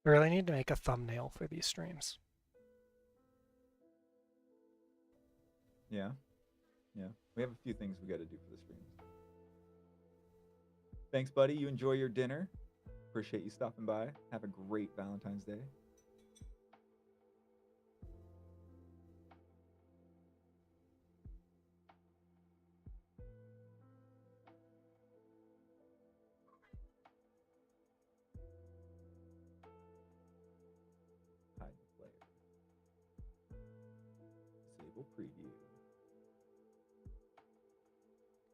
We really need to make a thumbnail for these streams. Yeah. Yeah. We have a few things we got to do for the streams. Thanks, buddy. You enjoy your dinner. Appreciate you stopping by. Have a great Valentine's Day. Hide the player. Disable preview.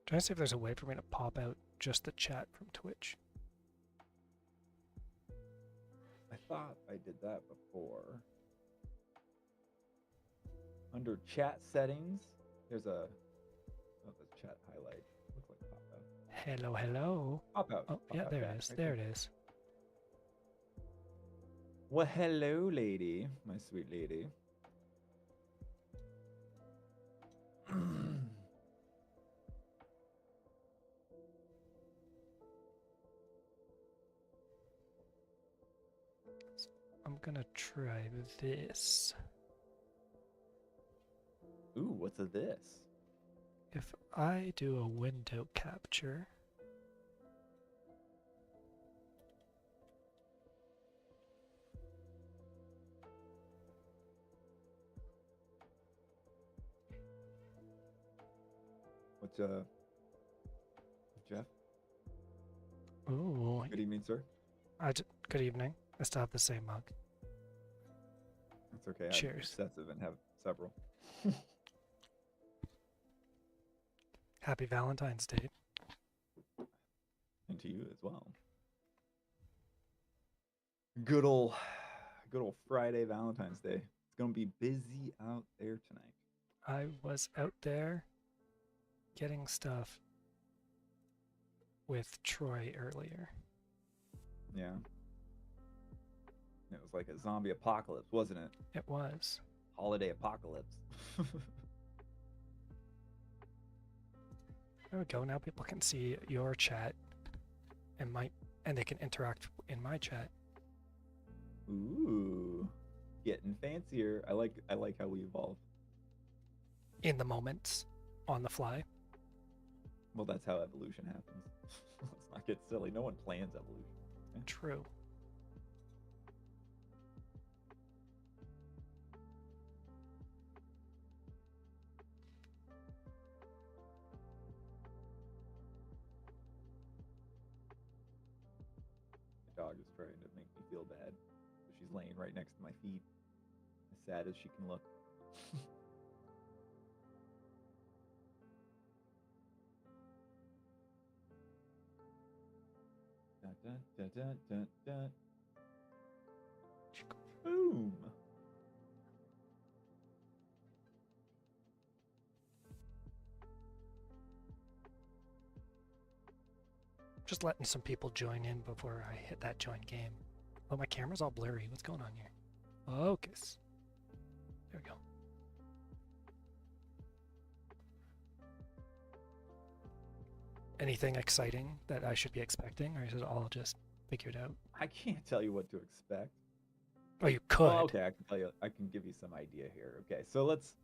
Trying to see if there's a way for me to pop out just the chat from Twitch. I thought I did that before. Under chat settings, there's a chat highlight. Look like pop out. Hello, hello. Pop out. Oh, Pop yeah, out there chat, it is. right There it is. Well, hello, lady, my sweet lady. I'm gonna try this. Ooh, what's this? If I do a window capture, What's Jeff? ooh, Good evening, sir. good evening. I still have the same mug. That's okay. I'm Cheers. obsessive and have several. Happy Valentine's Day. And to you as well. Good old Friday, Valentine's Day. It's gonna be busy out there tonight. I was out there getting stuff with Troy earlier. Yeah. It was like a zombie apocalypse, wasn't it? It was. Holiday apocalypse. There we go. Now people can see your chat and they can interact in my chat. Ooh, getting fancier. I like how we evolve. In the moments, on the fly. Well, that's how evolution happens. Let's not get silly. No one plans evolution. Okay? True. My dog is trying to make me feel bad. So she's laying right next to my feet, as sad as she can look. Dun, dun, dun, dun, dun, dun. Boom. Just letting some people join in before I hit that join game. Oh, my camera's all blurry. What's going on here? Focus. There we go. Anything exciting that I should be expecting, or is it all just figured out? I can't tell you what to expect. Oh, you could. Well, okay, I can tell you. I can give you some idea here. Okay, so let's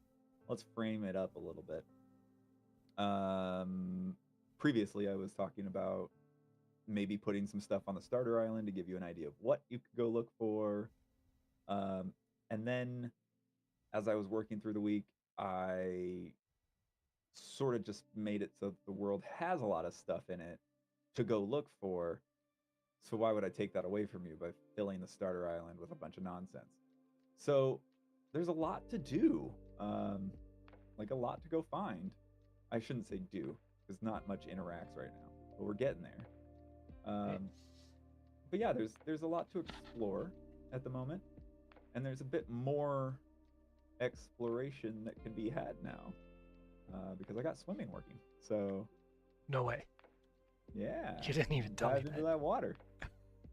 frame it up a little bit. Previously, I was talking about maybe putting some stuff on the starter island to give you an idea of what you could go look for. And then as I was working through the week, I sort of just made it so the world has a lot of stuff in it to go look for. So why would I take that away from you by filling the starter island with a bunch of nonsense? So there's a lot to do, like a lot to go find. I shouldn't say do, because not much interacts right now, but we're getting there. But yeah, there's a lot to explore at the moment, and there's a bit more exploration that can be had now because I got swimming working. So No way. yeah, You didn't even tell me dive into that water.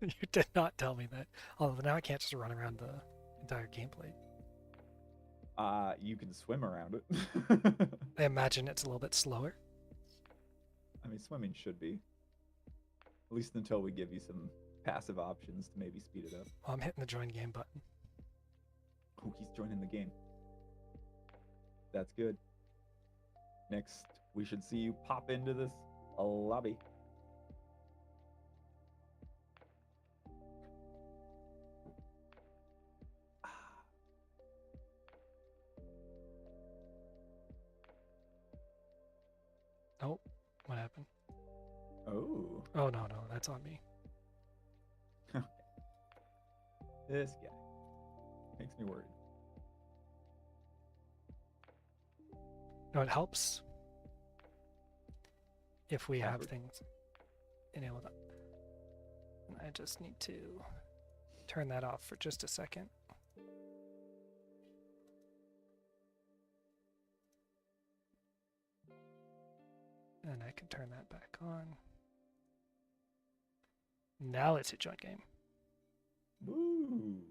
You did not tell me that. Although now I can't just run around the entire gameplay. You can swim around it. I imagine it's a little bit slower. I mean, swimming should be. At least until we give you some passive options to maybe speed it up. Oh, I'm hitting the join game button. Oh, he's joining the game. That's good. Next, we should see you pop into this lobby. Oh, what happened? Oh. Oh, no, that's on me. This guy makes me worried. No, it helps if we have Password. things enabled. And I just need to turn that off for just a second. And I can turn that back on. Now let's hit join game. Woo.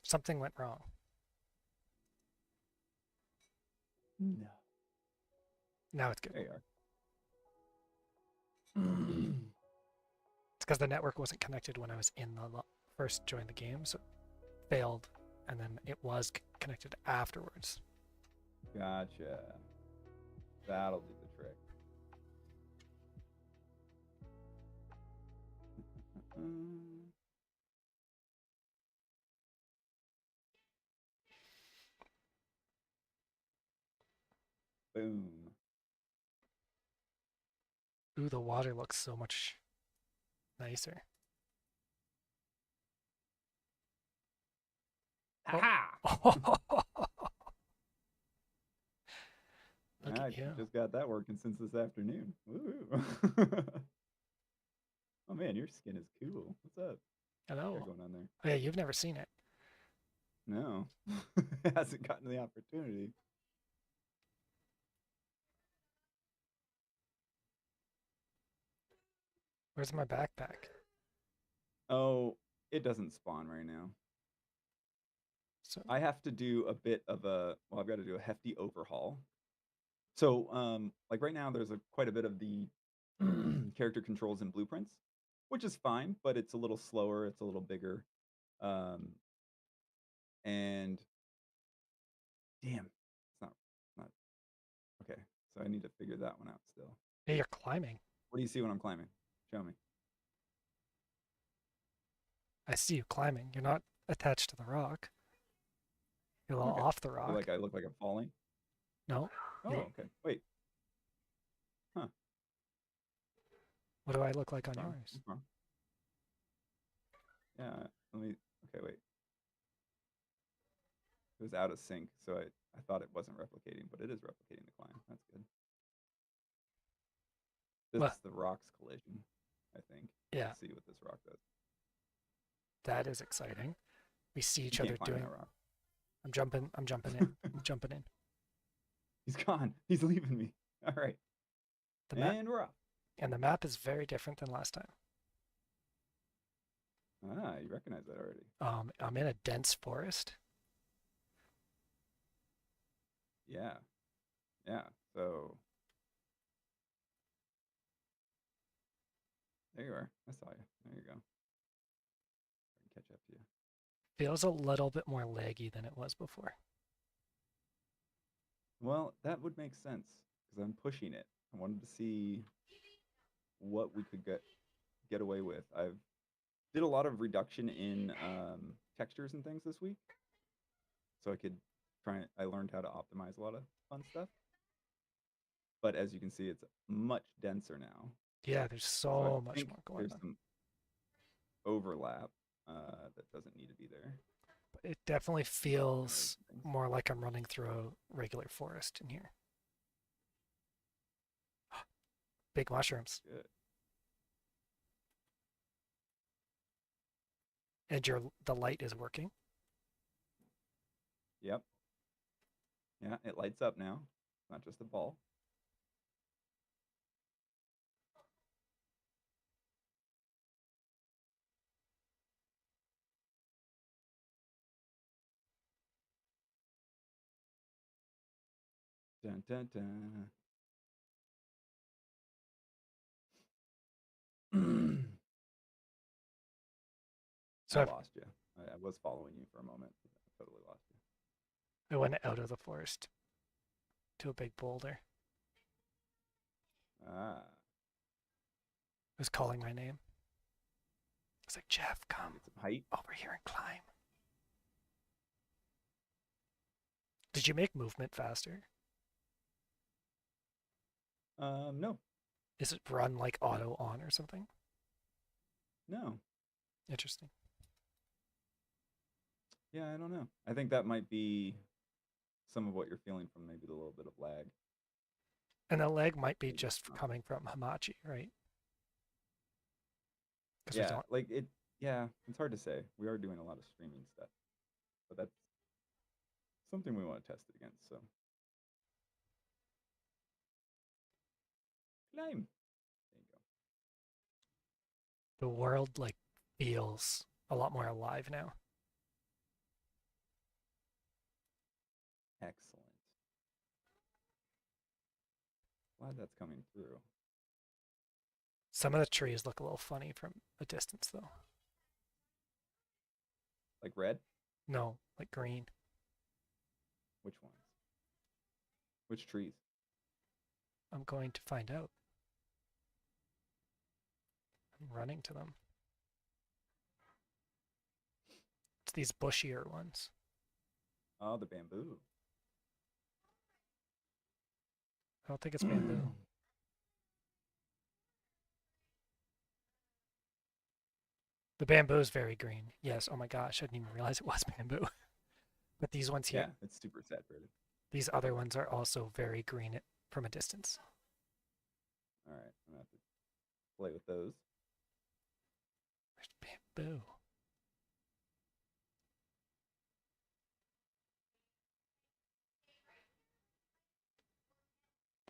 Something went wrong. No. Now it's good. There you are. It's because the network wasn't connected when I was in the first join the game, so it failed, and then it was connected afterwards. Gotcha. That'll do the trick. Boom. Ooh, the water looks so much nicer. Ha! Look I at you. just got that working since this afternoon. Woo. Oh man, your skin is cool. What's up? Hello. What's going on there? Oh, yeah, you've never seen it. No. It hasn't gotten the opportunity. Where's my backpack? Oh, it doesn't spawn right now. So I have to do a bit of well, I've got to do a hefty overhaul. So, like right now, there's quite a bit of the character controls and blueprints, which is fine, but it's a little slower, it's a little bigger. Um, and damn, it's not okay. So I need to figure that one out still. yeah, you're climbing. What do you see when I'm climbing? Show me. I see you climbing. You're not attached to the rock. You're a little Okay. off the So rock. like I look like I'm falling. No. Oh, okay. Wait. Huh. What do I look like on Wrong. yours? Wrong. Yeah. Let me. Okay. Wait. It was out of sync, so I thought it wasn't replicating, but it is replicating the climb. That's good. This Well, is the rocks collision, I think. yeah, Let's see what this rock does. that is exciting. We see each You other can't climb doing. that rock. I'm jumping in. I'm jumping in. He's gone. He's leaving me. All right. The map And we're off. and the map is very different than last time. Ah, you recognize that already. I'm in a dense forest. Yeah. Yeah. So there you are. I saw you. There you go. I can catch up to you. Feels a little bit more laggy than it was before. Well, that would make sense because I'm pushing it. I wanted to see what we could get away with. I've did a lot of reduction in textures and things this week, so I could try. I learned how to optimize a lot of fun stuff. But as you can see, it's much denser now. Yeah, there's So so I much think more going there's on. some overlap that doesn't need to be there. But it definitely feels Things. more like I'm running through a regular forest in here. Big mushrooms. Good. And the light is working. Yep. Yeah, it lights up now. It's not just a ball. Dun, dun, dun. So I lost you. I was following you for a moment. I totally lost you. I went out of the forest to a big boulder. Ah, It was calling my name. It's like, Jeff, trying to come get some height. over here and climb. Did you make movement faster? No, Is it run like auto on or something? no. Interesting. Yeah, I don't know. I think that might be some of what you're feeling from maybe the little bit of lag. And the leg might be Maybe it's just not. coming from Hamachi, right? Because we Yeah, don't. like it. Yeah, it's hard to say. We are doing a lot of streaming stuff, but that's something we want to test it against. So climb. There you The world like feels a lot more alive now. go. Excellent. Glad that's coming through. Some of the trees look a little funny from a distance, though. Like red. No, like green. Which ones? Which trees? I'm going to find out. I'm running to them. It's these bushier ones. Oh, the bamboo. I don't think it's bamboo. The bamboo is very green. Yes. Oh my gosh, I didn't even realize it was bamboo. But these ones here, Yeah, it's super saturated. these other ones are also very green from a distance. All right, I'm gonna have to play with those. There's bamboo.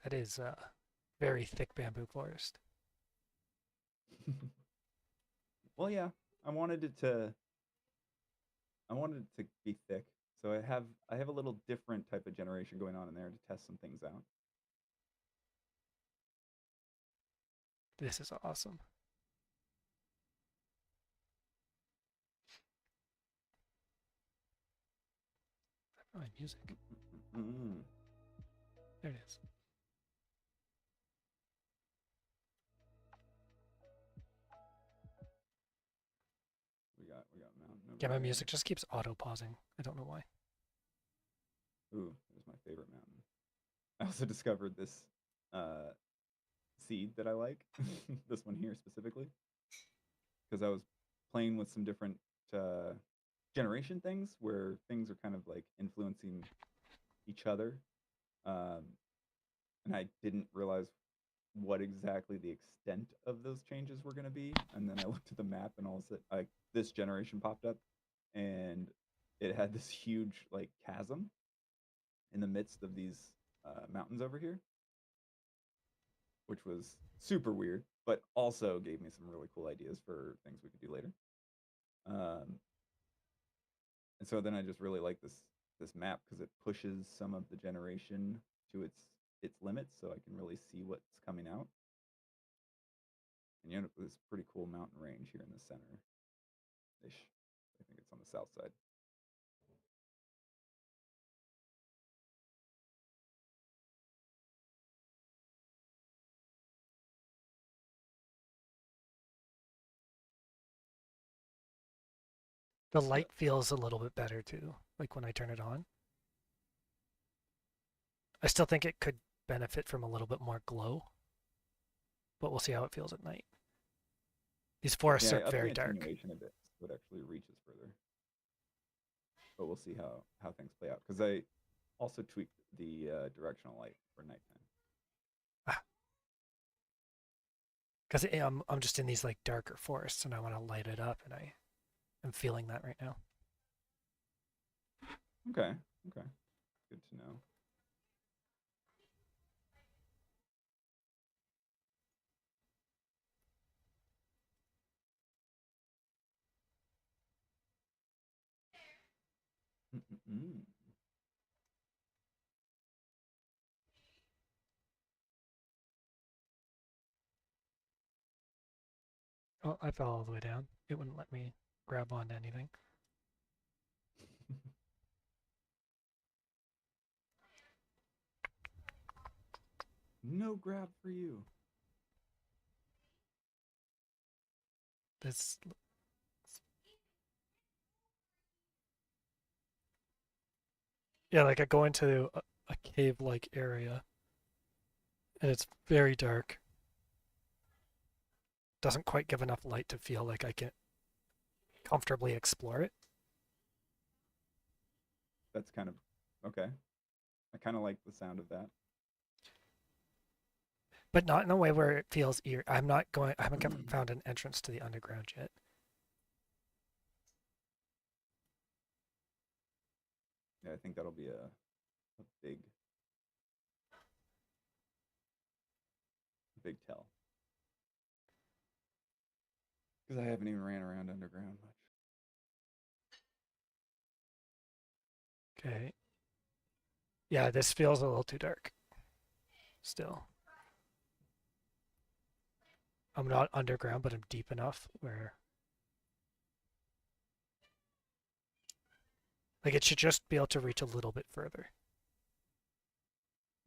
That is a very thick bamboo forest. Well, yeah, I wanted it to. I wanted it to be thick, so I have a little different type of generation going on in there to test some things out. This is awesome. Oh, my music. Mm-mm. There it is. We got mountain over Yeah, my there. music just keeps auto pausing. I don't know why. Ooh, there's my favorite mountain. I also discovered this uh, seed that I like. This one here specifically, because I was playing with some different uh, generation things where things are kind of like influencing each other, um, and I didn't realize what exactly the extent of those changes were going to be. And then I looked at the map, and all of a sudden, like this generation popped up, and it had this huge like chasm in the midst of these mountains over here, which was super weird, but also gave me some really cool ideas for things we could do later. Um, and so then I just really like this map because it pushes some of the generation to its limits, so I can really see what's coming out. And you end up with this pretty cool mountain range here in the center ish. I think it's on the south side. The Yep. light feels a little bit better too, like when I turn it on. I still think it could benefit from a little bit more glow, but we'll see how it feels at night. These forests Yeah, are I upped the very dark. attenuation a bit so it actually reaches further. But we'll see how things play out because I also tweaked the directional light for nighttime. Ah, because I'm just in these like darker forests and I want to light it up, and I'm feeling that right now. Okay, okay, good to know. Mm-mm-mm. Oh, I fell all the way down. It wouldn't let me grab onto anything. No grab for you. This, yeah, like I go into a cave-like area, and it's very dark. Doesn't quite give enough light to feel like I can comfortably explore it. That's kind of okay. I kind of like the sound of that. But not in a way where it feels eerie. I'm not going. I haven't found an entrance to the underground yet. Yeah, I think that'll be a big tell. Because I haven't even ran around underground much. Okay. Yeah, this feels a little too dark. Still, I'm not underground, but I'm deep enough where, like, it should just be able to reach a little bit further.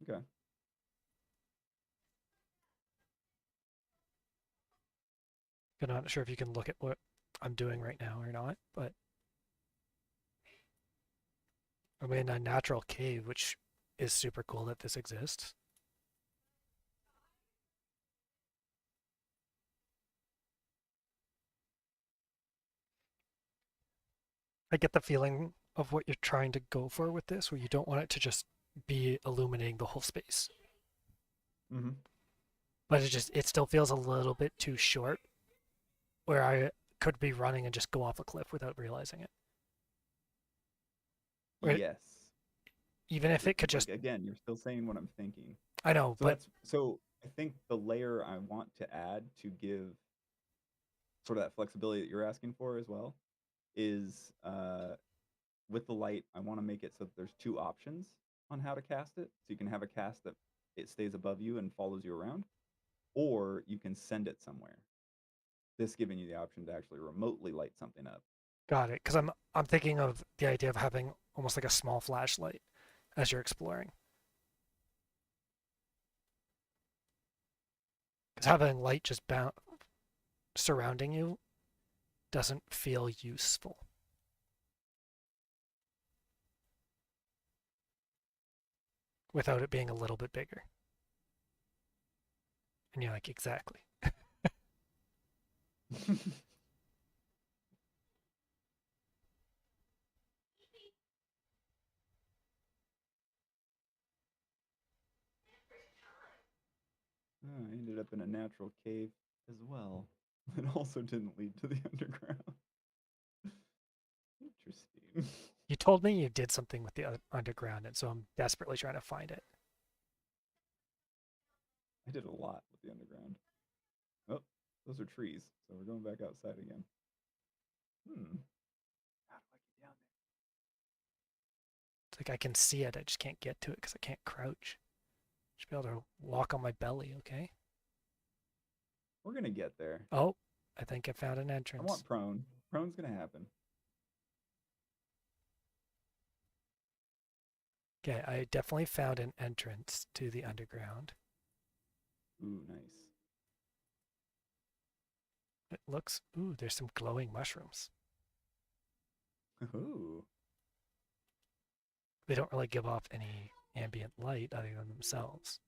Okay. I'm not sure if you can look at what I'm doing right now or not, but I'm in a natural cave, which is super cool that this exists. I get the feeling of what you're trying to go for with this, where you don't want it to just be illuminating the whole space. Mm-hmm. But it still feels a little bit too short, where I could be running and just go off a cliff without realizing it. Where Yes. even if it could Like just, again, you're still saying what I'm thinking. I know, So but that's so I think the layer I want to add to give sort of that flexibility that you're asking for as well is with the light, I want to make it so that there's two options on how to cast it. So you can have a cast that it stays above you and follows you around, or you can send it somewhere. This giving you the option to actually remotely light something up. got it. Because I'm thinking of the idea of having almost like a small flashlight as you're exploring. Because having light just surrounding you doesn't feel useful without it being a little bit bigger. And you're like, exactly. Oh, I ended up in a natural cave as well. It also didn't lead to the underground. Interesting. You told me you did something with the underground, and so I'm desperately trying to find it. I did a lot with the underground. Oh, those are trees, so we're going back outside again. How do I get down It's like I can see it, I just can't get to it because I can't crouch. Should be able to walk on my belly, okay? We're gonna get there. Oh, I think I found an I entrance. want prone. Prone's gonna happen. Okay, I definitely found an entrance to the underground. Ooh, nice. It looks, ooh, there's some glowing mushrooms. Ooh. They don't really give off any ambient light other than themselves.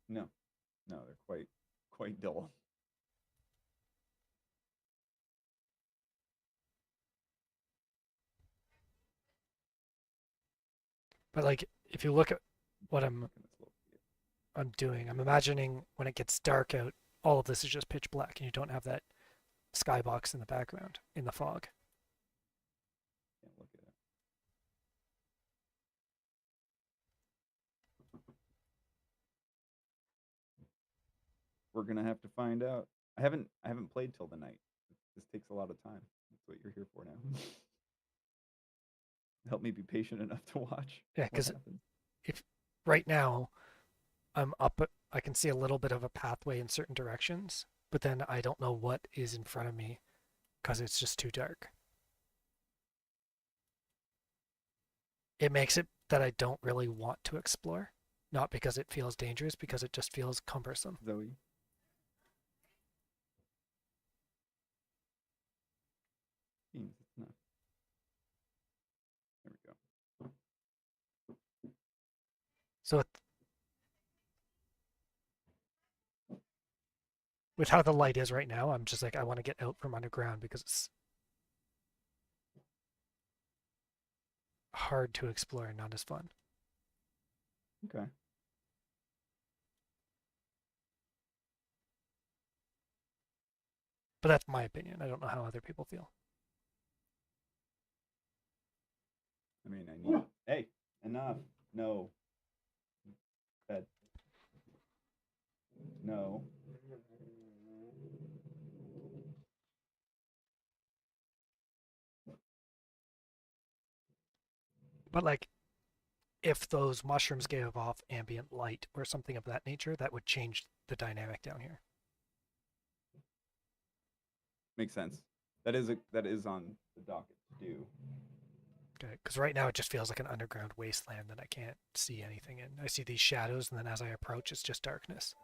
No, no, they're quite dull. But like, if you look at what Looking this little I'm doing, I'm imagining when it gets dark out, all of this is just pitch black, and you don't have that skybox in the background in the fog. Can't look at it. We're gonna have to find out. I haven't played till the night. This takes a lot of time. That's what you're here for now. Help me be patient enough to watch Yeah, what because happens. if right now I'm up, I can see a little bit of a pathway in certain directions, but then I don't know what is in front of me because it's just too dark. It makes it that I don't really want to explore, not because it feels dangerous, because it just feels cumbersome. Zoe. Beans, it's not. There we go. So with how the light is right now, I'm just like, I want to get out from underground because it's hard to explore and not as fun. Okay. But that's my opinion. I don't know how other people feel. I mean, I need. Hey, enough. No. Bed. No. But like, if those mushrooms gave off ambient light or something of that nature, that would change the dynamic down here. Makes sense. That is on the docket to do. Okay, because right now it just feels like an underground wasteland that I can't see anything in. I see these shadows, and then as I approach, it's just darkness.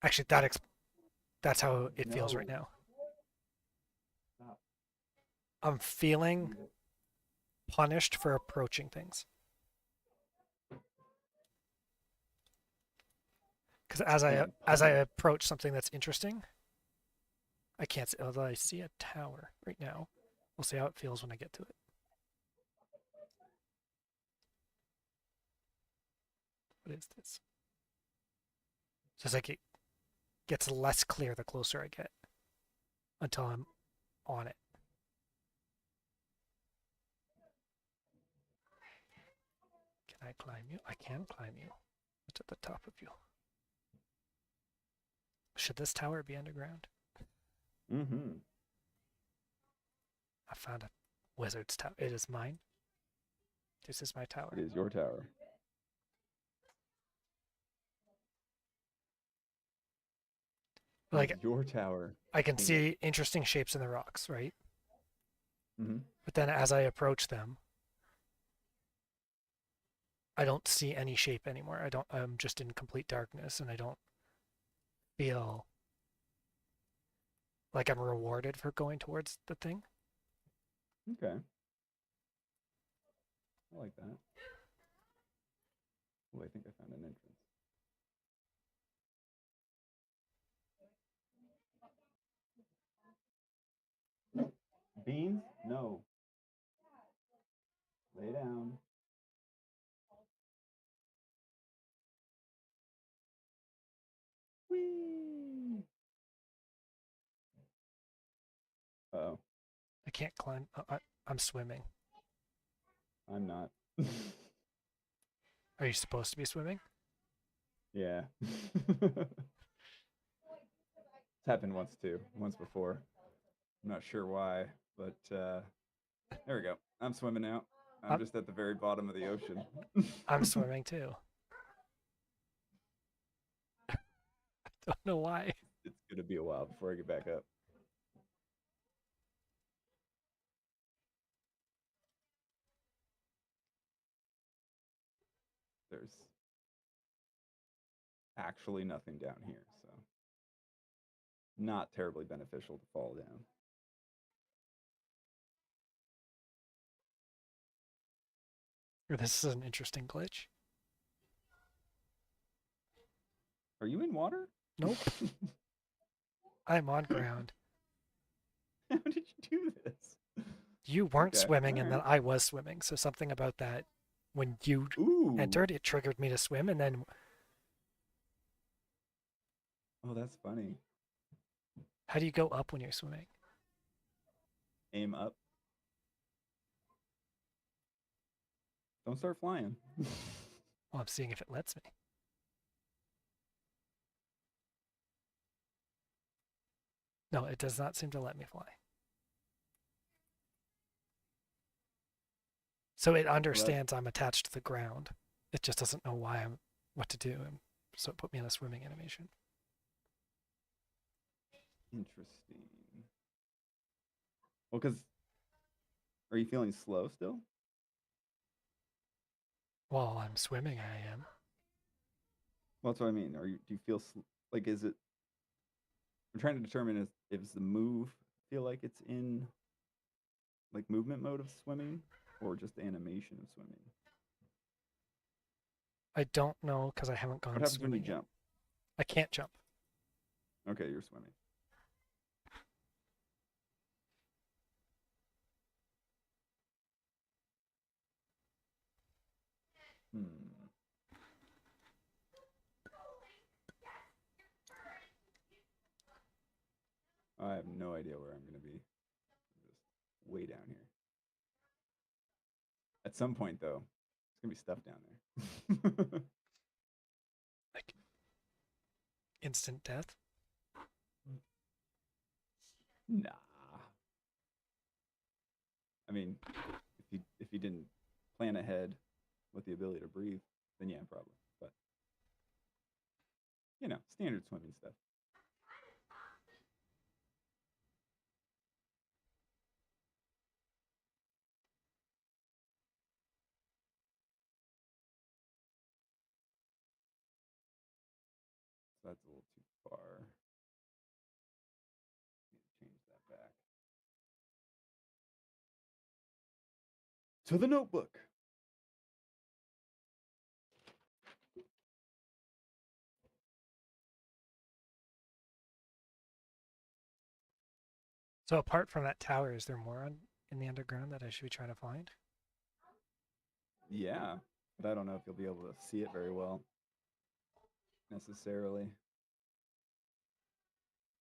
Actually, that's how it feels right No. now. Stop. I'm feeling punished for approaching things. Because as I approach something that's interesting, I can't see. Although I see a tower right now, we'll see how it feels when I get to it. What is this? So it's like it gets less clear the closer I get until I'm on it. Can I climb you? I can climb you. It's at the top of you. Should this tower be underground? Mm-hmm. I found a wizard's tower. It is mine. This is my tower. It is your tower. Like, your tower. I can see interesting shapes in the rocks, right? Mm-hmm. But then as I approach them, I don't see any shape anymore. I'm just in complete darkness, and I don't feel like I'm rewarded for going towards the thing. Okay. I like that. Oh, I think I found an entrance. Beans? No. Lay down. Whee! Uh-oh. I can't climb. I'm swimming. I'm not. Are you supposed to be swimming? Yeah. It's happened once too. Once before. I'm not sure why, but there we go. I'm swimming now. I'm I'm, just at the very bottom of the ocean. I'm swimming too. I don't know why. It's gonna be a while before I get back up. There's actually nothing down here, so not terribly beneficial to fall down. This is an interesting glitch. Are you in water? Nope. I'm on ground. How did you do this? You weren't Okay, swimming, and then alright. I was swimming. So something about that, when you Ooh. entered, it triggered me to swim, and then Oh, that's funny. how do you go up when you're swimming? Aim up. Don't start flying. Well, I'm seeing if it lets me. No, it does not seem to let me fly. So it Well, understands I'm attached to the ground. It just doesn't know what to do. I'm so it put me in a swimming animation. Interesting. Well, because are you feeling slow still? While I'm swimming, I am. Well, that's what I mean. Do you feel like is it? I'm trying to determine if the move feel like it's in like movement mode of swimming or just animation of swimming. I don't know because I haven't What gone happens when you swimming yet. jump? I can't jump. Okay, you're swimming. Hmm. I have no idea where I'm going to be. I'm just way down here. At some point, though, there's going to be stuff down there. Like instant death. Nah. I mean, if you didn't plan ahead with the ability to breathe, then yeah, probably. But standard swimming stuff. So that's a little too far. Need to change that back. To the notebook. So apart from that tower, is there more in the underground that I should be trying to find? Yeah, but I don't know if you'll be able to see it very well necessarily.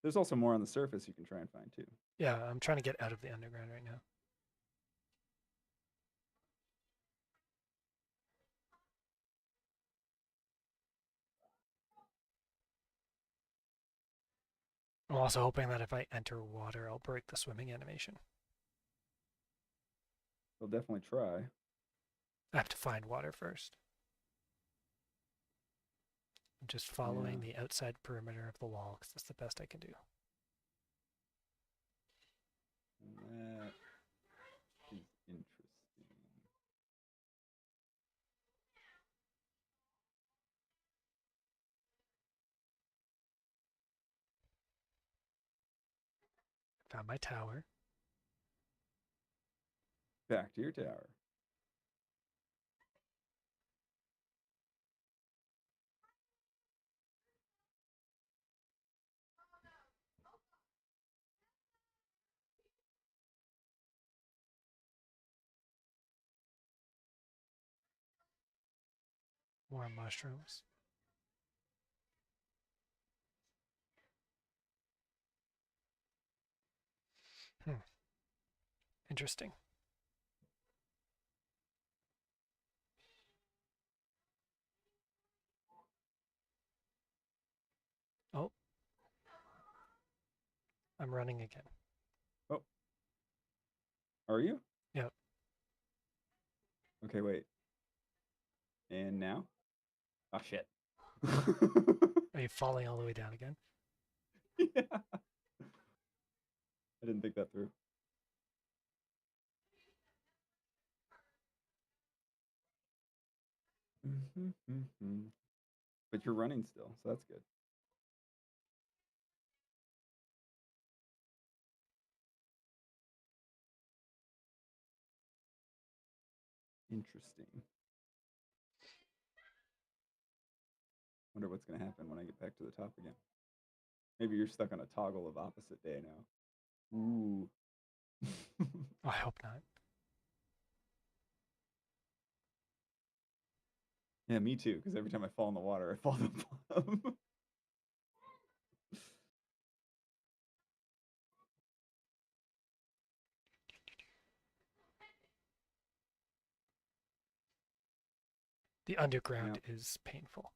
There's also more on the surface you can try and find too. Yeah, I'm trying to get out of the underground right now. I'm also hoping that if I enter water, I'll break the swimming animation. They'll definitely try. I have to find water first. I'm just following Yeah. the outside perimeter of the wall because that's the best I can do. That is interesting. Found my tower. Back to your tower. More mushrooms. Hmm. Interesting. Oh, I'm running again. Oh, are you? Yep. Okay, wait. And now? Oh shit. Are you falling all the way down again? Yeah. I didn't think that through. But you're running still, so that's good. Interesting. Wonder what's gonna happen when I get back to the top again. Maybe you're stuck on a toggle of opposite day now. Ooh. Oh, I hope not. Yeah, me too. Because every time I fall in the water, I fall to the bottom. The underground is painful.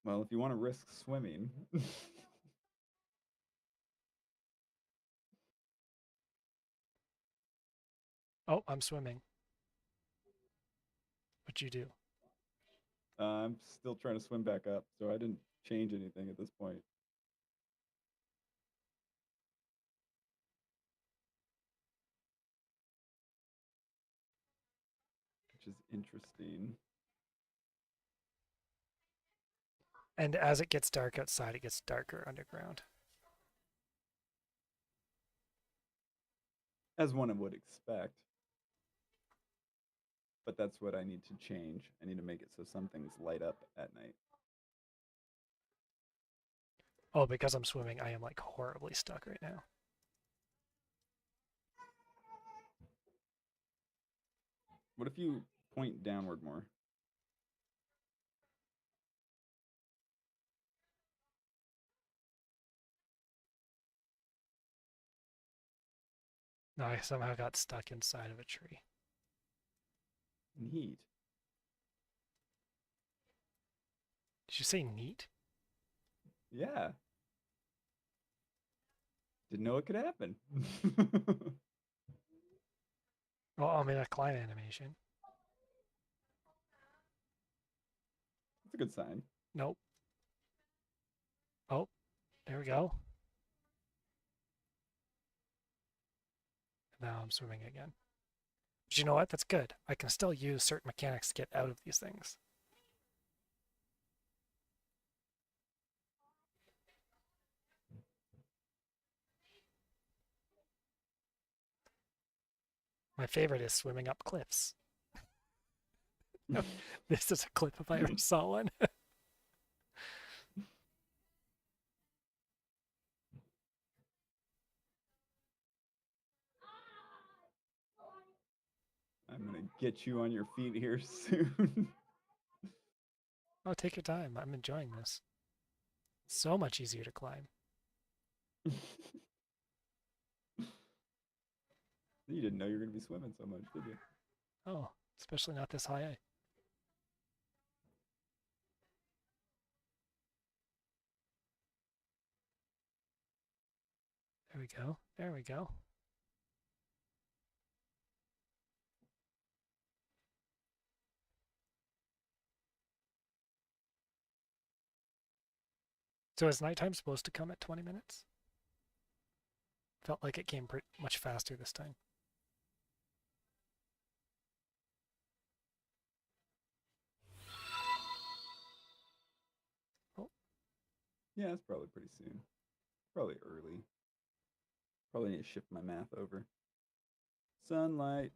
Well, if you want to risk swimming, Oh, I'm swimming. What'd you do? I'm still trying to swim back up, so I didn't change anything at this point. Which is interesting. And as it gets dark outside, it gets darker underground. As one would expect. But that's what I need to change. I need to make it so some things light up at night. Oh, because I'm swimming, I am like horribly stuck right now. What if you point downward more? No, I somehow got stuck inside of a tree. Neat. Did you say neat? Yeah. Didn't know it could happen. Oh, I made a climb animation. That's a good sign. Nope. Oh, there we go. Now I'm swimming again. But you know what? That's good. I can still use certain mechanics to get out of these things. My favorite is swimming up cliffs. This is a cliff if I ever saw one. I'm going to get you on your feet here soon. Oh, take your time. I'm enjoying this. So much easier to climb. You didn't know you were going to be swimming so much, did you? Oh, especially not this high. There we go. There we go. So is nighttime supposed to come at 20 minutes? Felt like it came pretty much faster this time. Oh, Yeah, it's probably pretty soon. Probably early. Probably need to shift my math over. Sunlight.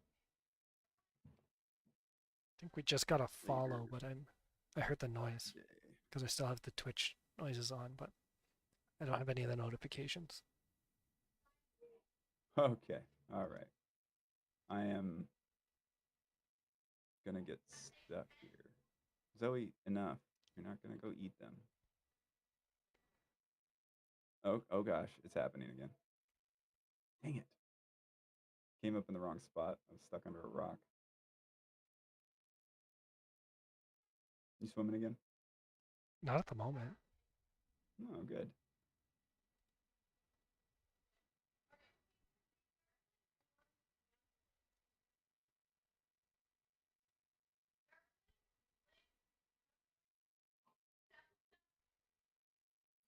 I think we just got a follow, Later. but I heard the noise Day. because I still have the Twitch noises on, but I don't have any of the notifications. Okay. All right. I am going to get stuck here. Zoe, enough. You're not going to go eat them. Oh gosh, it's happening again. Dang it. Came up in the wrong spot. I was stuck under a rock. You swimming again? Not at the moment. Oh, good.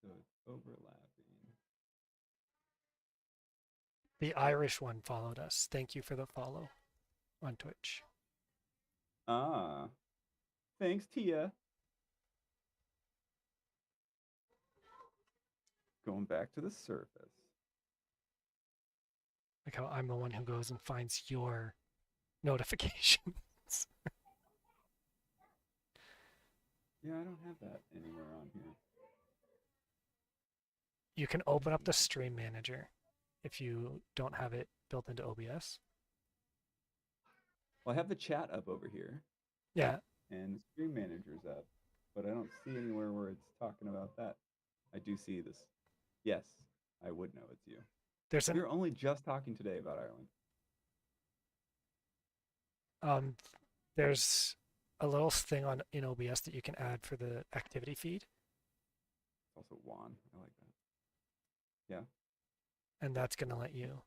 So it's overlapping. The Irish one followed us. Thank you for the follow on Twitch. Ah, thanks, Tia. Going back to the surface. Like how I'm the one who goes and finds your notifications. Yeah, I don't have that anywhere on here. You can open up the stream manager if you don't have it built into OBS. Well, I have the chat up over here. Yeah. And the stream manager's up, but I don't see anywhere where it's talking about that. I do see this. Yes, I would know it's you. There's We were only just talking today about Ireland. there's a little thing on in OBS that you can add for the activity feed. It's also Juan. I like that. Yeah. And that's going to let you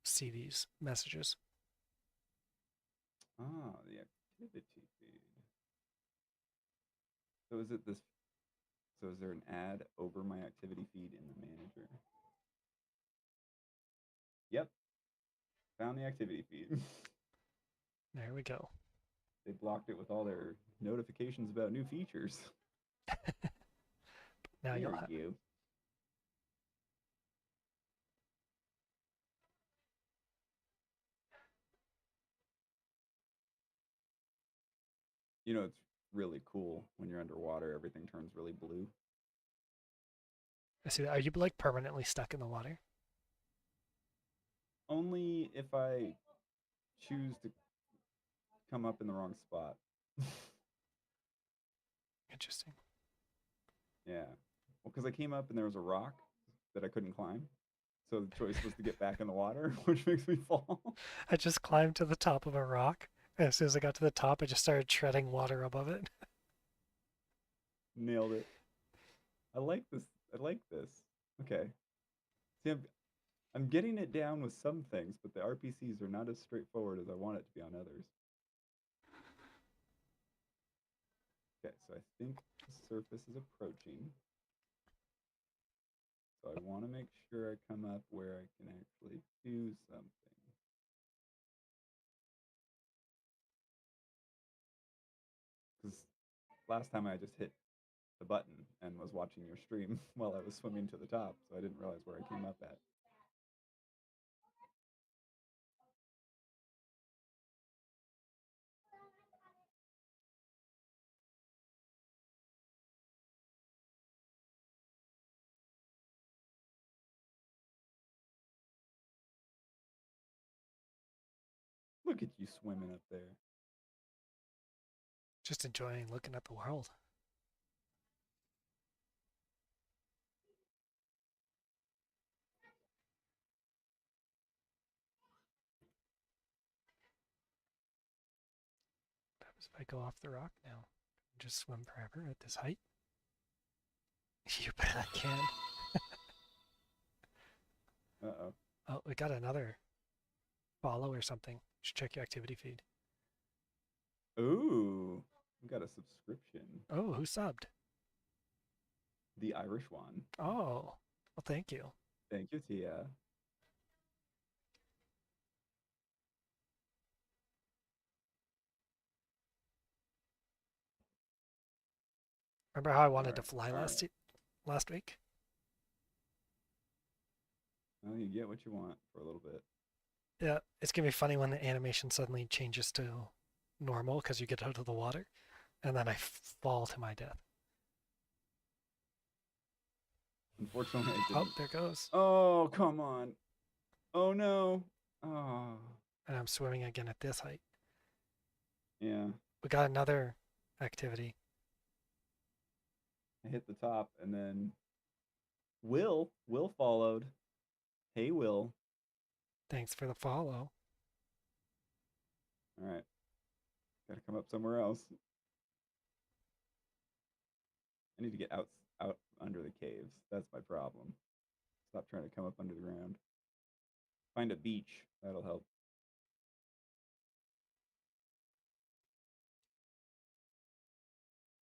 see these messages. Ah, the activity feed. So is it this? So is there an ad over my activity feed in the manager? Yep, found the activity feed. There we go. They blocked it with all their notifications about new features. Now you'll There have. you go. You know, it's really cool when you're underwater, everything turns really blue. I see that. Are you like permanently stuck in the water? Only if I choose to come up in the wrong spot. Interesting. Yeah. Well, because I came up and there was a rock that I couldn't climb. So the choice was to get back in the water, which makes me fall. I just climbed to the top of a rock. And as soon as I got to the top, I just started treading water above it. Nailed it. I like this. I like this. Okay. See, I'm getting it down with some things, but the RPCs are not as straightforward as I want it to be on others. Okay, so I think the surface is approaching. So I want to make sure I come up where I can actually do something. Because last time I just hit the button and was watching your stream while I was swimming to the top, so I didn't realize where I came up at. Look at you swimming up there. Just enjoying looking at the world. What happens if I go off the rock now? Just swim forever at this height? You bet I can. Uh-oh. Oh, we got another follow or something. Should check your activity feed. Ooh, we got a subscription. Oh, who subbed? The Irish one. Oh, well, thank you. Thank you, Tia. Remember how I All wanted to right, fly all right. last week? Well, you get what you want for a little bit. Yeah, it's gonna be funny when the animation suddenly changes to normal because you get out of the water, and then I fall to my death. Unfortunately, I Oh, didn't. there goes. Oh, come on. Oh, no. Oh, And I'm swimming again at this height. yeah. We got another activity. I hit the top, and then Will followed. Hey, Will. Thanks for the follow. All right. Got to come up somewhere else. I need to get out under the caves. That's my problem. Stop trying to come up under the ground. Find a beach. That'll help.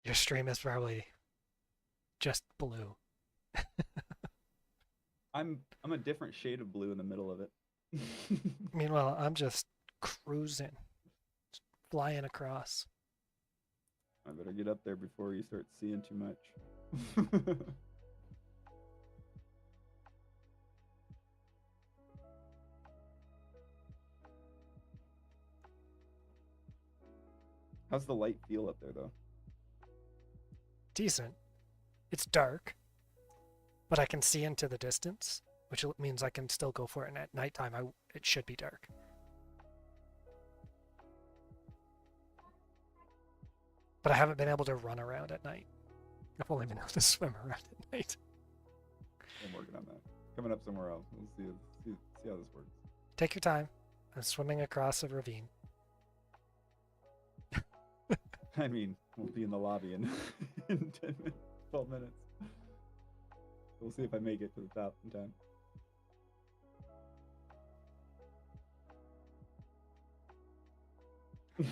Your stream is probably just blue. I'm a different shade of blue in the middle of it. Meanwhile, I'm just cruising, flying across. I better get up there before you start seeing too much. How's the light feel up there, though? Decent. It's dark, but I can see into the distance, which means I can still go for it. And at nighttime, it should be dark. But I haven't been able to run around at night. I've only been able to swim around at night. I'm working on that. Coming up somewhere else. We'll see how this works. Take your time. I'm swimming across a ravine. I mean, we'll be in the lobby in 10 minutes, 12 minutes. We'll see if I make it to the top in time. The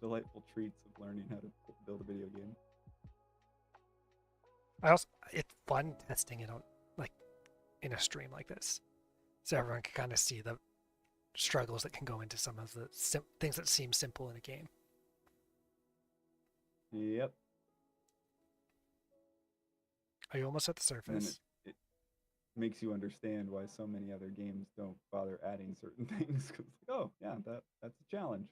delightful treats of learning how to build a video game. It's fun testing it on like in a stream like this, so everyone can kind of see the struggles that can go into some of the things that seem simple in a game. Yep. Are you almost at the And then surface? it makes you understand why so many other games don't bother adding certain things. Cause oh yeah, that's a challenge.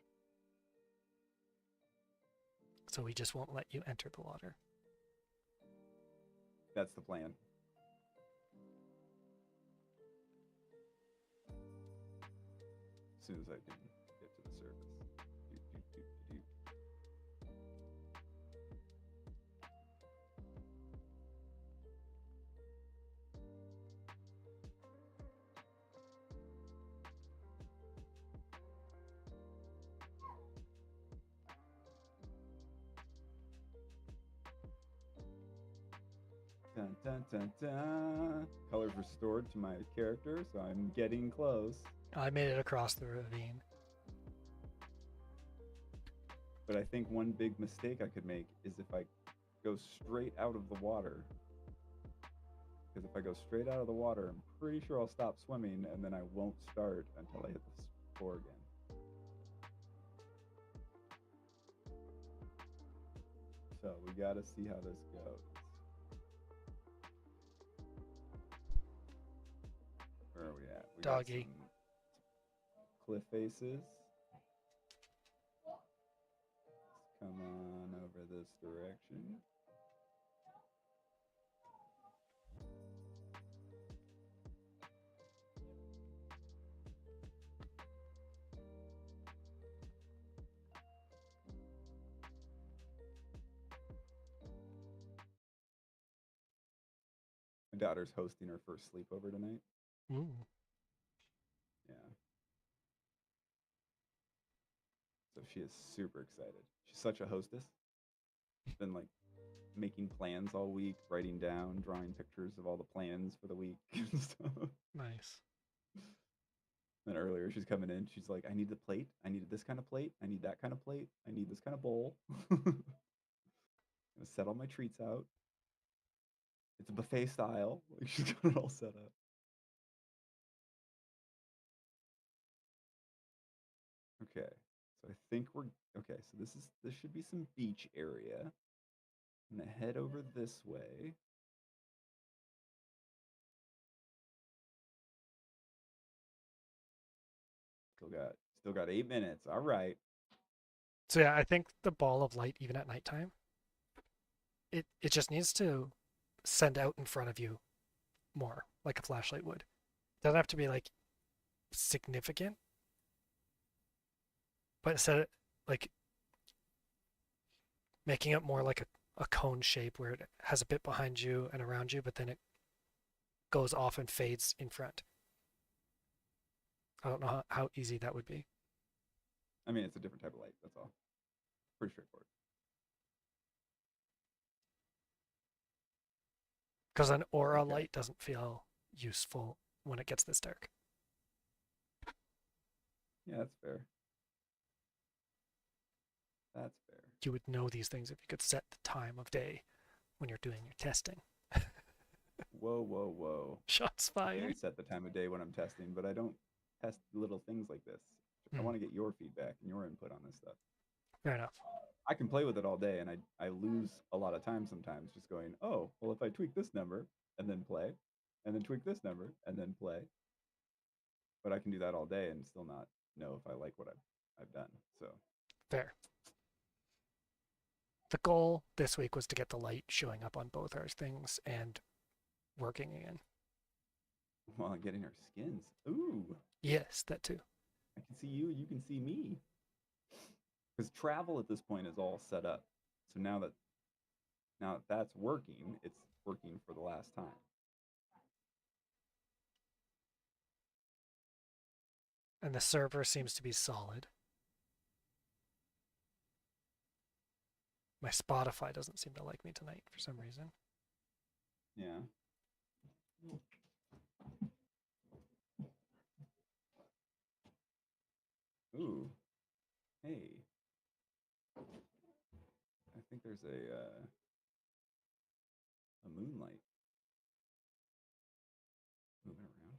So we just won't let you enter the water. That's the plan. As soon as I can get to the surface. Do, do, do, do, do. Dun, dun, dun, dun. Colors restored to my character, so I'm getting close. I made it across the ravine. But I think one big mistake I could make is if I go straight out of the water. Because if I go straight out of the water, I'm pretty sure I'll stop swimming and then I won't start until I hit the floor again. So we gotta see how this goes. Where are we at? We Doggy. got some cliff faces. Let's come on over this direction. My daughter's hosting her first sleepover tonight. Ooh. Yeah. So she is super excited. She's such a hostess. She's been like making plans all week, writing down, drawing pictures of all the plans for the week and stuff. Nice. And earlier she's coming in, she's like, I need the plate. I needed this kind of plate. I need that kind of plate. I need this kind of bowl. I'm gonna set all my treats out. It's a buffet style. Like she's got it all set up. Okay. So I think we're okay. So this should be some beach area. I'm gonna head over this way. Still got 8 minutes. All right. So yeah, I think the ball of light, even at nighttime, it just needs to send out in front of you more, like a flashlight would. It doesn't have to be like significant, but instead of like making it more like a cone shape where it has a bit behind you and around you, but then it goes off and fades in front. I don't know how easy that would be. I mean, it's a different type of light. That's all. Pretty straightforward. Because an aura Okay. light doesn't feel useful when it gets this dark. Yeah, that's fair. That's fair. You would know these things if you could set the time of day when you're doing your testing. Whoa, whoa, whoa. Shots I fired. can set the time of day when I'm testing, but I don't test little things like this. I want to get your feedback and your input on this stuff. Fair enough. I can play with it all day, and I lose a lot of time sometimes just going, oh, well, if I tweak this number and then play, and then tweak this number and then play. But I can do that all day and still not know if I like what I've done. So Fair. The goal this week was to get the light showing up on both our things and working again. while getting our skins. Ooh. Yes, that too. I can see you, you can see me. Because travel at this point is all set up. So now that that's working, it's working for the last time. And the server seems to be solid. My Spotify doesn't seem to like me tonight for some reason. Yeah. there's a moonlight moving around.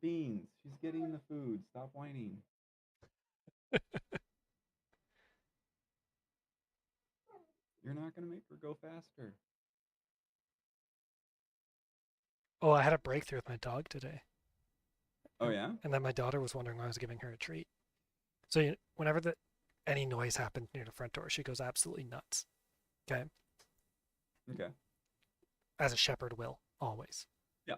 Beans, she's getting the food. Stop whining. You're not gonna make her go faster. Oh, I had a breakthrough with my dog today. Oh yeah? And then my daughter was wondering why I was giving her a treat. So whenever any noise happens near the front door, she goes absolutely nuts. Okay, Okay. as a shepherd will always. Yeah.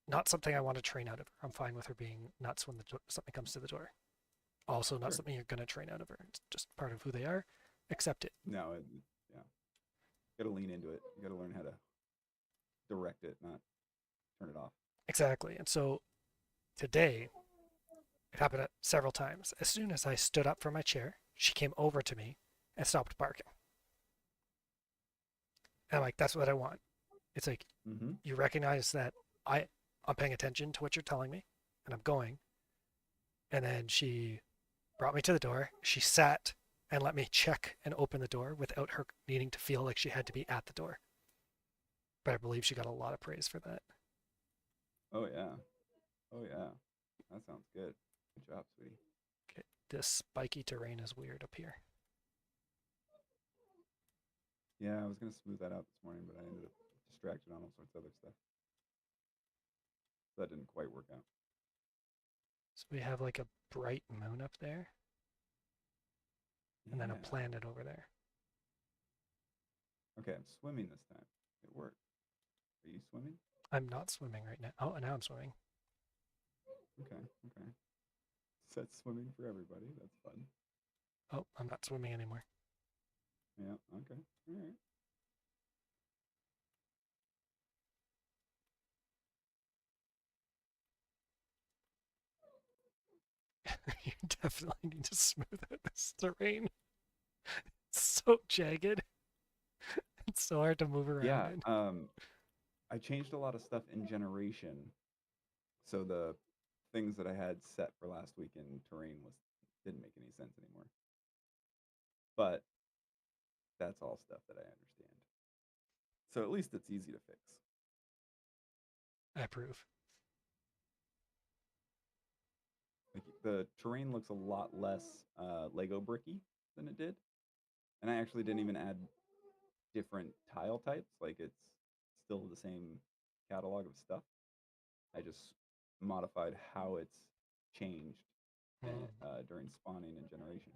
Not something I want to train out of her. I'm fine with her being nuts when something comes to the door. Also, not Sure. something you're gonna train out of her. It's just part of who they are. Accept it. No, yeah. You gotta lean into it. You gotta learn how to direct it, not turn it off. Exactly. And so today, it happened several times. As soon as I stood up from my chair, she came over to me and stopped barking. And I'm like, that's what I want. It's like, Mm-hmm. you recognize that I'm paying attention to what you're telling me and I'm going. And then she brought me to the door. She sat and let me check and open the door without her needing to feel like she had to be at the door. But I believe she got a lot of praise for that. Oh yeah. Oh yeah. That sounds good. Good job, sweetie. Okay, this spiky terrain is weird up here. Yeah, I was gonna smooth that out this morning, but I ended up distracted on all sorts of other stuff. That didn't quite work out. So we have like a bright moon up there and then a Yeah. planet over there. Okay, I'm swimming this time. It worked. Are you swimming? I'm not swimming right now. Oh, now I'm swimming. Okay, okay. Set swimming for everybody. That's fun. Oh, I'm not swimming anymore. Yeah, okay. All right. You definitely need to smooth out this terrain. It's so jagged. It's so hard to move around Yeah, in. I changed a lot of stuff in generation. So the things that I had set for last week in terrain was didn't make any sense anymore. But that's all stuff that I understand. So at least it's easy to fix. I approve. Like the terrain looks a lot less Lego bricky than it did, and I actually didn't even add different tile types. Like it's still the same catalog of stuff. I just modified how it's changed during spawning and generation.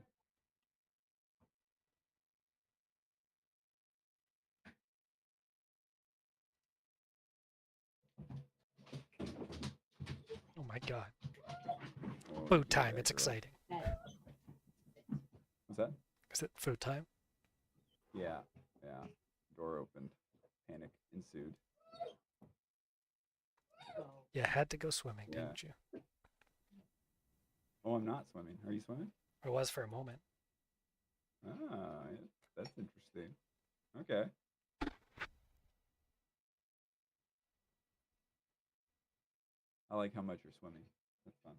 Oh my god. Oh, Food get time. that It's girl. exciting. What's that? Is it food time? Yeah, yeah. Door opened. Panic ensued. You had to go swimming, Yeah. didn't you? Oh, I'm not swimming. Are you swimming? It was for a moment. Ah, that's interesting. Okay. I like how much you're swimming. That's fun.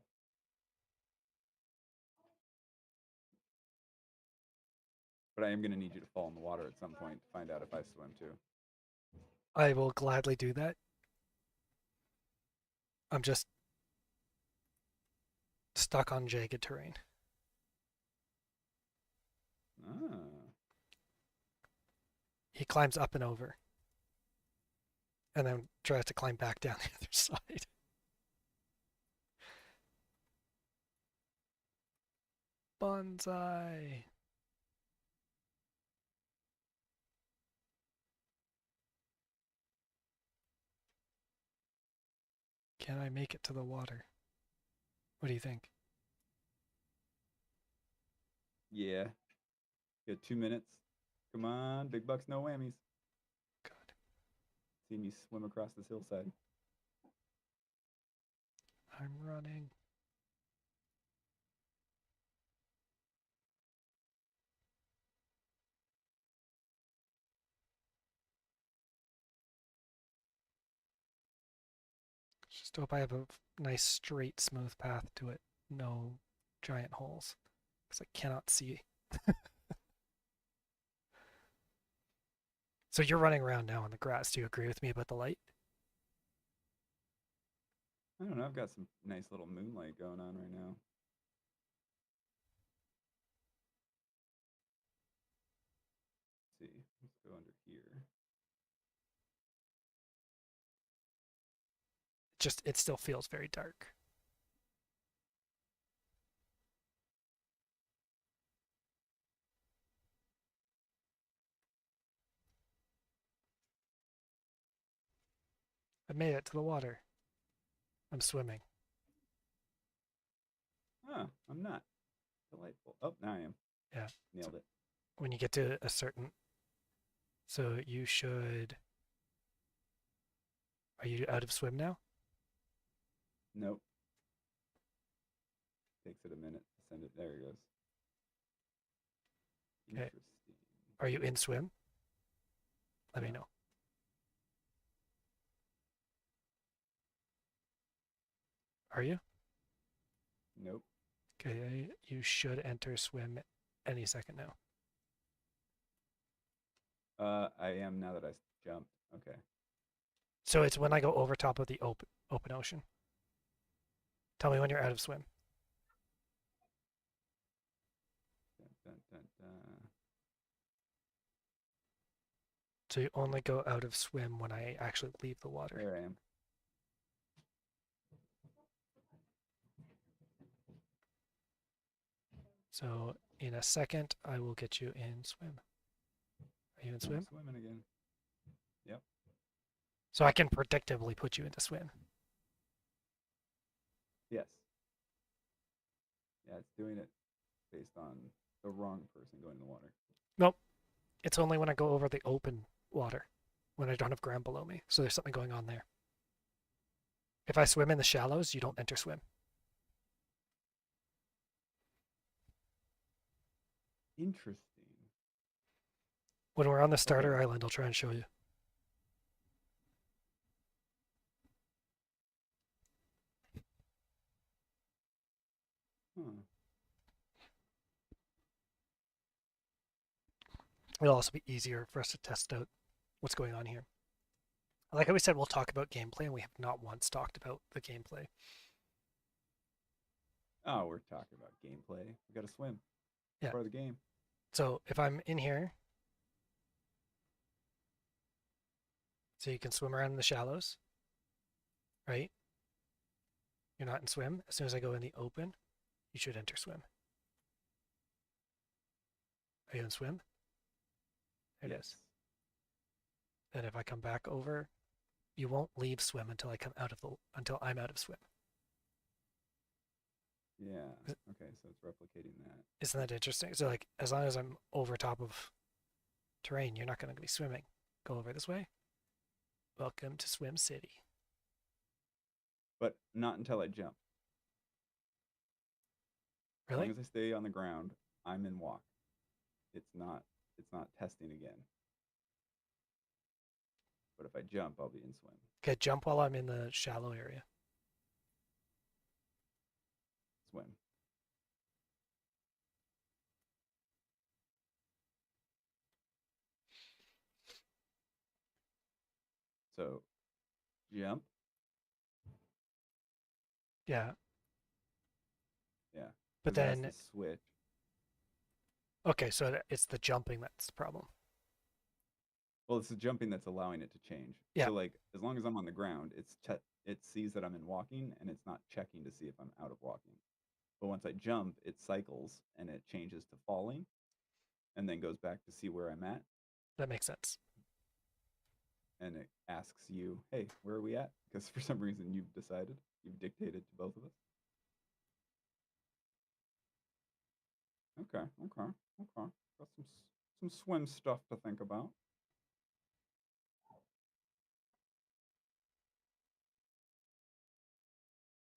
But I am going to need you to fall in the water at some point to find out if I swim too. I will gladly do that. I'm just stuck on jagged terrain. Ah. He climbs up and over and then tries to climb back down the other side. Bonsai. Can I make it to the water? What do you think? Yeah. You got 2 minutes. Come on, big bucks, no whammies. God, See me swim across this hillside. I'm running. Just hope I have a nice, straight, smooth path to it. No giant holes. Because I cannot see. So you're running around now on the grass. Do you agree with me about the light? I don't know. I've got some nice little moonlight going on right now. Let's see. Let's go under here. It still feels very dark. I made it to the water. I'm swimming. Oh, I'm not. Delightful. Oh, now I am. Yeah. So Nailed it. when you get to a certain, so you should. Are you out of swim now? Nope. Takes it a minute to send it. There it goes. Okay. Interesting. Are you in swim? Let me Yeah. know. Are you? Nope. Okay. You should enter swim any second now. I am now that I jumped. Okay. So it's when I go over top of the open ocean. Tell me when you're out of swim. Dun, dun, dun, dun. So you only go out of swim when I actually leave the water. There I am. So in a second, I will get you in swim. Are you in I'm swim? swimming again. Yep. So I can predictably put you into swim. Yes. Yeah, it's doing it based on the wrong person going in the water. Nope. It's only when I go over the open water, when I don't have ground below me. So there's something going on there. If I swim in the shallows, you don't enter swim. Interesting. When we're on the starter Okay. island, I'll try and show you. Huh. It'll also be easier for us to test out what's going on here. Like how we said, we'll talk about gameplay, and we have not once talked about the gameplay. Oh, we're talking about gameplay. We got to swim. Yeah. Part of the game. So if I'm in here, so you can swim around in the shallows, right? You're not in swim. As soon as I go in the open, you should enter swim. Are you in swim? There it Yes. is. Then if I come back over, you won't leave swim until until I'm out of swim. Yeah. Okay, so it's replicating that. Isn't that interesting? So like as long as I'm over top of terrain, you're not going to be swimming. Go over this way. Welcome to Swim City. But not until I jump. As long Really? as I stay on the ground, I'm in walk. It's not testing again. But if I jump, I'll be in swim. Okay, jump while I'm in the shallow area. Swim. So jump. Yeah. Yeah. But Because it has then, to switch. okay, so it's the jumping that's the problem. Well, it's the jumping that's allowing it to change. Yeah, So like as long as I'm on the ground, it sees that I'm in walking and it's not checking to see if I'm out of walking. But once I jump, it cycles and it changes to falling and then goes back to see where I'm at that makes sense. and it asks you, "Hey, where are we at?" Because for some reason you've dictated to both of us. Okay, okay, okay. Got some swim stuff to think about.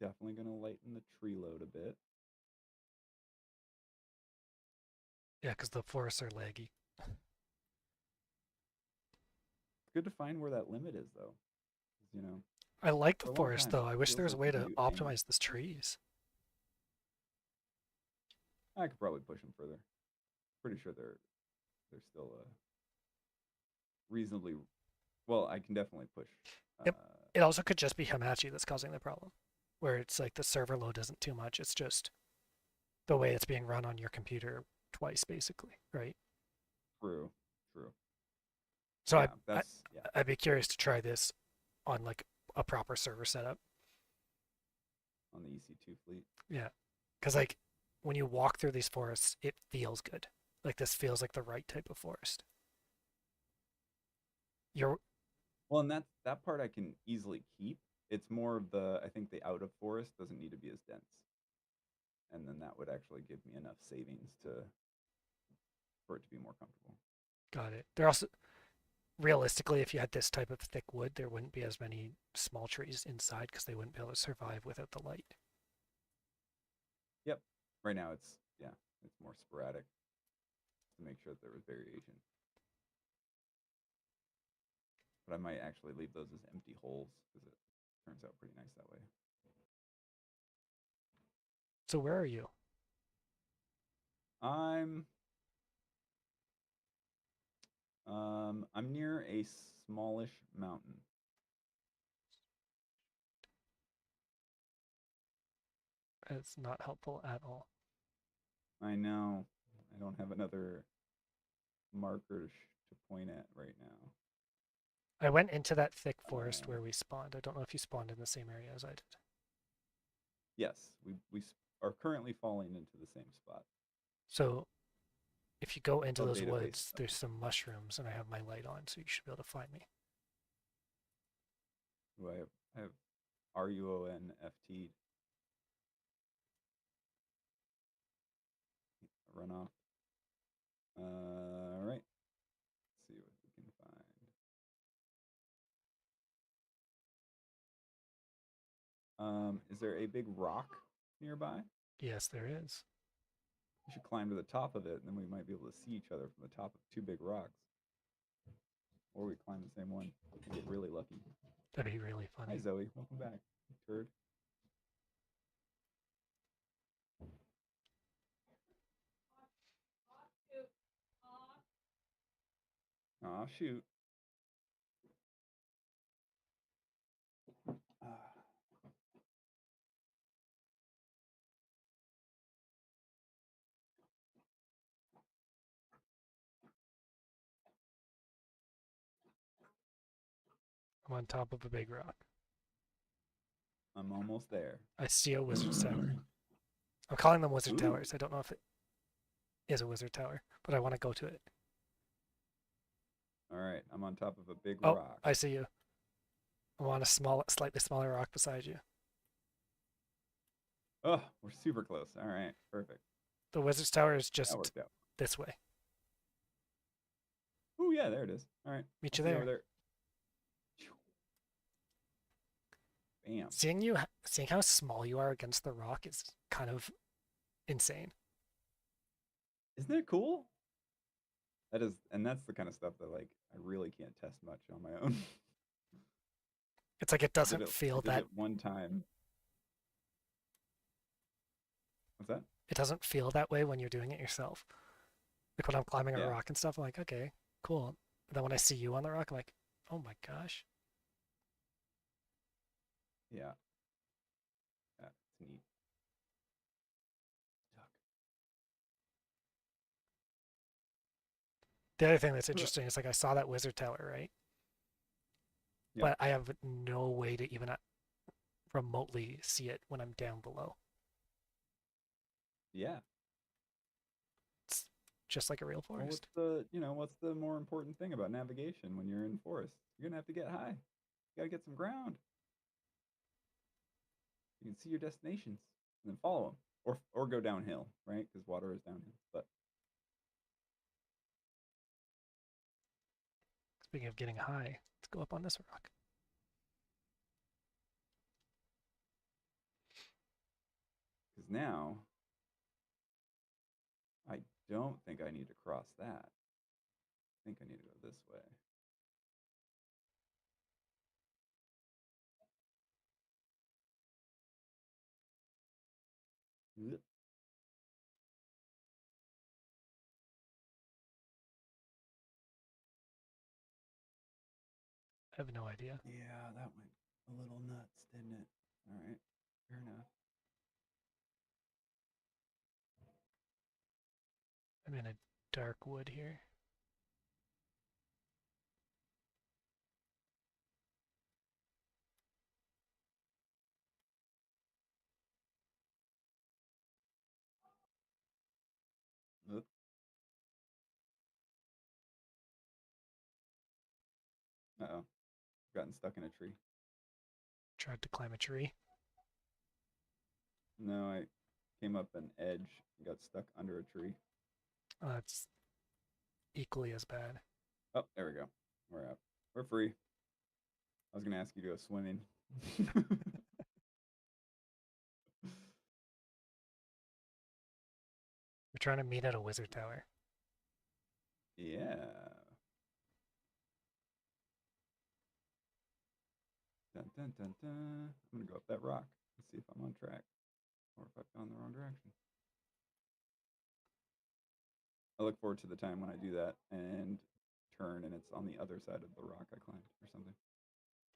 Definitely gonna lighten the tree load a bit. Yeah, because the forests are laggy. It's good to find where that limit is though. 'Cause, I like the For a long forest time. though. I wish there Feels was a like way you can to do anything. optimize this trees. I could probably push them further. Pretty sure they're still reasonably well. I can definitely push. It, it also could just be Hamachi that's causing the problem, where it's like the server load isn't too much. It's just the way it's being run on your computer twice, basically, right? True, true. So Yeah, that's yeah. I'd be curious to try this on like a proper server setup. On the EC2 fleet. Yeah, because like when you walk through these forests, it feels good. Like this feels like the right type of forest. You're Well, and that part I can easily keep. It's more of the I think the out of forest doesn't need to be as dense, and then that would actually give me enough savings to for it to be more comfortable. got it. They're also realistically, if you had this type of thick wood, there wouldn't be as many small trees inside because they wouldn't be able to survive without the light. Yep. Right now it's yeah, it's more sporadic to make sure that there was variation. But I might actually leave those as empty holes because it turns out pretty nice that way. So where are you? I'm I'm near a smallish mountain. It's not helpful at all. I know. I don't have another marker to point at right now. I went into that thick forest Uh, where we spawned. I don't know if you spawned in the same area as I did. yes, we are currently falling into the same spot. So if you go into Oh, those database woods, stuff. there's some mushrooms, and I have my light on, so you should be able to find me. Who I have RUONFT runoff. All right. Let's see what we can find. Is there a big rock nearby? Yes, there is. We should climb to the top of it, and then we might be able to see each other from the top of two big rocks. Or we climb the same one and get really lucky. That'd be really Hi, funny. Zoe. Welcome back. Turd. Aw, shoot. Ah, I'm on top of a big rock. I'm almost there. I see a wizard's tower. I'm calling them wizard Ooh. towers. I don't know if it is a wizard tower, but I want to go to it. All right. I'm on top of a big Oh, rock. I see you. I'm on a slightly smaller rock beside you. Oh, we're super close. All right. Perfect. The wizard's tower is That just worked out. this way. Oh, yeah. There it is. All right. Meet I'll you see you over there. there. Bam. Seeing how small you are against the rock is kind of insane. Isn't it cool? That is, and that's the kind of stuff that like I really can't test much on my own. It's like it I did doesn't it. I feel did that it one time. What's that? it doesn't feel that way when you're doing it yourself. Like when I'm climbing a Yeah. rock and stuff, I'm like, okay, cool. And then when I see you on the rock, I'm like, oh my gosh. Yeah. Yeah. It's neat. Duck. The other thing that's interesting is like I saw that wizard tower, right? Yep. But I have no way to even remotely see it when I'm down below. Yeah. It's just like a real Well, what's forest. the more important thing about navigation when you're in forest? You're gonna have to get high. You gotta get some ground. You can see your destinations and then follow them, or go downhill, right? Because water is downhill. But Speaking of getting high, let's go up on this rock. because now I don't think I need to cross that. I think I need to go this way. I have no idea. Yeah, that went a little nuts, didn't it? All right, fair enough. I'm in a dark wood here. Oop. Uh-oh, gotten stuck in a tree. Tried to climb a tree. No, I came up an edge and got stuck under a tree. It's equally as bad. Oh, there we go. We're up. We're free. I was gonna ask you to go swimming. We're trying to meet at a wizard tower. Yeah. Dun, dun, dun, dun. I'm gonna go up that rock and see if I'm on track or if I've gone the wrong direction. I look forward to the time when I do that and turn and it's on the other side of the rock I climbed or something.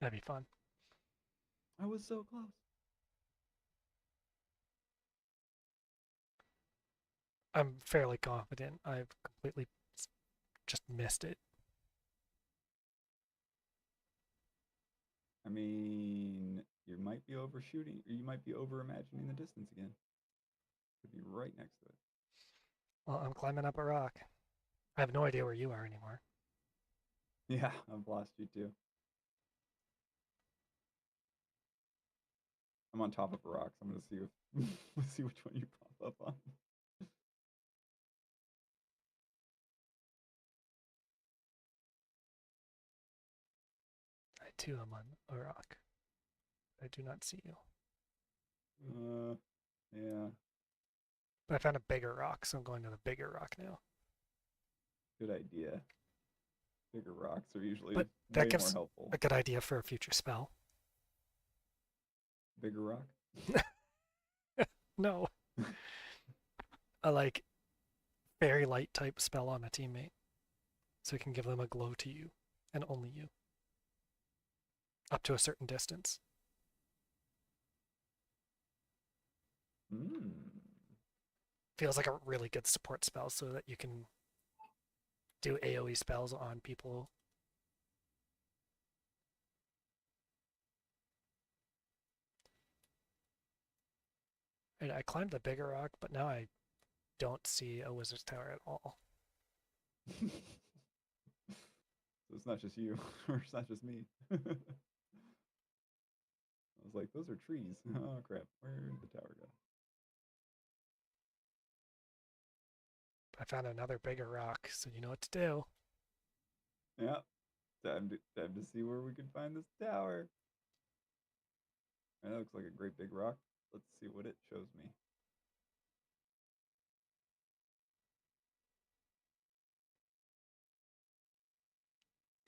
That'd be fun. I was so close. I'm fairly confident I've completely just missed it. I mean, you might be overshooting, or you might be over imagining the distance again. Could be right next to it. Well, I'm climbing up a rock. I have no idea where you are anymore. Yeah, I've lost you too. I'm on top of a rock, so I'm gonna see if see which one you pop up on. I too am on a rock. I do not see you. Yeah, But I found a bigger rock, so I'm going to the bigger rock now. good idea. Bigger rocks are usually But that way more gives helpful. a good idea for a future spell. Bigger rock? No, a like fairy light type spell on a teammate, so it can give them a glow to you and only you, up to a certain distance. Hmm. Feels like a really good support spell, so that you can do AOE spells on people. And I climbed the bigger rock, but now I don't see a wizard's tower at all. So it's not just you, or it's not just me. I was like, those are trees. Oh crap! Where did the tower go? I found another bigger rock, so you know what to do. Yeah, time to see where we can find this tower. And that looks like a great big rock. Let's see what it shows me.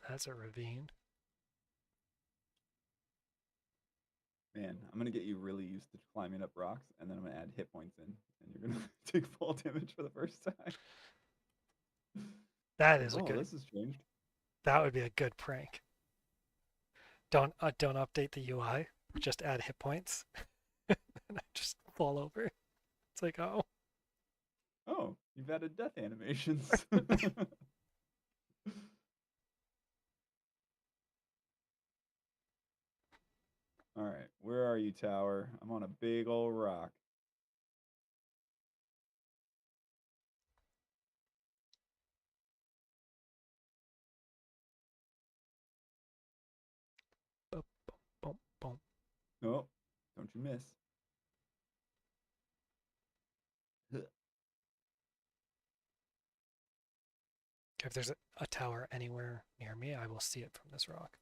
That's a ravine. Man, I'm gonna get you really used to climbing up rocks, and then I'm gonna add hit points in, and you're gonna take fall damage for the first time. That Like, is a oh, good. this has changed. That would be a good prank. Don't update the UI. Just add hit points, and I just fall over. It's like, oh, Oh, you've added death animations. All right, where are you, tower? I'm on a big old rock. boom, boom, boom. Oh, don't you miss. If there's a tower anywhere near me, I will see it from this rock.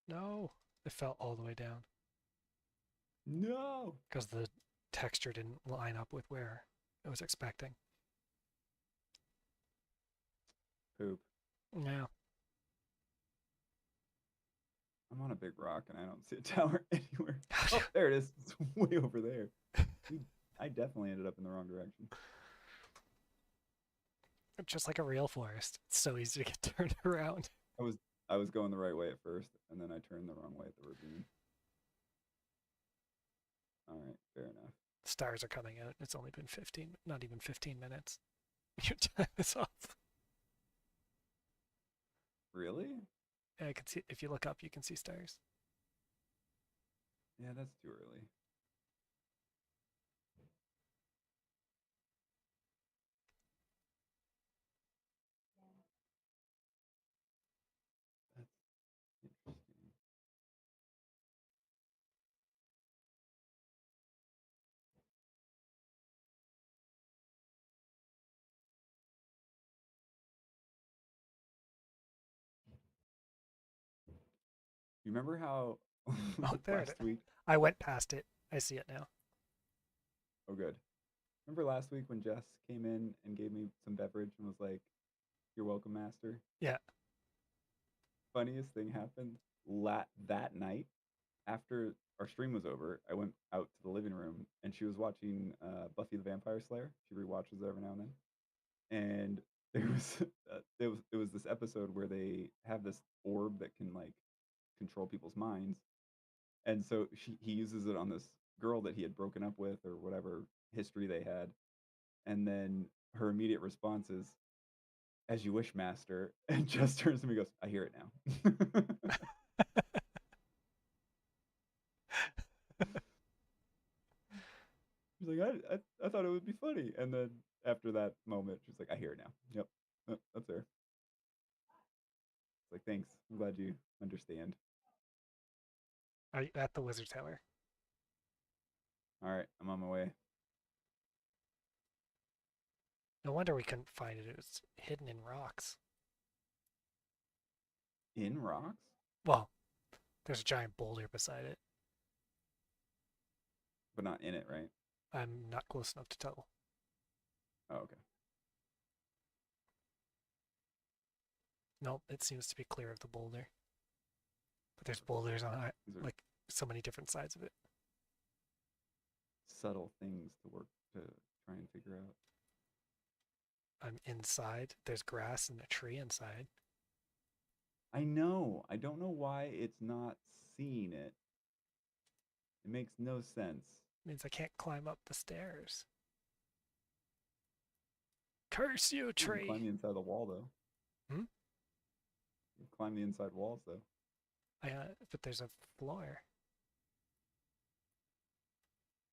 No, it fell all the way down No. because the texture didn't line up with where I was expecting. Poop. Yeah, I'm on a big rock and I don't see a tower anywhere. Oh, there it is. It's way over there. We, I definitely ended up in the wrong direction. Just like a real forest. It's so easy to get turned around. I was I was going the right way at first, and then I turned the wrong way at the ravine. All right, fair enough. Stars are coming out. It's only been 15, not even 15 minutes. Your time is up. Really? Yeah, I can see, if you look up, you can see stars. Yeah, that's too early. That's interesting. You remember how Oh, there it last is. week? I went past it. I see it now. Oh, good. Remember last week when Jess came in and gave me some beverage and was like, "You're welcome, master." Yeah. Funniest thing happened that night after our stream was over. I went out to the living room and she was watching Buffy the Vampire Slayer. She rewatches it every now and then, and there was it was this episode where they have this orb that can like control people's minds, and so he uses it on this girl that he had broken up with or whatever history they had, and then her immediate response is, "As you wish, master." And Jess turns to me and goes, "I hear it now." She's like, I thought it would be funny. And then after that moment, she's like, "I hear it now." Yep. That's her. It's like, thanks. I'm glad you understand. Are you at the wizard tower? All right. I'm on my way. No wonder we couldn't find it. It was hidden in rocks. In rocks? Well, there's a giant boulder beside it. But not in it, right? I'm not close enough to tell. Oh, okay. Nope, it seems to be clear of the boulder. But there's boulders on it, These are like so many different sides of it. subtle things to work to try and figure out. I'm inside. There's grass and a tree inside. I know. I don't know why it's not seeing it. It makes no sense. It means I can't climb up the stairs. Curse you, You can climb tree! the inside of the wall, though. Hmm? You can climb the inside walls, though. But there's a floor.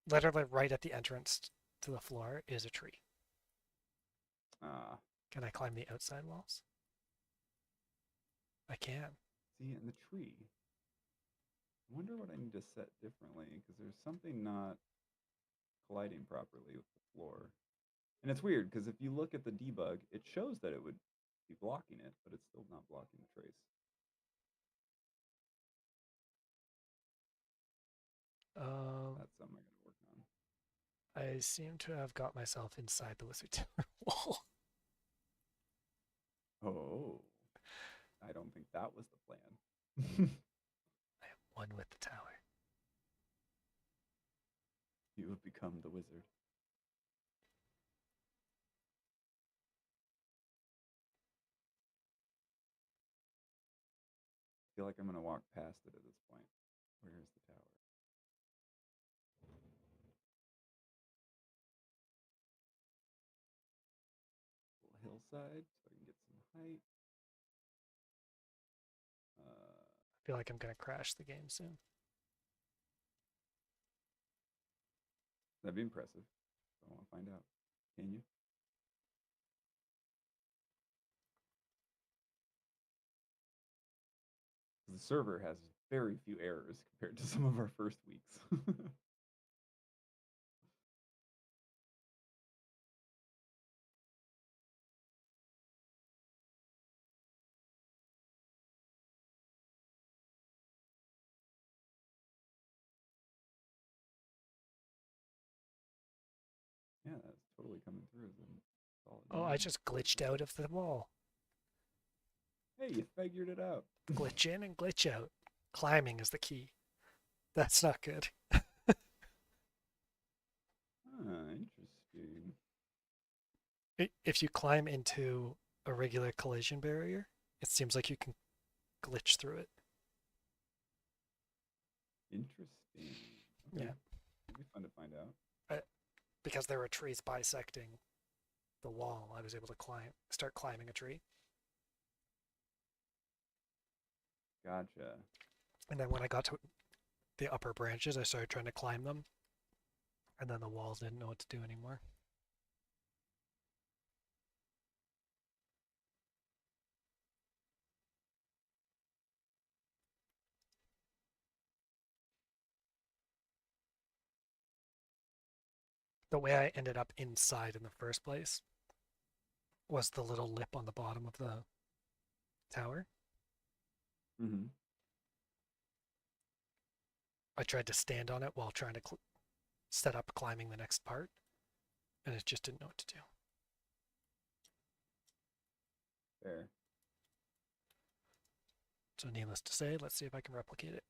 Literally right at the entrance to the floor is a tree. Ah, Can I climb the outside walls? I can. see, and the tree. I wonder what I need to set differently because there's something not colliding properly with the floor. And it's weird because if you look at the debug, it shows that it would be blocking it, but it's still not blocking the trace. Um, That's something I gotta work on. I seem to have got myself inside the wizard tower wall. Oh, I don't think that was the plan. I am one with the tower. You have become the wizard. I feel like I'm gonna walk past it at this point. Where is the tower? Little hillside, so I can get some height. I feel like I'm gonna crash the game soon. That'd be impressive. I want to find out. Can you? The server has very few errors compared to some of our first weeks. Yeah, that's totally coming through as a solid Oh, I name. just glitched out of the wall. Hey, you figured it out. Glitch in and glitch out. Climbing is the key. That's not good. Interesting. If you climb into a regular collision barrier, it seems like you can glitch through it. Interesting. Okay. Yeah. It'd be fun to find out. I, because there were trees bisecting the wall, I was able to start climbing a tree. Gotcha. And then when I got to the upper branches, I started trying to climb them, and then the walls didn't know what to do anymore. The way I ended up inside in the first place was the little lip on the bottom of the tower. Mm-hmm. I tried to stand on it while trying to set up climbing the next part, and it just didn't know what to do. Fair. So, needless to say, let's see if I can replicate it.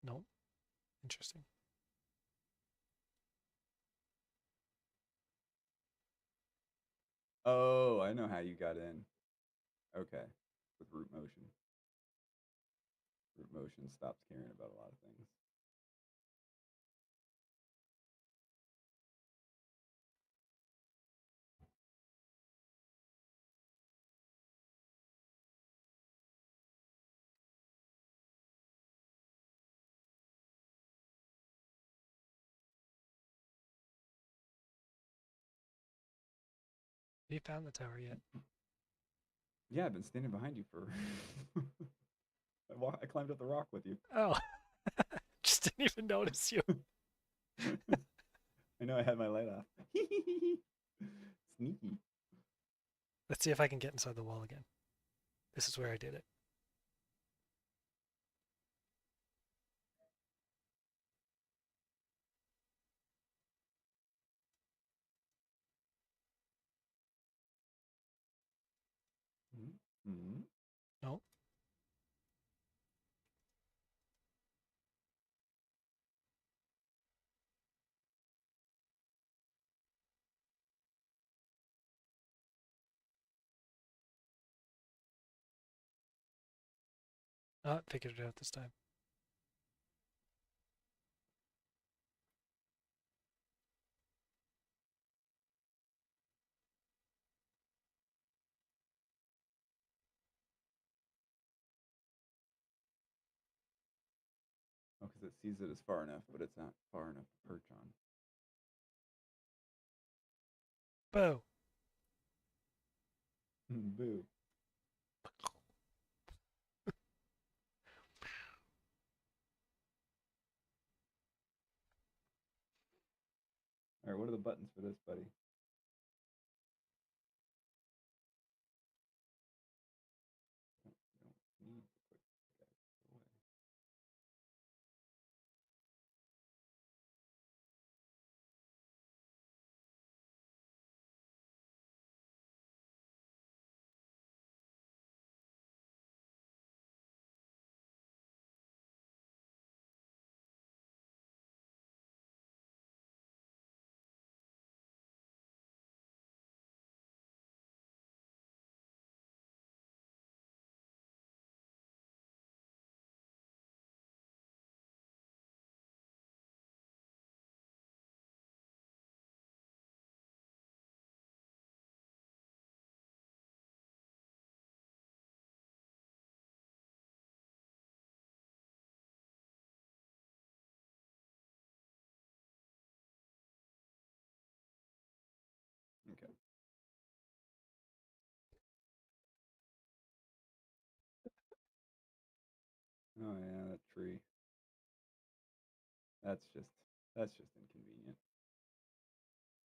Nope. Interesting. Oh, I know how you got in. Okay. With root motion. Root motion stops caring about a lot of things. Have you found the tower yet? Yeah, I've been standing behind you for. I climbed up the rock with you. Oh, just didn't even notice you. I know I had my light off. Sneaky. Let's see if I can get inside the wall again. This is where I did it. Mm-hmm. No, not figured it out this time. Oh, because it sees it as far enough, but it's not far enough to perch on. Boo. Boo. All right, what are the buttons for this, buddy? Oh, don't need to put that away. Okay. Oh yeah, that tree. That's just that's just inconvenient.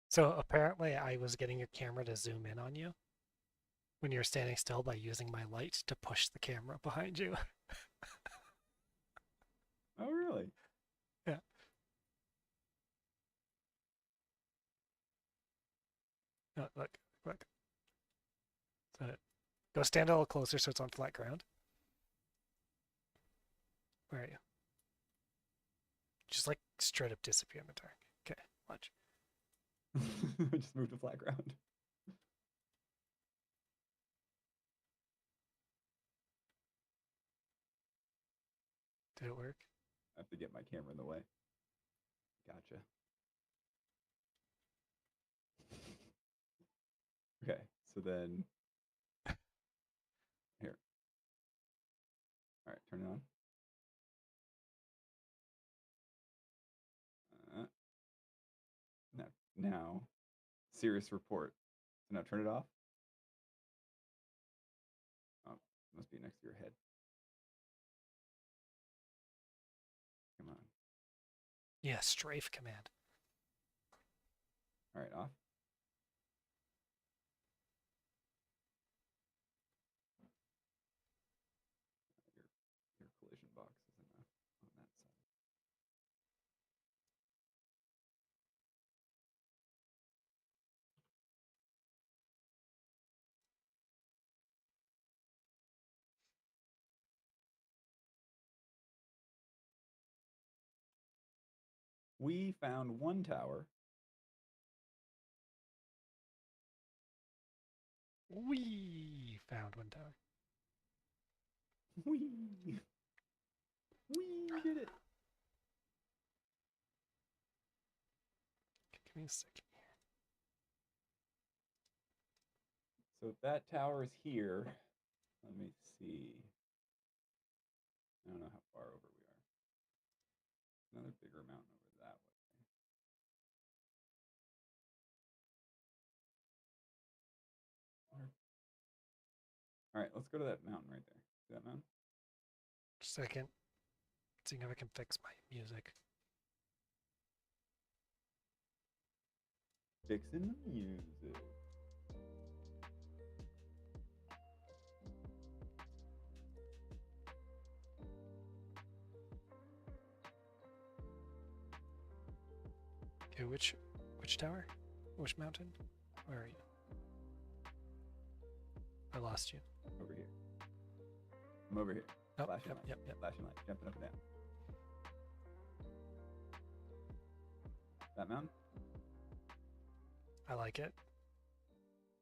So apparently I was getting your camera to zoom in on you when you're standing still by using my light to push the camera behind you. Oh really? Yeah. Go stand a little closer so it's on flat ground. Where are you? Just like straight up disappear in the dark. Okay, watch. Just move to flat ground. Did it work? I have to get my camera in the way. Gotcha. Okay, so then here. All right, turn it on. Now, serious report. So now turn it off. Oh, must be next to your head. Come on. Yeah, strafe command. All right, off. Your collision box is on that side. We found one tower. We found one tower. We did it. Give me a second here. So if that tower is here, let me see. I don't know how far over we are. Another bigger mountain over that way. All right, let's go to that mountain right there. See that mountain? Second. Seeing if I can fix my music. Fixing the music. Okay, which tower? Which mountain? Where are you? I lost you. Over here. I'm over here. Oh, Flashing light. yep. Flashing light. Jumping up and down. That mountain? I like it.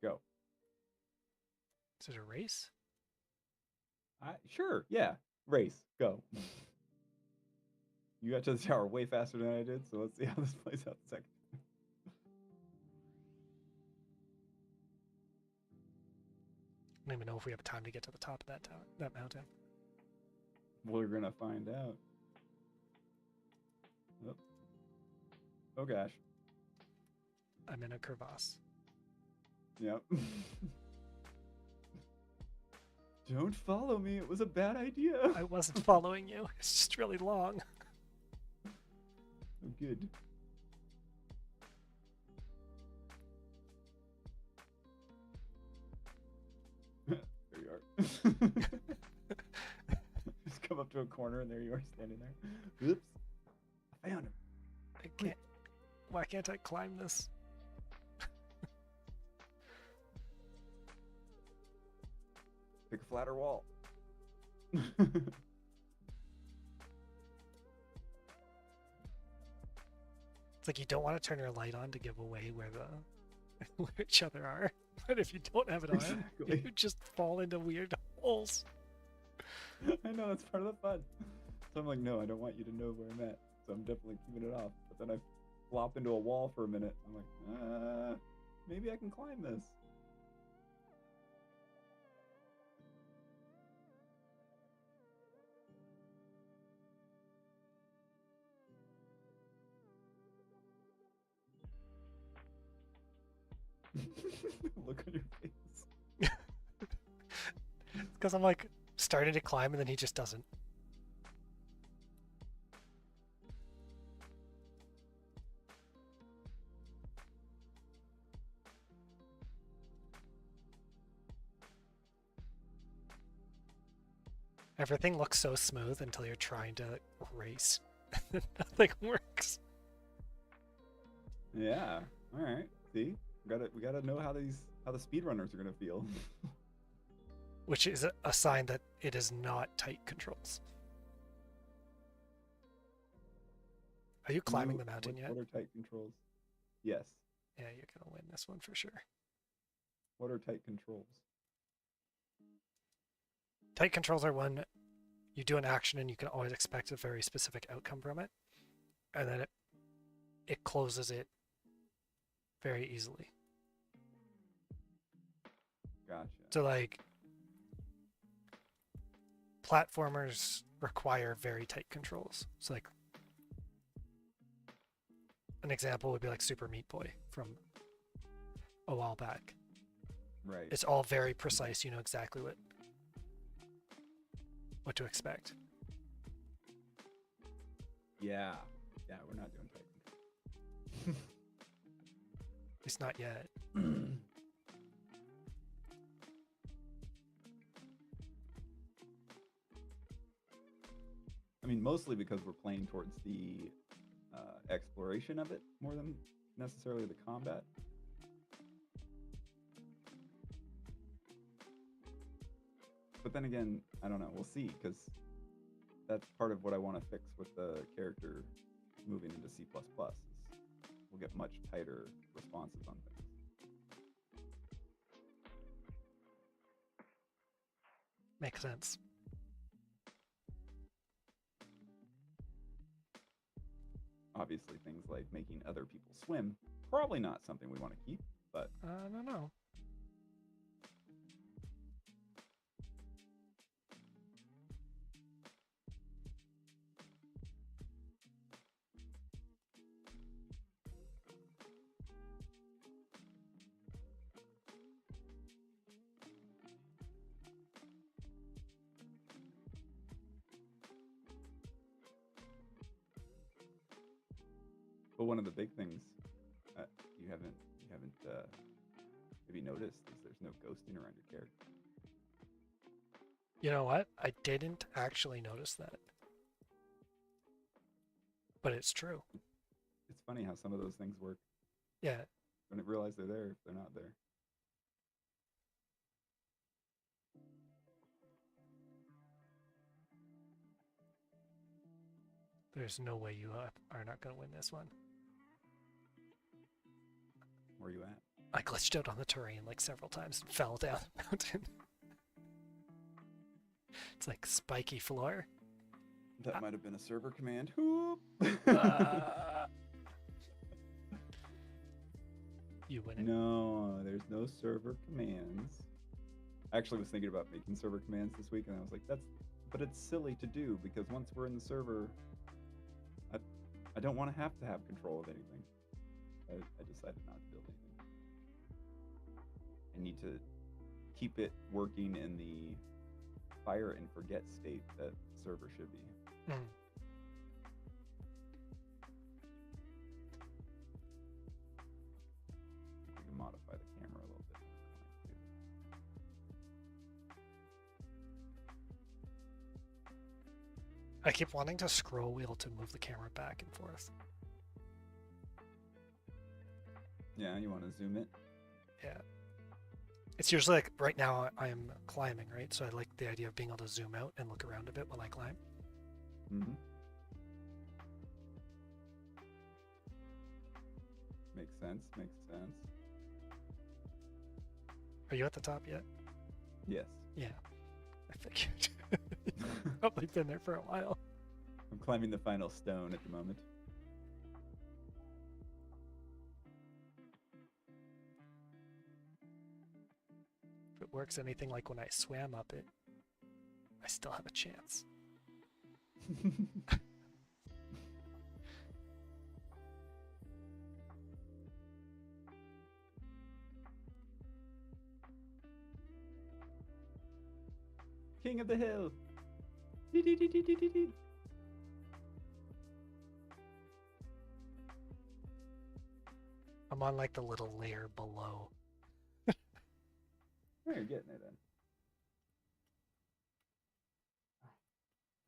Go. Is it a race? Sure. Yeah. Race. Go. You got to the tower way faster than I did, so let's see how this plays out in a second. I don't even know if we have time to get to the top of that tower, that mountain. We're gonna find out. Oh gosh. I'm in a crevasse. Yep. Don't follow me. It was a bad idea. I wasn't following you. It's just really long. Oh, good. There you are. Just come up to a corner and there you are standing there. Oops. I found him. I can't. Why can't I climb this? Pick a flatter wall. It's like you don't want to turn your light on to give away where where each other are. But if you don't have it on, Exactly. you just fall into weird holes. I know, that's part of the fun. So I'm like, no, I don't want you to know where I'm at. So I'm definitely keeping it off. But then I flop into a wall for a minute. I'm like, maybe I can climb this. Look on your face. Because I'm like starting to climb and then he just doesn't. Everything looks so smooth until you're trying to race. Nothing works. Yeah. All right. See, we gotta know how the speedrunners are gonna feel. which is a sign that it is not tight controls. Are you climbing the mountain yet? What are tight controls? Yes. Yeah, you're gonna win this one for sure. What are tight controls? Tight controls are when you do an action and you can always expect a very specific outcome from it, and then it closes it very easily. Gotcha. So like platformers require very tight controls. So like an example would be like Super Meat Boy from a while back. Right. It's all very precise. You know exactly what to expect. Yeah. Yeah, we're not doing tight controls. At least not yet. I mean, mostly because we're playing towards the exploration of it more than necessarily the combat. But then again, I don't know. We'll see, because that's part of what I want to fix with the character moving into C++. Is we'll get much tighter responses on things. Makes sense. Obviously, things like making other people swim, probably not something we want to keep, but I don't know. one of the big things you haven't maybe noticed is there's no ghosting around your character. You know what? I didn't actually notice that. But it's true. It's funny how some of those things work. Yeah. I didn't realize they're there if they're not there. There's no way you are not going to win this one. Where are you at? I glitched out on the terrain like several times and fell down the mountain. It's like spiky floor. That might have been a server command. You win it. No, there's no server commands. I actually was thinking about making server commands this week, and I was like, but it's silly to do, because once we're in the server, I don't want to have control of anything. I decided not to build anything. I need to keep it working in the fire and forget state that server should be. Mm. We can modify the camera a little bit. I keep wanting to scroll wheel to move the camera back and forth. Yeah, you want to zoom it? Yeah. It's usually like right now I'm climbing, right? So I like the idea of being able to zoom out and look around a bit while I climb. Mm-hmm. Makes sense. Are you at the top yet? Yes. Yeah. I figured. You've probably been there for a while. I'm climbing the final stone at the moment. If it works anything like when I swam up it, I still have a chance. King of the hill. I'm on like the little layer below. Oh, you're getting there then.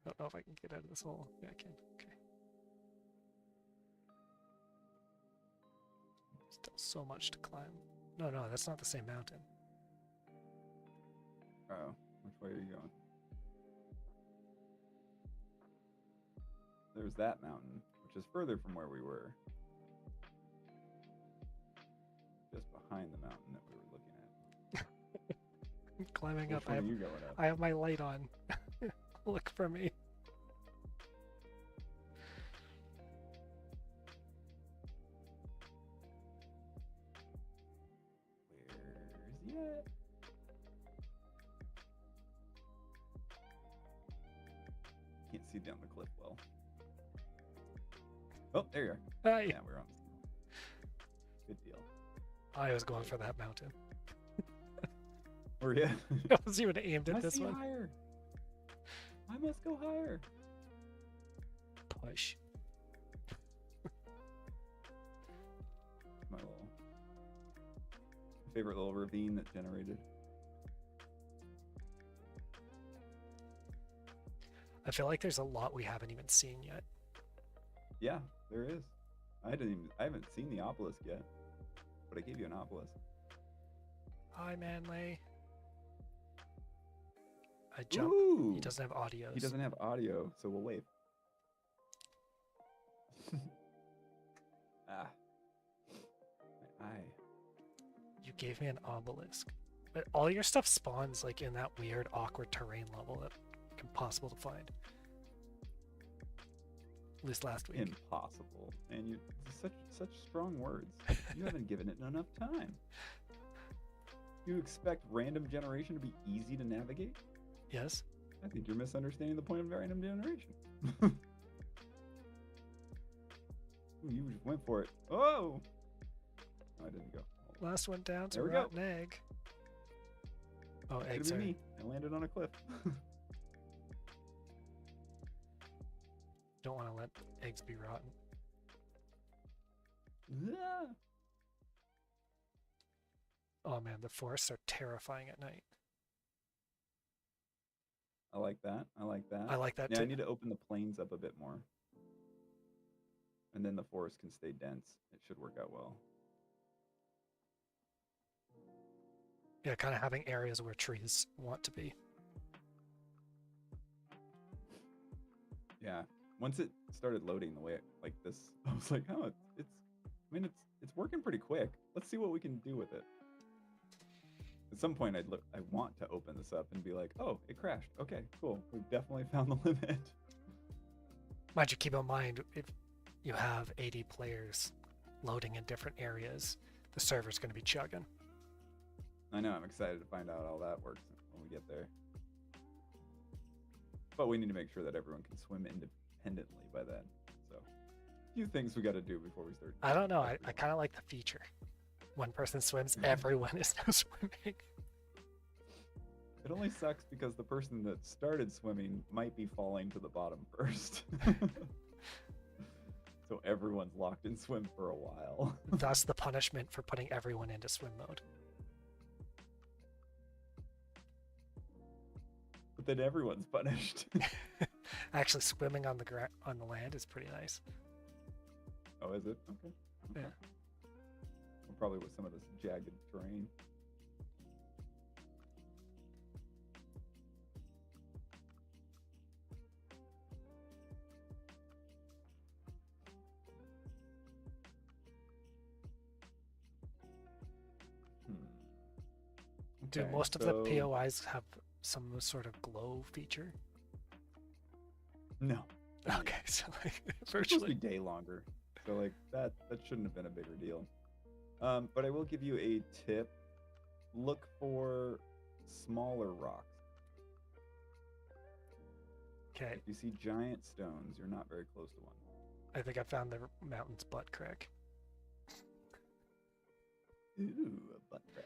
I don't know if I can get out of this hole. Yeah, I can. Okay. Still so much to climb. No, that's not the same mountain. Oh. Which way are you going? There's that mountain, which is further from where we were. Just behind the mountain that we were looking at. Climbing Which up. one are you going up? I have my light on. Look for me. Where's he at? Can't see down the cliff well. Oh, there you are. Hi. Yeah, we're on. Good deal. I was going for that mountain. Were you? I was even aimed at this one. Higher. I must go higher. Push. My favorite little ravine that generated. I feel like there's a lot we haven't even seen yet. Yeah, there is. I haven't seen the obelisk yet, but I gave you an obelisk. Hi, Manley. I jump. Ooh, He doesn't have audio. He doesn't have audio, so we'll wave. Ah, my eye. You gave me an obelisk, but all your stuff spawns like in that weird, awkward terrain level that impossible to find. At least last week. Impossible, and you such strong words. You haven't given it enough time. You expect random generation to be easy to navigate? Yes. I think you're misunderstanding the point of random generation. You just went for it. Oh! No, I didn't go. Last one down to There we go. rotten egg. Oh, Could eggs be are. me. I landed on a cliff. Don't want to let eggs be rotten. Yeah. Oh man, the forests are terrifying at night. I like that. I like that. I like that Yeah, too. I need to open the plains up a bit more. And then the forest can stay dense. It should work out well. Yeah, kind of having areas where trees want to be. Yeah. Once it started loading the way like this, I was like, oh, it's working pretty quick. Let's see what we can do with it. At some point, I want to open this up and be like, oh, it crashed. Okay, cool. We've definitely found the limit. Mind you, keep in mind, if you have 80 players loading in different areas, the server's going to be chugging. I know. I'm excited to find out how that works when we get there. But we need to make sure that everyone can swim independently by then. So, a few things we got to do before we start. I don't know. I kind of like the feature. One person swims, everyone is now swimming. It only sucks because the person that started swimming might be falling to the bottom first. So everyone's locked in swim for a while. Thus the punishment for putting everyone into swim mode. But then everyone's punished. Actually, swimming on the land is pretty nice. Oh, is it? Okay. Yeah. Well, probably with some of this jagged terrain. Do Okay, most of so- the POIs have some sort of glow feature? No. Okay, so like It's supposed to virtually. be day longer. So like that shouldn't have been a bigger deal. But I will give you a tip. Look for smaller rocks. Okay, If you see giant stones, you're not very close to one. I think I found the mountain's butt crack. Ooh, a butt crack.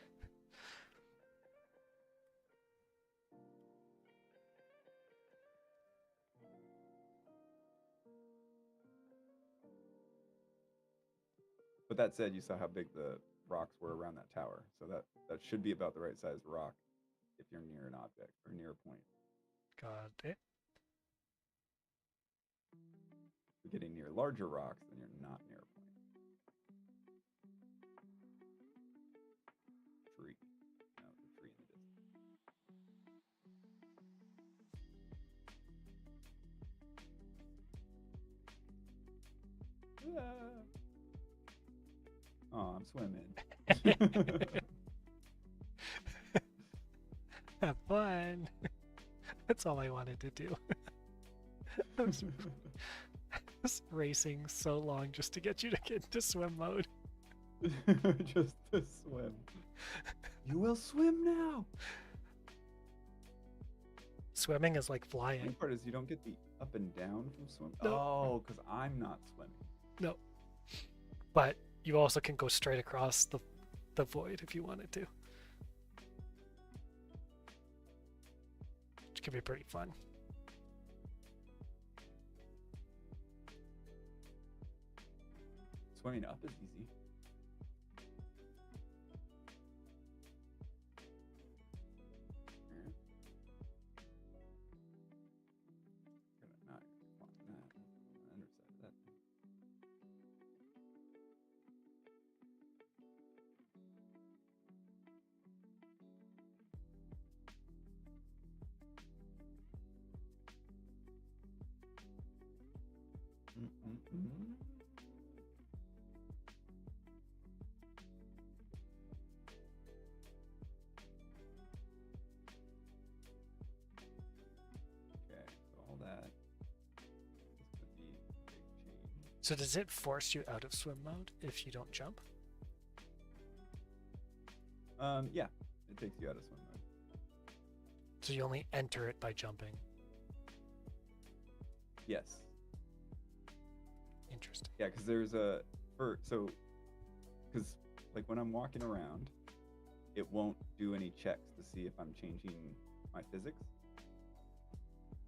But that said, you saw how big the rocks were around that tower. So that should be about the right size rock if you're near an object or near a point. Got it. If you're getting near larger rocks, then you're not near a point. Tree. No, the tree in the distance. Oh, I'm swimming. Have fun. That's all I wanted to do. I was just racing so long just to get you to get into swim mode. Just to swim. You will swim now. Swimming is like The funny flying. part is you don't get the up and down from swimming. No. Oh, because I'm not swimming. No. But you also can go straight across the void if you wanted to. Which can be pretty fun. Swimming up is easy. Okay, so all that is going to be a big change. So does it force you out of swim mode if you don't jump? Yeah, it takes you out of swim mode. So you only enter it by jumping. Yes. Interesting. Yeah, because there's because like when I'm walking around, it won't do any checks to see if I'm changing my physics.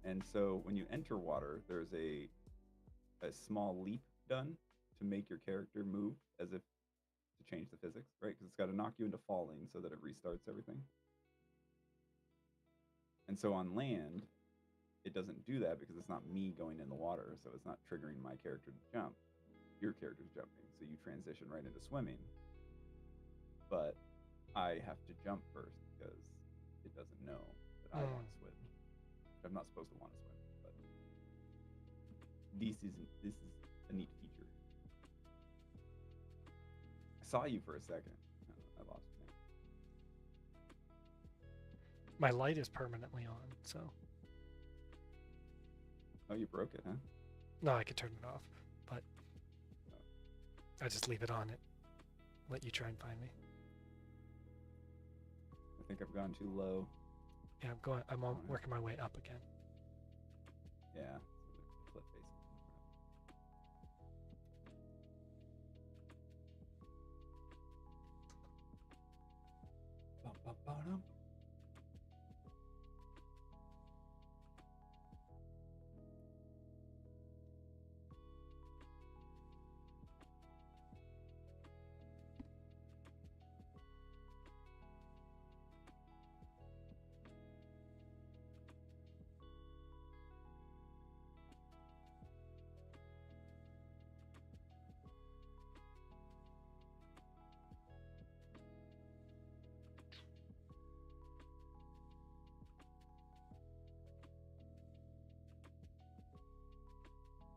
And so when you enter water, there's a small leap done to make your character move as if to change the physics, right? Because it's got to knock you into falling so that it restarts everything. And so on land, it doesn't do that because it's not me going in the water, so it's not triggering my character to jump. Your character's jumping, so you transition right into swimming. But I have to jump first because it doesn't know that I want to swim. I'm not supposed to want to swim, but this is a neat feature. I saw you for a second. I lost you. My light is permanently on, so. Oh, you broke it, huh? No, I could turn it off, but I just leave it on it. Let you try and find me. I think I've gone too low. Yeah, I'm working my way up again. Yeah. Flip face. Ba-ba-ba-dum.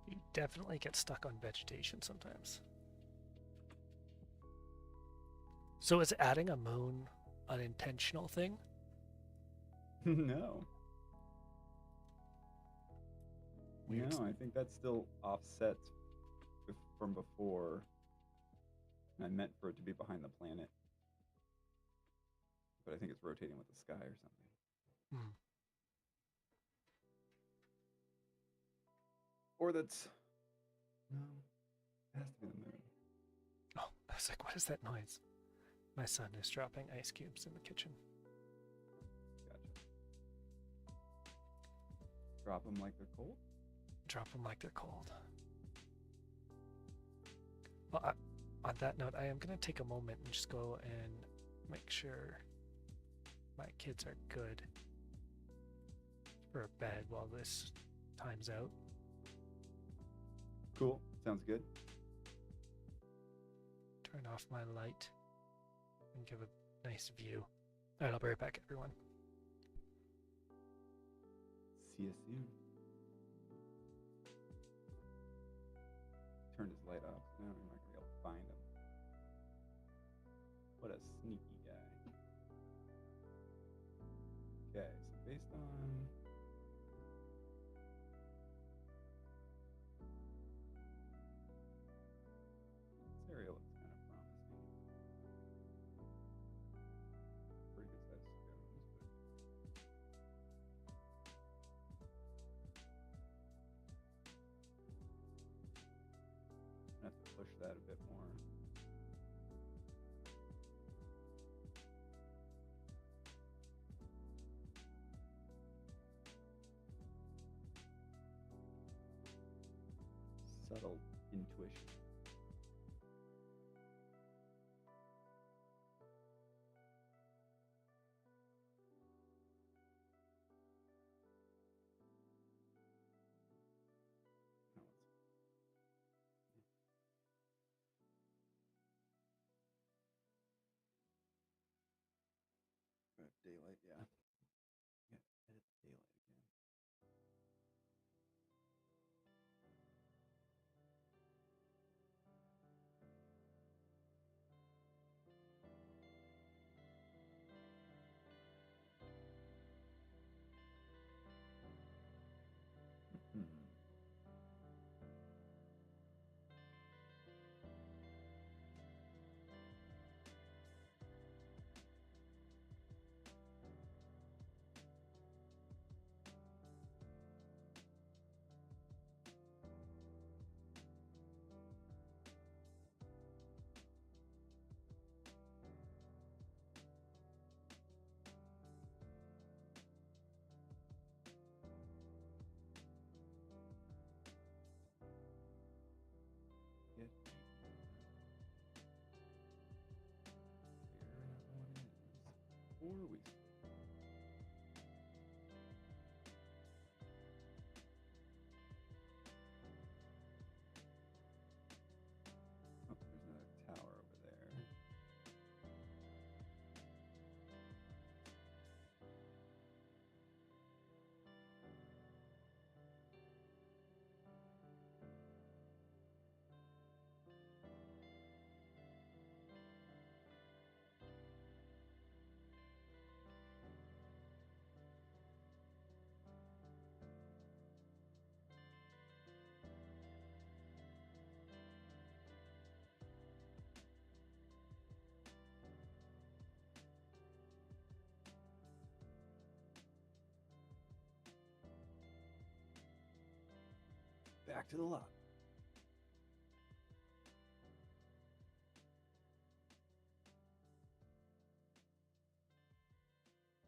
You definitely get stuck on vegetation sometimes. So is adding a moon an intentional thing? No. Weird. No, I think that's still offset from before. And I meant for it to be behind the planet. But I think it's rotating with the sky or something. Hmm. Or that's... No. It has to be the moon. Oh, I was like, what is that noise? My son is dropping ice cubes in the kitchen. Gotcha. Drop them like they're cold? Drop them like they're cold. Well, on that note, I am going to take a moment and just go and make sure my kids are good for bed while this time's out. Cool. Sounds good. Turn off my light and give a nice view. Alright, I'll be right back, everyone. See you soon. turned his light off, so now I'm not gonna be able to find him. What a sneaky guy. Okay, so based on this area looks kind of promising. Pretty good sized stones, but I have to push that a bit more. Subtle intuition. Now let's daylight, yeah. Yeah, edit the daylight again. Get where that one is. 4 weeks. Oh, there's another tower over there. Back to the lot.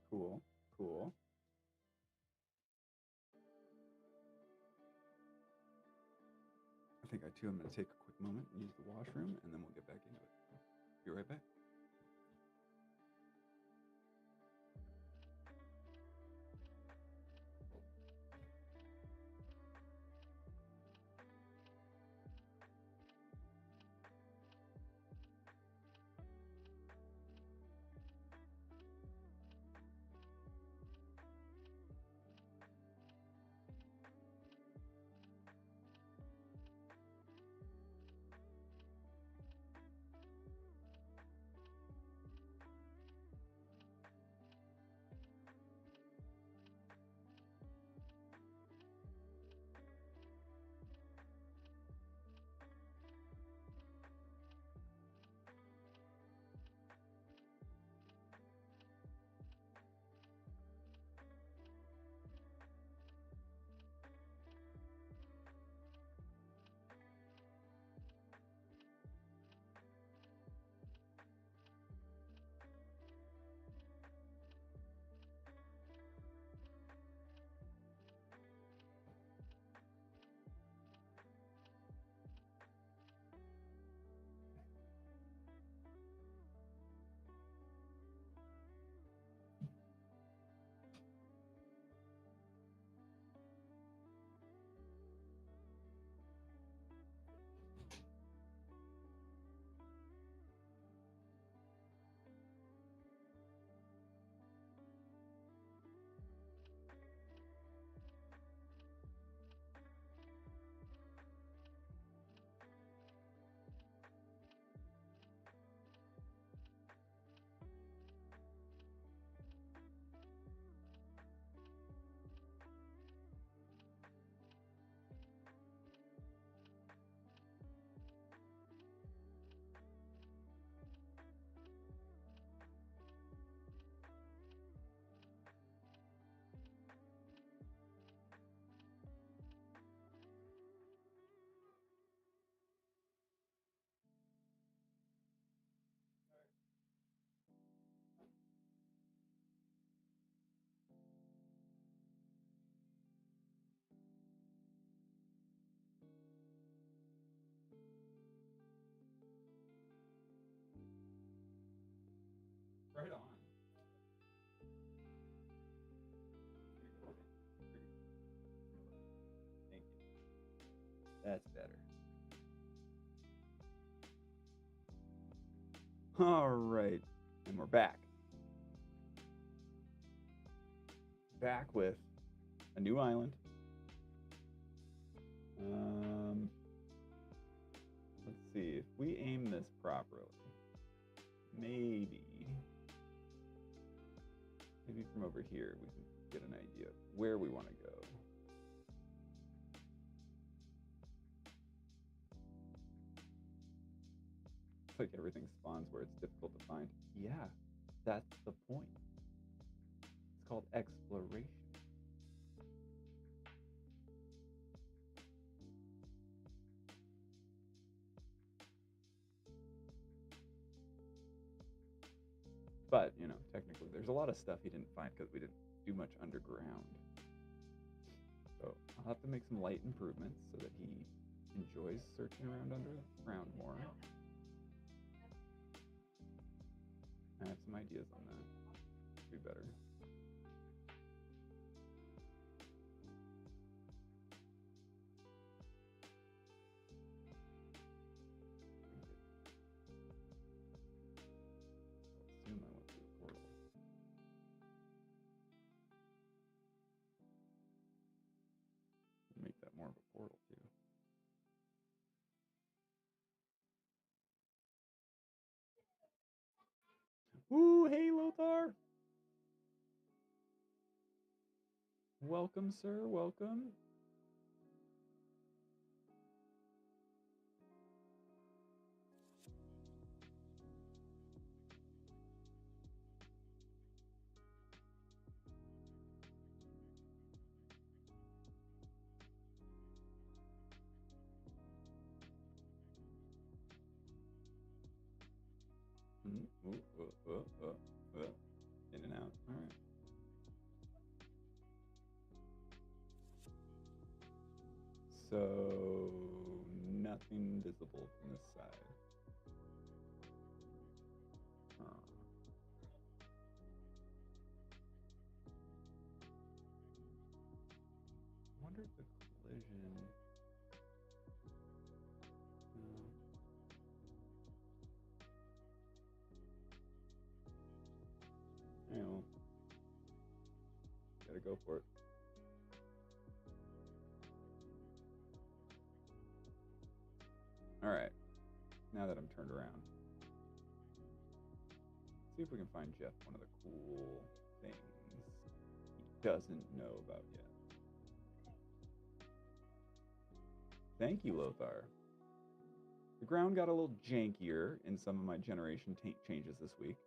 Cool, cool. I think I'm going to take a quick moment and use the washroom, and then we'll get back into it. Be right back. Right on. Thank you. That's better. All right, and we're back. Back with a new island. Let's see if we aim this properly. Maybe from over here we can get an idea of where we want to go. It's like everything spawns where it's difficult to find. Yeah, that's the point. It's called exploration. But, you know, technically there's a lot of stuff he didn't find because we didn't do much underground. So I'll have to make some light improvements so that he enjoys searching around underground more. I have some ideas on that. Be better. I'll assume I went through the portal. Make that more of a portal too. Ooh, hey Lothar! Welcome, sir, welcome. In and out, all right. So, nothing visible from this side. Huh. I wonder if the collision... Yeah, well, gotta go for it. All right, now that I'm turned around, see if we can find Jeff one of the cool things he doesn't know about yet. Thank you, Lothar. The ground got a little jankier in some of my generation changes this week,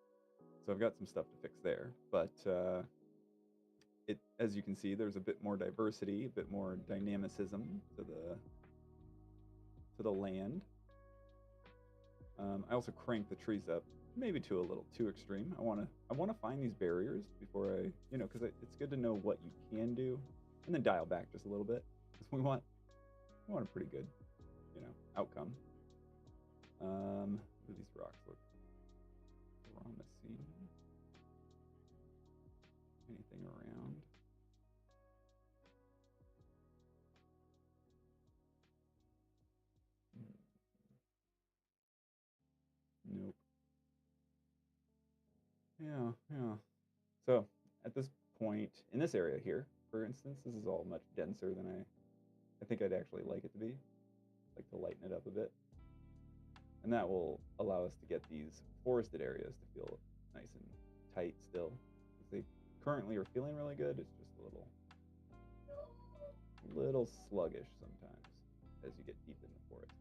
so I've got some stuff to fix there. But as you can see, there's a bit more diversity, a bit more dynamicism to the land. I also cranked the trees up, maybe to a little too extreme. I want to find these barriers before I, you know, because it's good to know what you can do, and then dial back just a little bit because we want a pretty good, you know, outcome. What do these rocks look promising? Anything around? Nope. Yeah. So at this point, in this area here, for instance, this is all much denser than I think I'd actually like it to be. Like to lighten it up a bit. And that will allow us to get these forested areas to feel nice and tight still. Because they currently are feeling really good. It's just a little sluggish sometimes as you get deep in the forest.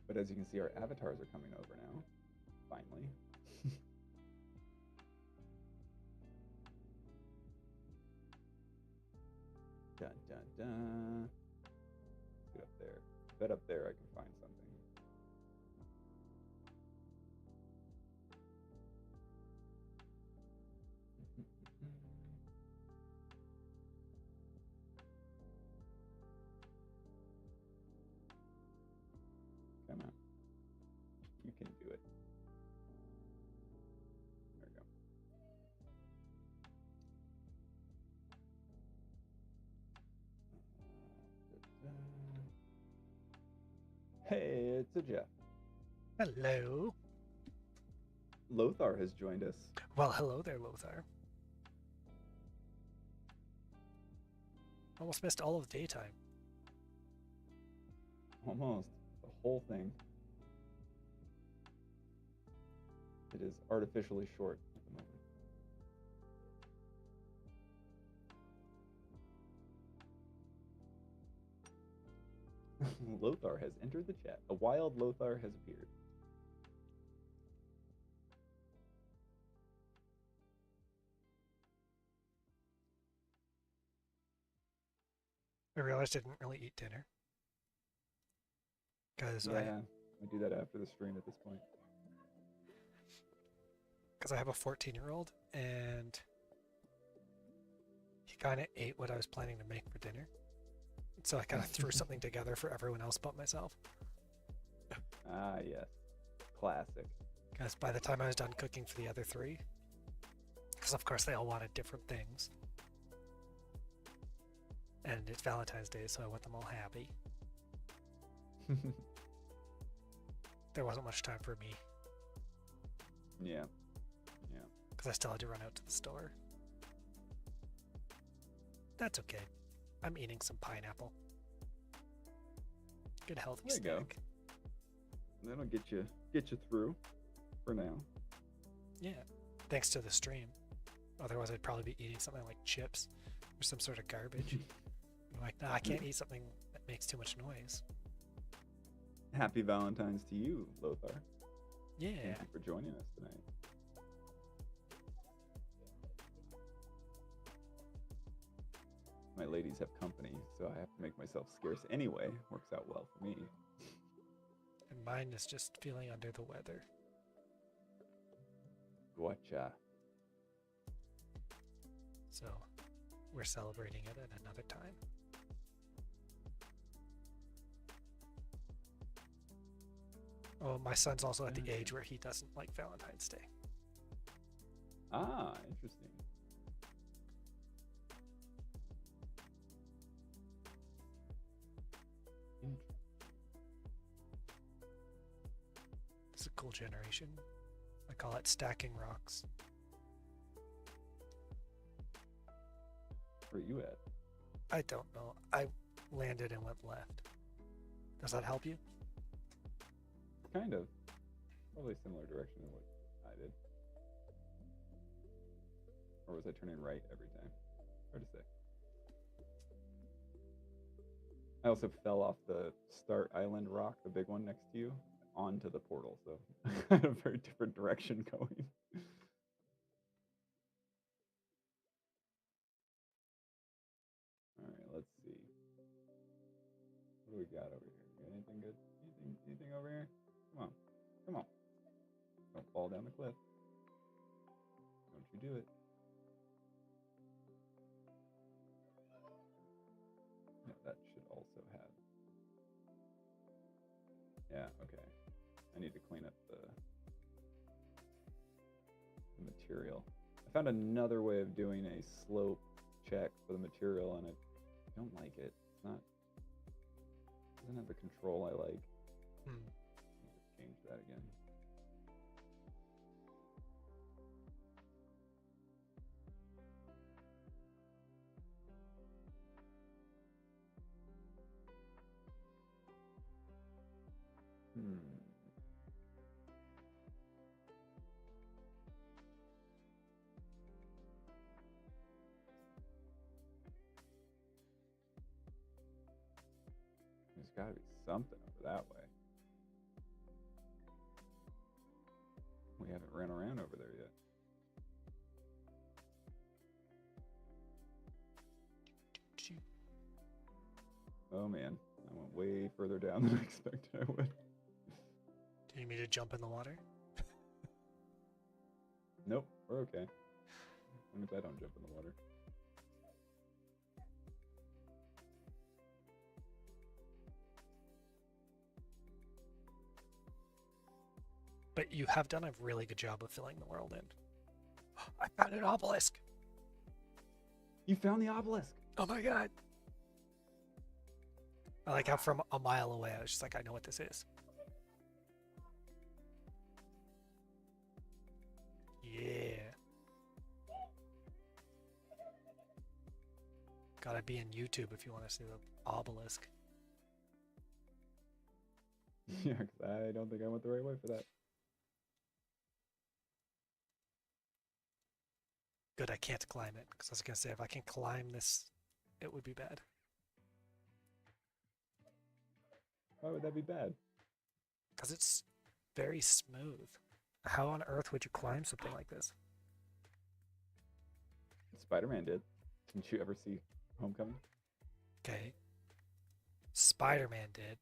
But as you can see, our avatars are coming over now, finally. Dun, dun, dun. Let's get up there. I bet up there I can find something. Come on. You can do it. Hey, it's a Jeff. Hello. Lothar has joined us. Well, hello there, Lothar. Almost missed all of daytime. Almost. The whole thing. It is artificially short at the moment. Lothar has entered the chat. A wild Lothar has appeared. I realized I didn't really eat dinner. Because I do that after the stream at this point. I have a 14-year-old, and he kind of ate what I was planning to make for dinner. So I kind of threw something together for everyone else but myself. Ah, yes. Classic. Because by the time I was done cooking for the other three, because of course they all wanted different things. And it's Valentine's Day, so I want them all happy. There wasn't much time for me. Yeah. Because I still had to run out to the store. That's okay. I'm eating some pineapple. Good healthy There you go. snack. That'll get you through for now. Yeah. Thanks to the stream. Otherwise I'd probably be eating something like chips or some sort of garbage. I'm like, nah, I can't eat something that makes too much noise. Happy Valentine's to you, Lothar. Yeah. Thank you for joining us tonight. My ladies have company, so I have to make myself scarce anyway. Works out well for me. And mine is just feeling under the weather. Gotcha. So we're celebrating it at another time. Oh, my son's also at the age where he doesn't like Valentine's Day. Ah, interesting. It's a cool generation. I call it stacking rocks. Where are you at? I don't know. I landed and went left. Does that help you? Kind of. Probably similar direction to what I did. Or was I turning right every time? Hard to say. I also fell off the start island rock, the big one next to you, onto the portal, so I had a very different direction going. All right, let's see. What do we got over here? Got anything good? Anything over here? Come on. Don't fall down the cliff. Don't you do it. Yeah, that should also have. Yeah, okay. I need to clean up the material. I found another way of doing a slope check for the material, and I don't like it. It's not. It doesn't have the control I like. Change that again. There's got to be something over that way. We haven't ran around over there yet. Oh man, I went way further down than I expected I would. Do you need me to jump in the water? Nope, we're okay. As long as I don't jump in the water. But you have done a really good job of filling the world in. I found an obelisk. You found the obelisk. Oh my god. I like how from a mile away I was just like, I know what this is. Yeah. Gotta be in YouTube if you want to see the obelisk. Yeah, 'cause I don't think I went the right way for that. Good, I can't climb it, because I was gonna say if I can climb this, it would be bad. Why would that be bad? Because it's very smooth. How on earth would you climb something like this? Spider-Man did. Didn't you ever see Homecoming? Okay. Spider-Man did.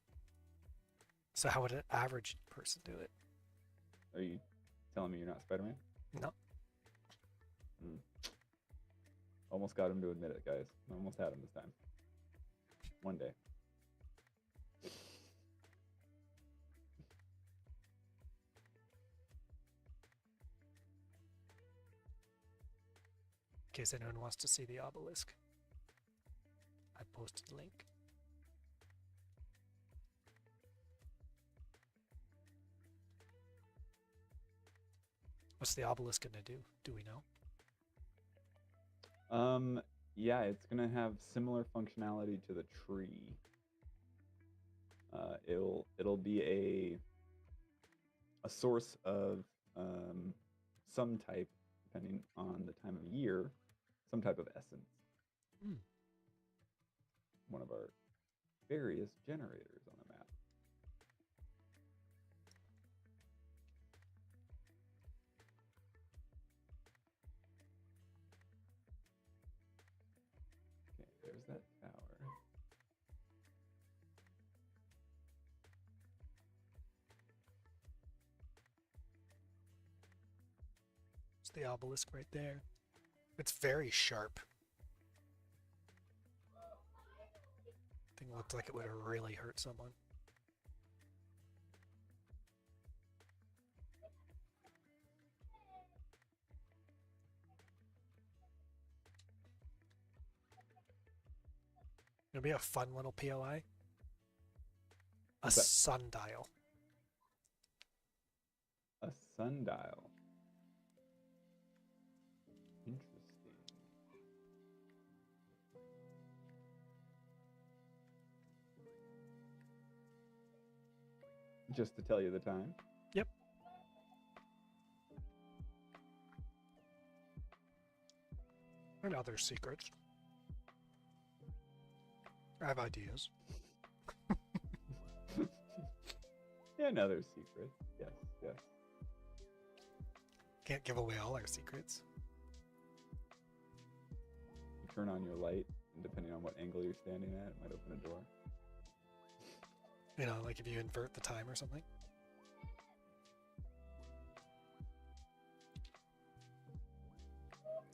So how would an average person do it? Are you telling me you're not Spider-Man? No. Mm. Almost got him to admit it, guys. Almost had him this time. One day. In case anyone wants to see the obelisk. I posted a link. What's the obelisk gonna do? Do we know? Yeah, it's gonna have similar functionality to the tree. It'll be a source of some type, depending on the time of year, some type of essence. Hmm. One of our various generators on the map. Okay, there's that tower. It's the obelisk right there. It's very sharp. Thing looked like it would have really hurt someone. It'll be a fun little POI. A sundial. A sundial. Interesting. Just to tell you the time. Yep. And other secrets. I have ideas. Yeah, another secret. Yes, yes. Can't give away all our secrets. You turn on your light, and depending on what angle you're standing at, it might open a door. You know, like if you invert the time or something.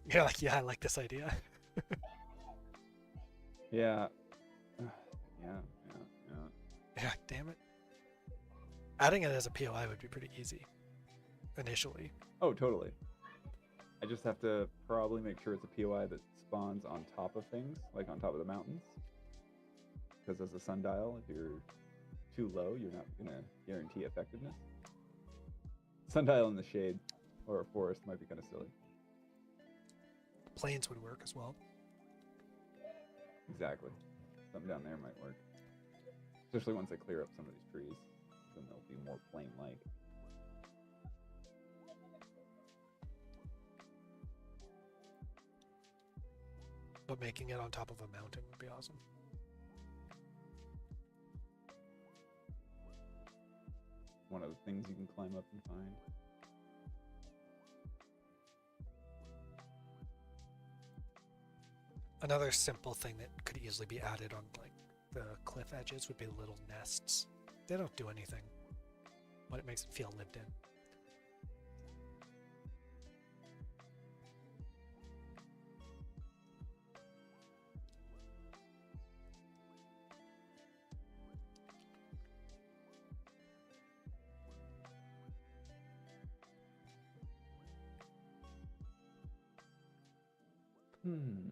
You're like, yeah, I like this idea. Yeah. Yeah. Yeah, damn it. Adding it as a POI would be pretty easy. Initially. Oh, totally. I just have to probably make sure it's a POI that spawns on top of things, like on top of the mountains. Because as a sundial, if you're too low, you're not going to guarantee effectiveness. Sundial in the shade or a forest might be kind of silly. Plains would work as well. Exactly. Something down there might work. Especially once I clear up some of these trees. Then they'll be more plain-like. But making it on top of a mountain would be awesome. One of the things you can climb up and find. Another simple thing that could easily be added on like the cliff edges would be little nests. They don't do anything, but it makes it feel lived in. Hmm.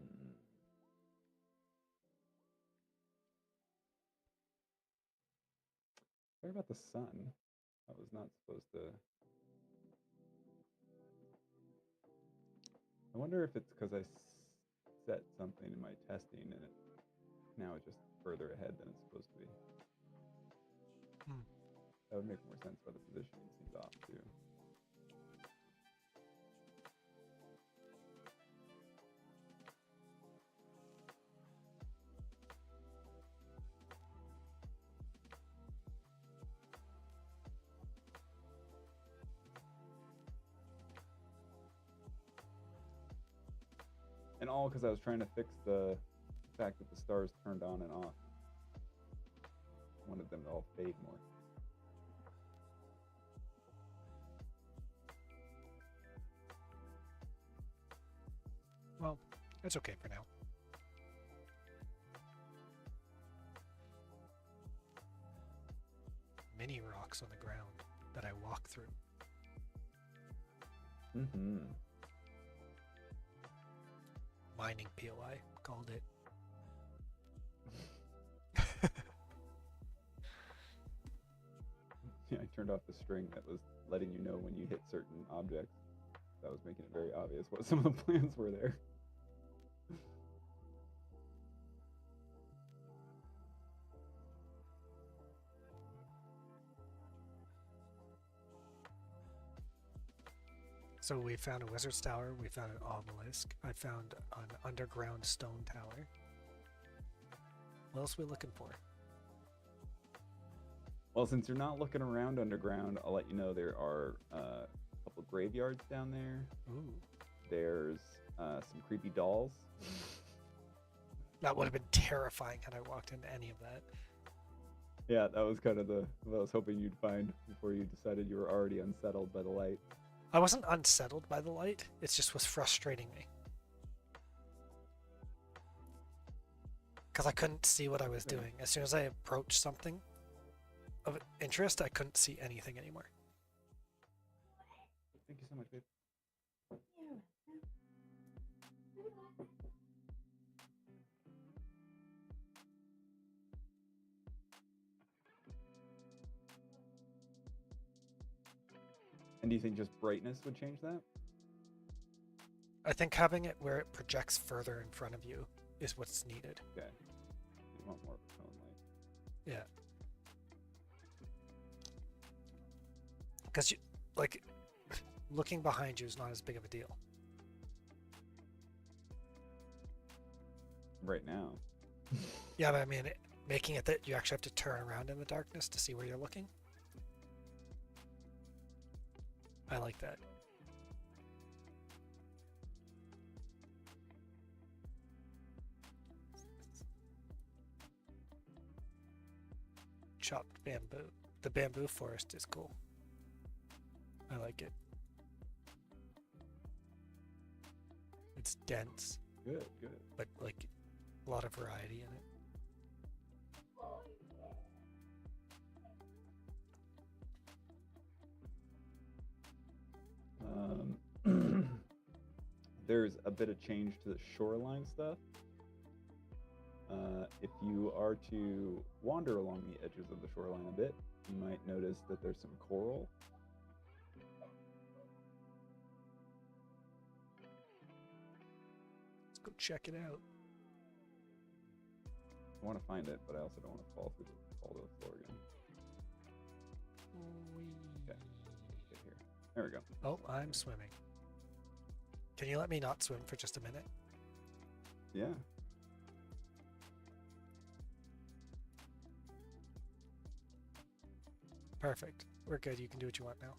Sorry about the sun. I was not supposed to. I wonder if it's because I set something in my testing and now it's just further ahead than it's supposed to be. Hmm. That would make more sense, but the positioning seems off too. And all because I was trying to fix the fact that the stars turned on and off. I wanted them to all fade more. Well, it's okay for now. Mini rocks on the ground that I walk through. Mm-hmm. Mining POI called it. Yeah, I turned off the string that was letting you know when you hit certain objects. That was making it very obvious what some of the plans were there. So we found a wizard's tower, we found an obelisk, I found an underground stone tower. What else are we looking for? Well, since you're not looking around underground, I'll let you know there are a couple graveyards down there. Ooh. There's some creepy dolls. That would have been terrifying had I walked into any of that. Yeah, that was kind of what I was hoping you'd find before you decided you were already unsettled by the light. I wasn't unsettled by the light, it just was frustrating me. Because I couldn't see what I was doing. As soon as I approached something of interest, I couldn't see anything anymore. Thank you so much, babe. And do you think just brightness would change that? I think having it where it projects further in front of you is what's needed. Okay. You want more of a tone light. Yeah. Because you, like, looking behind you is not as big of a deal. Right now. Yeah, but I mean, making it that you actually have to turn around in the darkness to see where you're looking. I like that. Chopped bamboo. The bamboo forest is cool. I like it. It's dense, Good, good. but like a lot of variety in it. There's a bit of change to the shoreline stuff. If you are to wander along the edges of the shoreline a bit, you might notice that there's some coral. Let's go check it out. I want to find it, but I also don't want to fall to the floor again. Okay, get here. There we go. Oh, I'm swimming. Can you let me not swim for just a minute? Yeah. Perfect. We're good. You can do what you want now.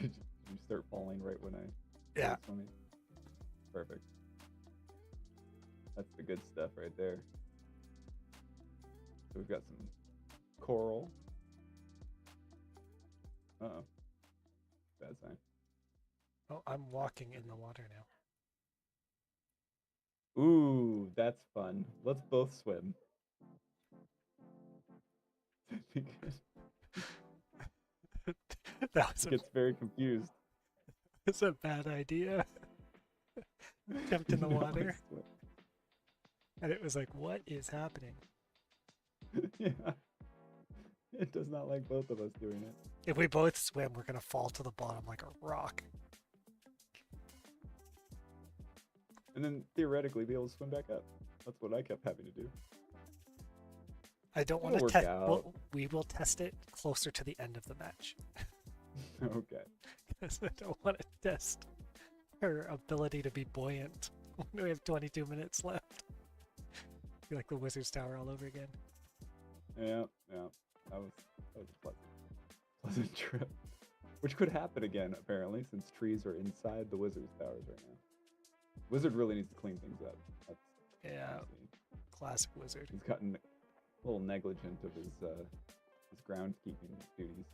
Did you start falling right when I Yeah. started swimming? Perfect. That's the good stuff right there. So we've got some coral. Uh-oh. Bad sign. Oh, I'm walking in the water now. Ooh, that's fun. Let's both swim. That was Gets very confused. it's a bad idea. Jumped in the water. And it was like, what is happening? Yeah. It does not like both of us doing it. If we both swim, we're gonna fall to the bottom like a rock. And then theoretically be able to swim back up. That's what I kept having to do. I don't want It'll to work test. out. We will test it closer to the end of the match. Okay. Because I don't want to test her ability to be buoyant when we have 22 minutes left. Be like the Wizard's Tower all over again. Yeah, yeah. That was a pleasant trip. Which could happen again, apparently, since trees are inside the Wizard's Towers right now. Wizard really needs to clean things up. That's Yeah, honestly, classic Wizard. he's gotten a little negligent of his groundskeeping duties.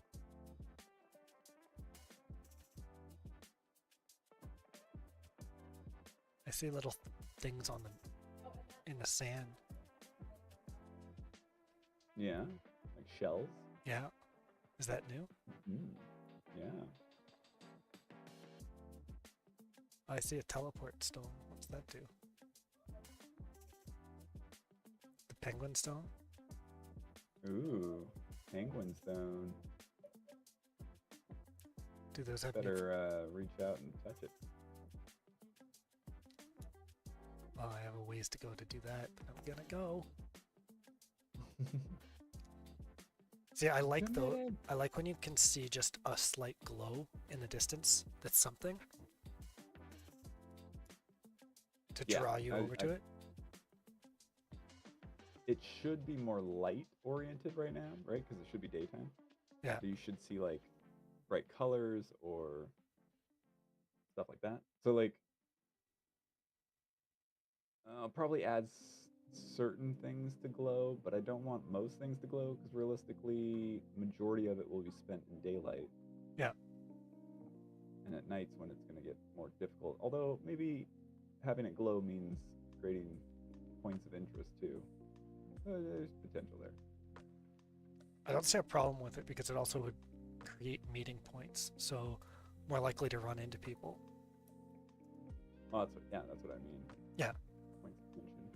I see little things on the in the sand. Yeah, like shells. Yeah, is that new? Yeah. I see a teleport stone. What's that do? The penguin stone? Ooh, penguin stone. Do those have new... Better reach out and touch it. Oh, I have a ways to go to do that, but I'm gonna go. See, I like I like when you can see just a slight glow in the distance. That's something to draw you over to it. It should be more light oriented right now, right? Because it should be daytime. Yeah. So you should see like bright colors or stuff like that. So like, I'll probably add certain things to glow, but I don't want most things to glow because realistically, majority of it will be spent in daylight. Yeah. And at nights when it's going to get more difficult. Although maybe having it glow means creating points of interest too. There's potential there. I don't see a problem with it because it also would create meeting points, so more likely to run into people. Oh, that's what I mean. Yeah. Points of tension.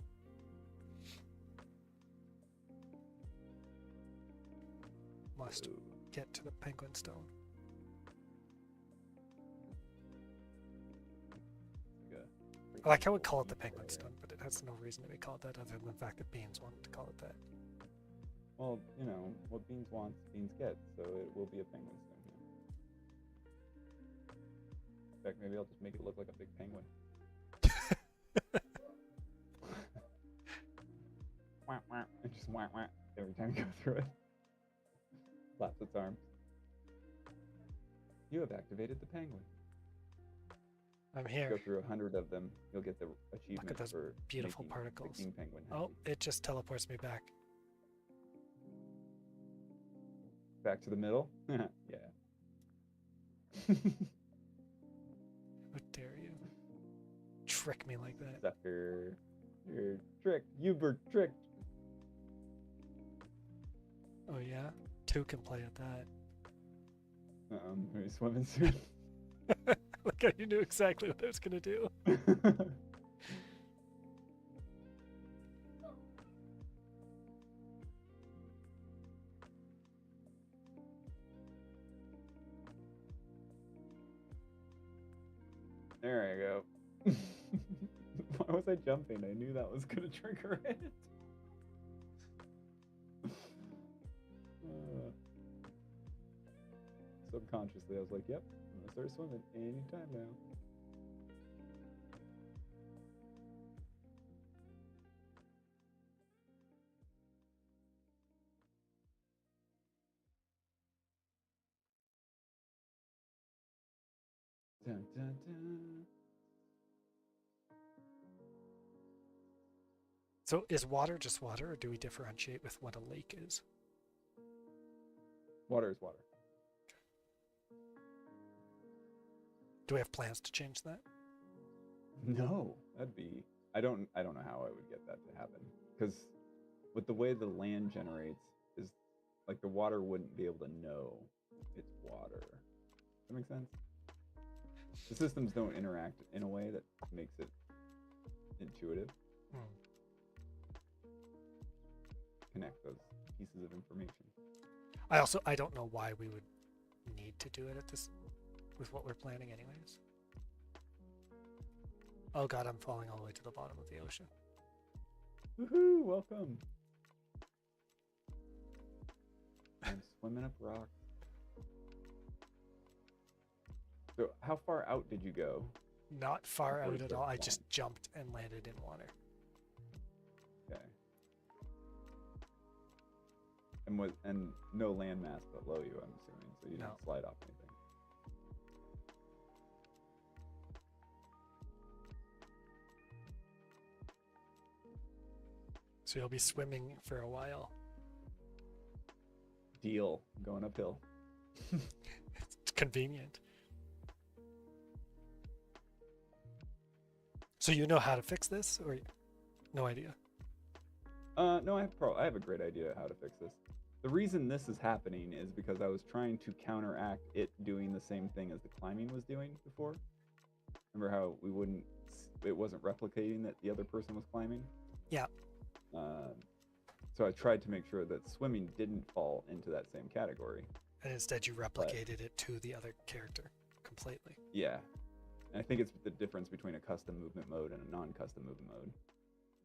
Must get to the penguin stone. I like how we call it the penguin stone, but it has no reason to be called that other than the fact that Beans wanted to call it that. Well, you know, what Beans wants, Beans gets, so it will be a penguin stone here. In fact, maybe I'll just make it look like a big penguin. Wah, wah, and just wah, wah, every time you go through it. Flaps its arms. You have activated the penguin. I'm here. Go through 100 of them, you'll get the achievement Look at those for beautiful making particles. the king penguin happy. Oh, it just teleports me back. Back to the middle? Yeah. How dare you trick me like that? Sucker. You're tricked. You were tricked. Oh yeah? Two can play at that. Are you swimming soon? Look how you knew exactly what I was gonna do. There I go. Why was I jumping? I knew that was gonna trigger it. Subconsciously, I was like, yep, I'm gonna start swimming anytime now. Dun, dun, dun. So is water just water, or do we differentiate with what a lake is? Water is water. Do we have plans to change that? No, that'd be. I don't know how I would get that to happen because with the way the land generates is like the water wouldn't be able to know it's water. Does that make sense? The systems don't interact in a way that makes it intuitive. Connect those pieces of information. I don't know why we would need to do it at this with what we're planning anyways. Oh god, I'm falling all the way to the bottom of the ocean. Woohoo! Welcome. I'm swimming up rocks. So, how far out did you go? Not far Before you out at started all. I flying? just jumped and landed in water. Okay. And no landmass below you, I'm assuming, so you No. didn't slide off anything. So you'll be swimming for a while. Deal. Going uphill. It's convenient. So you know how to fix this, or no idea? No, I have a great idea how to fix this. The reason this is happening is because I was trying to counteract it doing the same thing as the climbing was doing before. Remember how it wasn't replicating that the other person was climbing? Yeah. So I tried to make sure that swimming didn't fall into that same category. And instead you replicated it to the other character completely. Yeah. And I think it's the difference between a custom movement mode and a non-custom movement mode.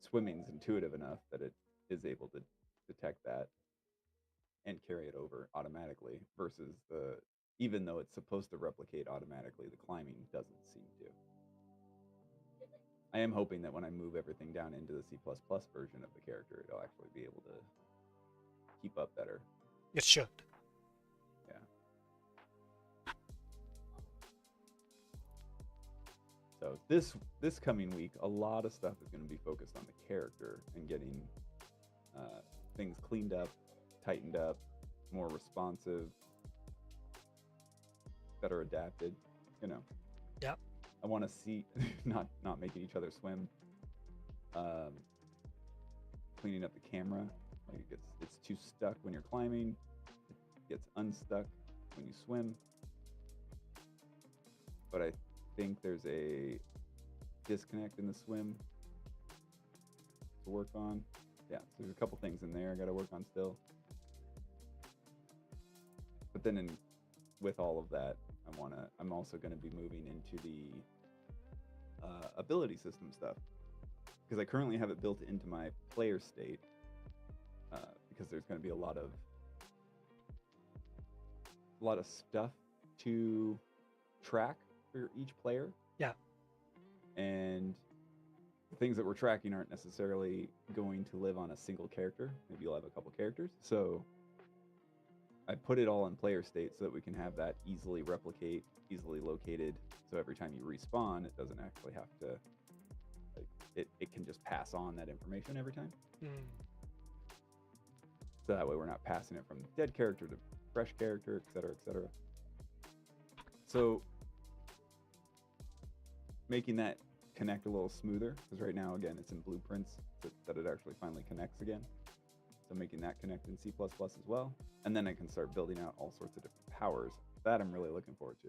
Swimming's intuitive enough that it is able to detect that and carry it over automatically versus even though it's supposed to replicate automatically, the climbing doesn't seem to. I am hoping that when I move everything down into the C++ version of the character, it'll actually be able to keep up better. It should. Yeah. So this coming week, a lot of stuff is going to be focused on the character and getting things cleaned up, tightened up, more responsive, better adapted. You know. Yeah. I want to see not making each other swim. Cleaning up the camera, like it's too stuck when you're climbing. It gets unstuck when you swim. But I think there's a disconnect in the swim to work on. Yeah, so there's a couple things in there I got to work on still. But then with all of that, I'm also going to be moving into the ability system stuff, because I currently have it built into my player state, because there's going to be a lot of stuff to track for each player. Yeah. And the things that we're tracking aren't necessarily going to live on a single character. Maybe you'll have a couple characters. So I put it all in player state so that we can have that easily replicate, easily located. So every time you respawn, it doesn't actually have to, it can just pass on that information every time. So that way we're not passing it from dead character to fresh character, et cetera, et cetera. So making that connect a little smoother, because right now, again, it's in blueprints that it actually finally connects again. So making that connect in C++ as well. And then I can start building out all sorts of different powers. That I'm really looking forward to,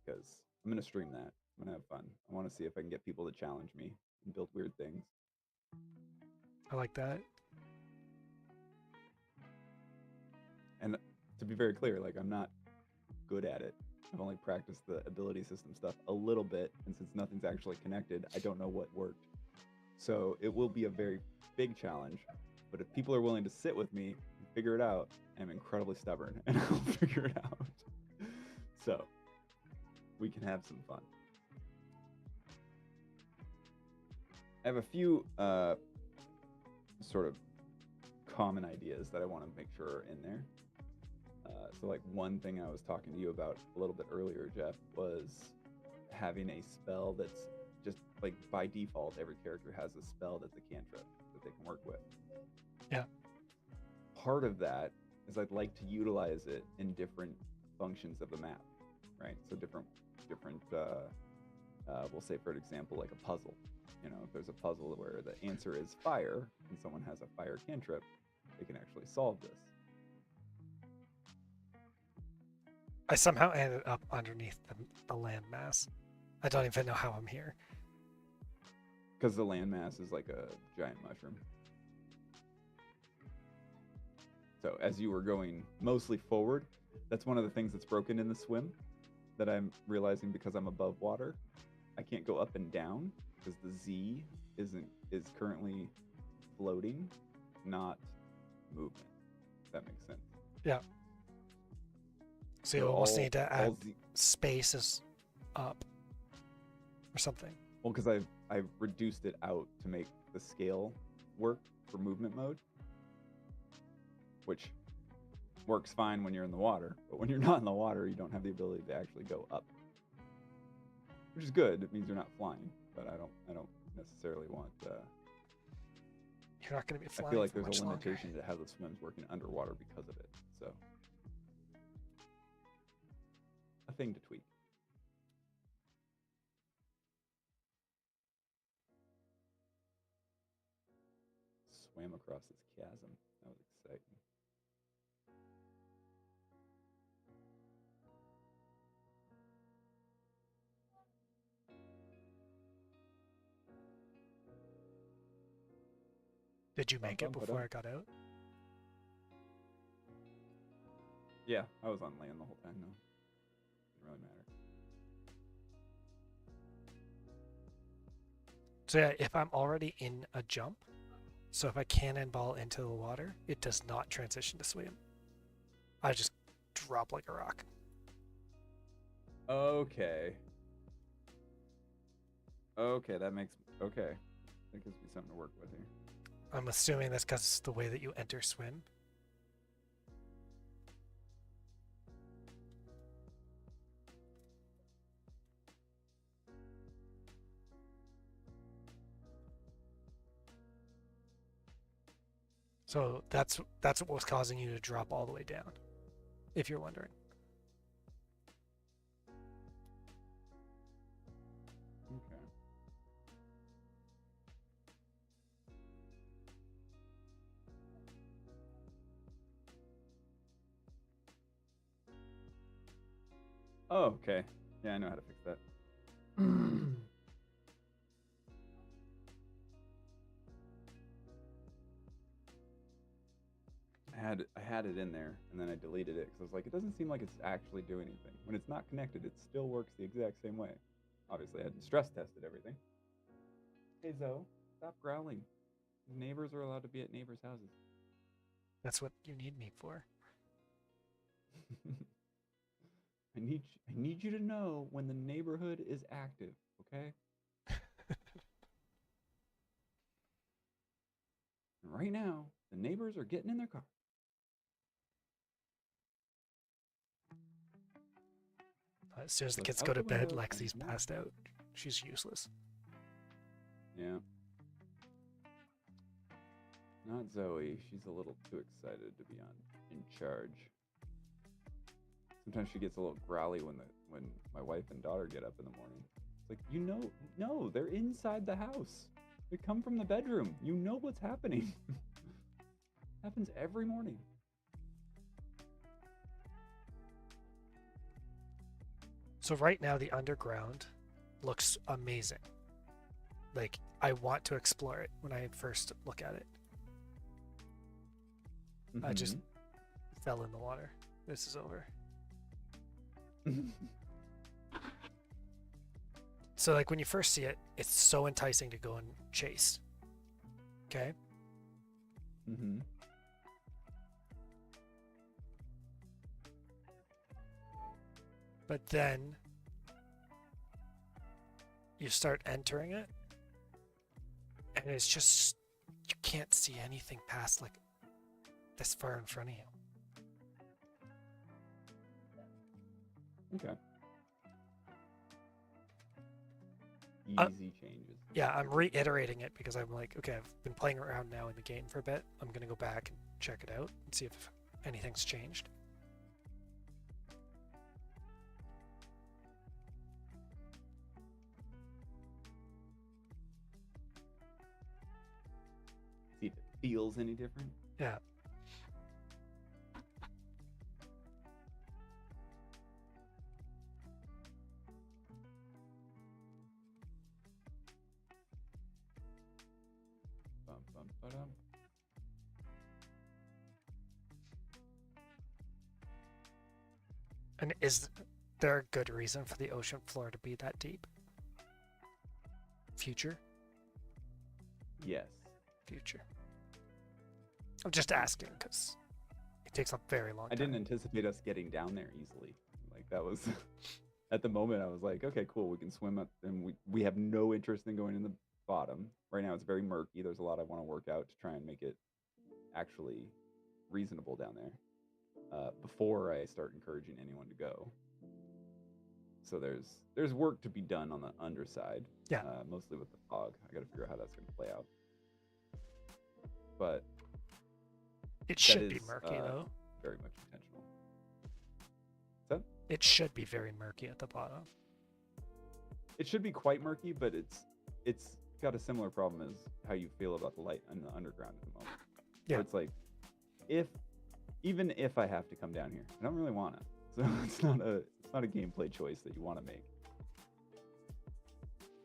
because I'm going to stream that. I'm going to have fun. I want to see if I can get people to challenge me and build weird things. I like that. And to be very clear, like, I'm not good at it. I've only practiced the ability system stuff a little bit, and since nothing's actually connected, I don't know what worked. So it will be a very big challenge, but if people are willing to sit with me and figure it out, I'm incredibly stubborn, and I'll figure it out. So we can have some fun. I have a few sort of common ideas that I want to make sure are in there. So like one thing I was talking to you about a little bit earlier, Jeff, was having a spell that's just like by default, every character has a spell that's a cantrip that they can work with. Yeah. Part of that is I'd like to utilize it in different functions of the map, right? So different we'll say, for example, like a puzzle. You know, if there's a puzzle where the answer is fire and someone has a fire cantrip, they can actually solve this. I somehow ended up underneath the landmass. I don't even know how I'm here. Because the landmass is like a giant mushroom. So as you were going mostly forward, that's one of the things that's broken in the swim that I'm realizing because I'm above water. I can't go up and down because the Z is currently floating, not movement. If that makes sense. Yeah. So you So almost need to add all Z, spaces up or something. well, because I've reduced it out to make the scale work for movement mode, which works fine when you're in the water, but when you're not in the water, you don't have the ability to actually go up, which is good. It means you're not flying, but I don't necessarily want. You're not going to be I flying feel like for there's much a longer. limitation to how the swim's working underwater because of it. So, a thing to tweak. Swam across this chasm. That was exciting. Did you make it before I got out? Yeah, I was on land the whole time. No, didn't really matter. So yeah, if I'm already in a jump, so if I cannonball into the water, it does not transition to swim. I just drop like a rock. Okay. Okay, that makes okay. That gives me something to work with here. I'm assuming that's because it's the way that you enter swim. So that's what was causing you to drop all the way down, if you're wondering. Okay. Oh, okay. Yeah, I know how to fix that. I had it in there, and then I deleted it because I was like, it doesn't seem like it's actually doing anything. When it's not connected, it still works the exact same way. Obviously, I hadn't stress tested everything. Hey, Zoe, stop growling. Neighbors are allowed to be at neighbors' houses. That's what you need me for. I need you to know when the neighborhood is active, okay? And right now, the neighbors are getting in their car. As soon as the Look kids out go to the bed, window Lexi's and passed out. She's useless. yeah. Not Zoe. She's a little too excited to be in charge. Sometimes she gets a little growly when my wife and daughter get up in the morning. It's like, no, they're inside the house. They come from the bedroom. You know what's happening. Happens every morning. So right now the underground looks amazing. Like I want to explore it when I first look at it. I just fell in the water. This is over. So like when you first see it, it's so enticing to go and chase. Okay? Mm-hmm. But then you start entering it, and it's just you can't see anything past like this far in front of you. Okay. Easy changes. Yeah, I'm reiterating it because I'm like, okay, I've been playing around now in the game for a bit. I'm gonna go back and check it out and see if anything's changed. See if it feels any different. Yeah. And is there a good reason for the ocean floor to be that deep? Future? Yes. Future. I'm just asking because it takes a very long I time. didn't anticipate us getting down there easily. Like that was at the moment I was like, okay, cool, we can swim up, and we have no interest in going in the bottom. Right now it's very murky. There's a lot I want to work out to try and make it actually reasonable down there before I start encouraging anyone to go. So there's work to be done on the underside, Yeah. mostly with the fog. I got to figure out how that's going to play out. But It that should be is murky though. very much intentional. So It should be very murky at the bottom. it should be quite murky, but it's got a similar problem as how you feel about the light in the underground at the moment. Yeah. Where it's like, even if I have to come down here, I don't really want to. So it's not a gameplay choice that you want to make.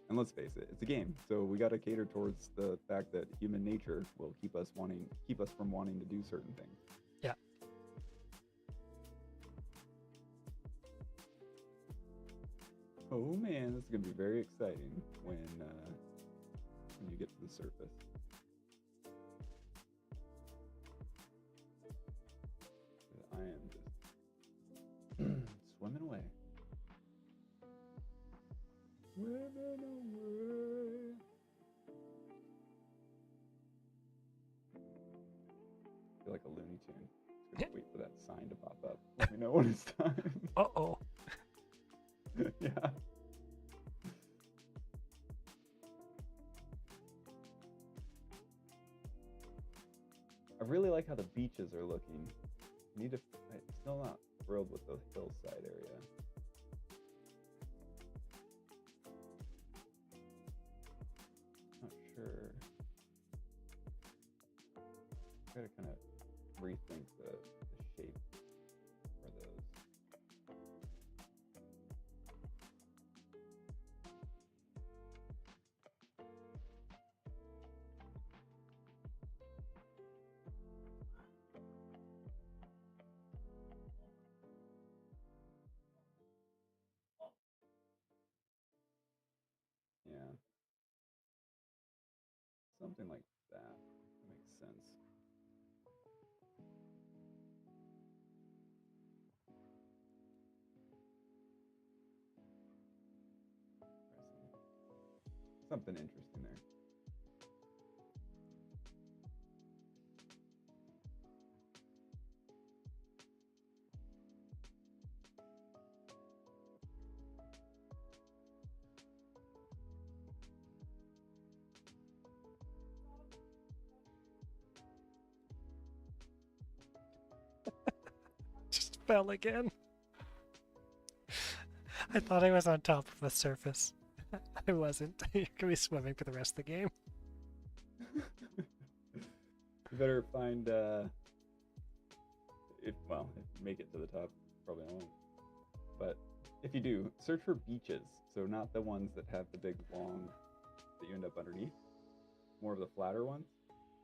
And let's face it, it's a game, so we got to cater towards the fact that human nature will keep us from wanting to do certain things. Yeah. Oh man, this is gonna be very exciting when you get to the surface. I am just swimming away. Swimming away. I feel like a Looney Tune. Just gonna wait for that sign to pop up. Let me know when it's time. Uh-oh. Yeah. I really like how the beaches are looking. I'm still not thrilled with the hillside area. Not sure. Gotta kind of rethink the shape for those. Yeah. Something like that makes sense. Something interesting there. Just fell again. I thought I was on top of the surface. I wasn't. You're gonna be swimming for the rest of the game. You better find if you make it to the top, probably I won't. But if you do, search for beaches. So not the ones that have the big long that you end up underneath. More of the flatter ones.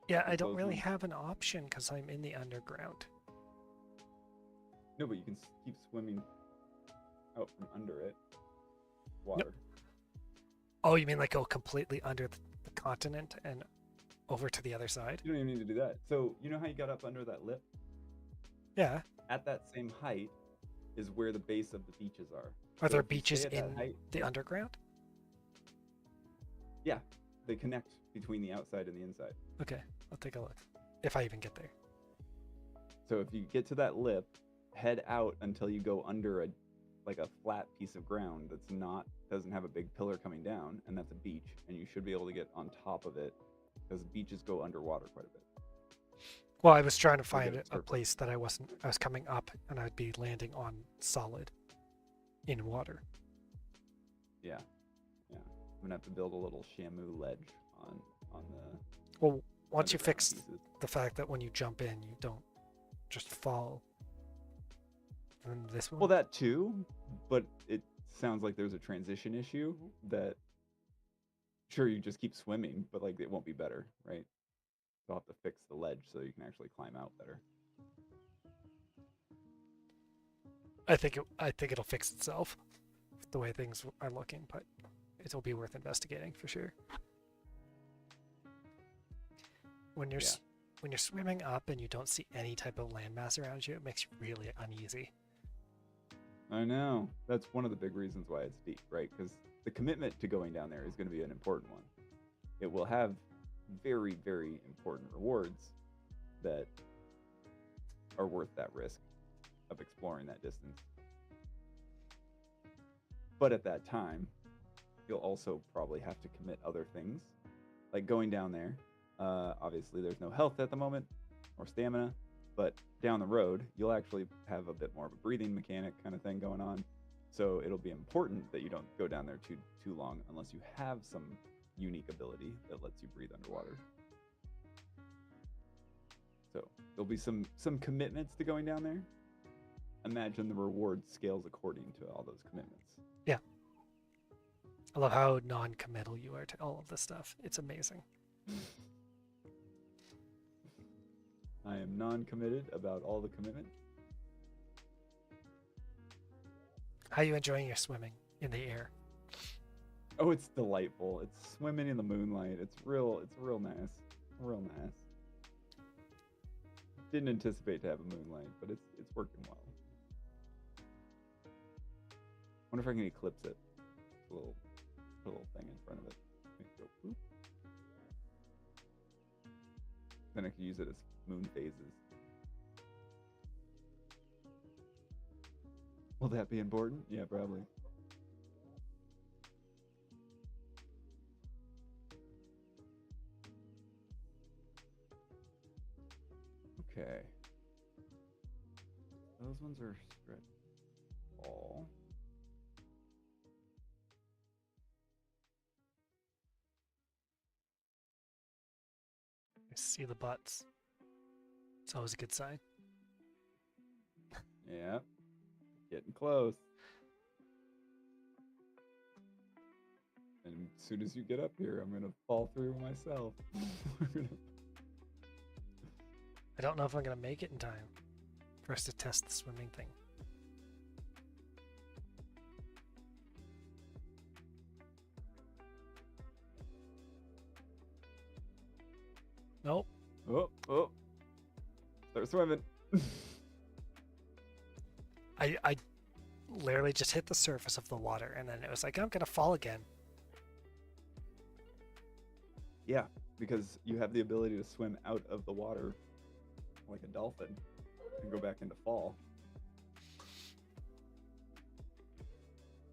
Yeah, I don't Those really ones. have an option because I'm in the underground. No, but you can keep swimming out from under it. Water. Oh, you mean like go completely under the continent and over to the other side? You don't even need to do that. So you know how you got up under that lip? Yeah. At that same height is where the base of the beaches are. Are So there if you beaches stay at that in height, the underground? yeah, they connect between the outside and the inside. Okay, I'll take a look. If I even get there. So if you get to that lip, head out until you go under a flat piece of ground doesn't have a big pillar coming down, and that's a beach, and you should be able to get on top of it because beaches go underwater quite a bit. Well, I was trying to You'll get find it a place that I was coming up and I'd be landing on solid in water. Yeah. I'm gonna have to build a little Shamu ledge on the Well, once you underground fix pieces. the fact that when you jump in, you don't just fall. And this one? Well, that too, but it sounds like there's a transition issue that sure you just keep swimming, but like it won't be better, right? You'll have to fix the ledge so you can actually climb out better. I think it'll fix itself the way things are looking, but it'll be worth investigating for sure. When you're Yeah. when you're swimming up and you don't see any type of landmass around you, it makes you really uneasy. I know. That's one of the big reasons why it's deep, right? Because the commitment to going down there is going to be an important one. It will have very, very important rewards that are worth that risk of exploring that distance. But at that time, you'll also probably have to commit other things, like going down there. Obviously, there's no health at the moment or stamina, but down the road, you'll actually have a bit more of a breathing mechanic kind of thing going on. So it'll be important that you don't go down there too long unless you have some unique ability that lets you breathe underwater. So there'll be some commitments to going down there. Imagine the reward scales according to all those commitments. Yeah. I love how non-committal you are to all of this stuff. It's amazing. I am non-committed about all the commitments. How are you enjoying your swimming in the air? Oh, it's delightful. It's swimming in the moonlight. It's real nice. Real nice. Didn't anticipate to have a moonlight, but it's working well. Wonder if I can eclipse it. Put a little thing in front of it. Make it go boop. Then I can use it as moon phases. Will that be important? Yeah, probably. Okay. Those ones are stretch ball. I see the butts. It's always a good sign. Yeah. Getting close. And as soon as you get up here, I'm gonna fall through myself. I don't know if I'm going to make it in time for us to test the swimming thing. Nope. Oh. Start swimming. I literally just hit the surface of the water and then it was like, I'm going to fall again. Yeah, because you have the ability to swim out of the water like a dolphin and go back into fall.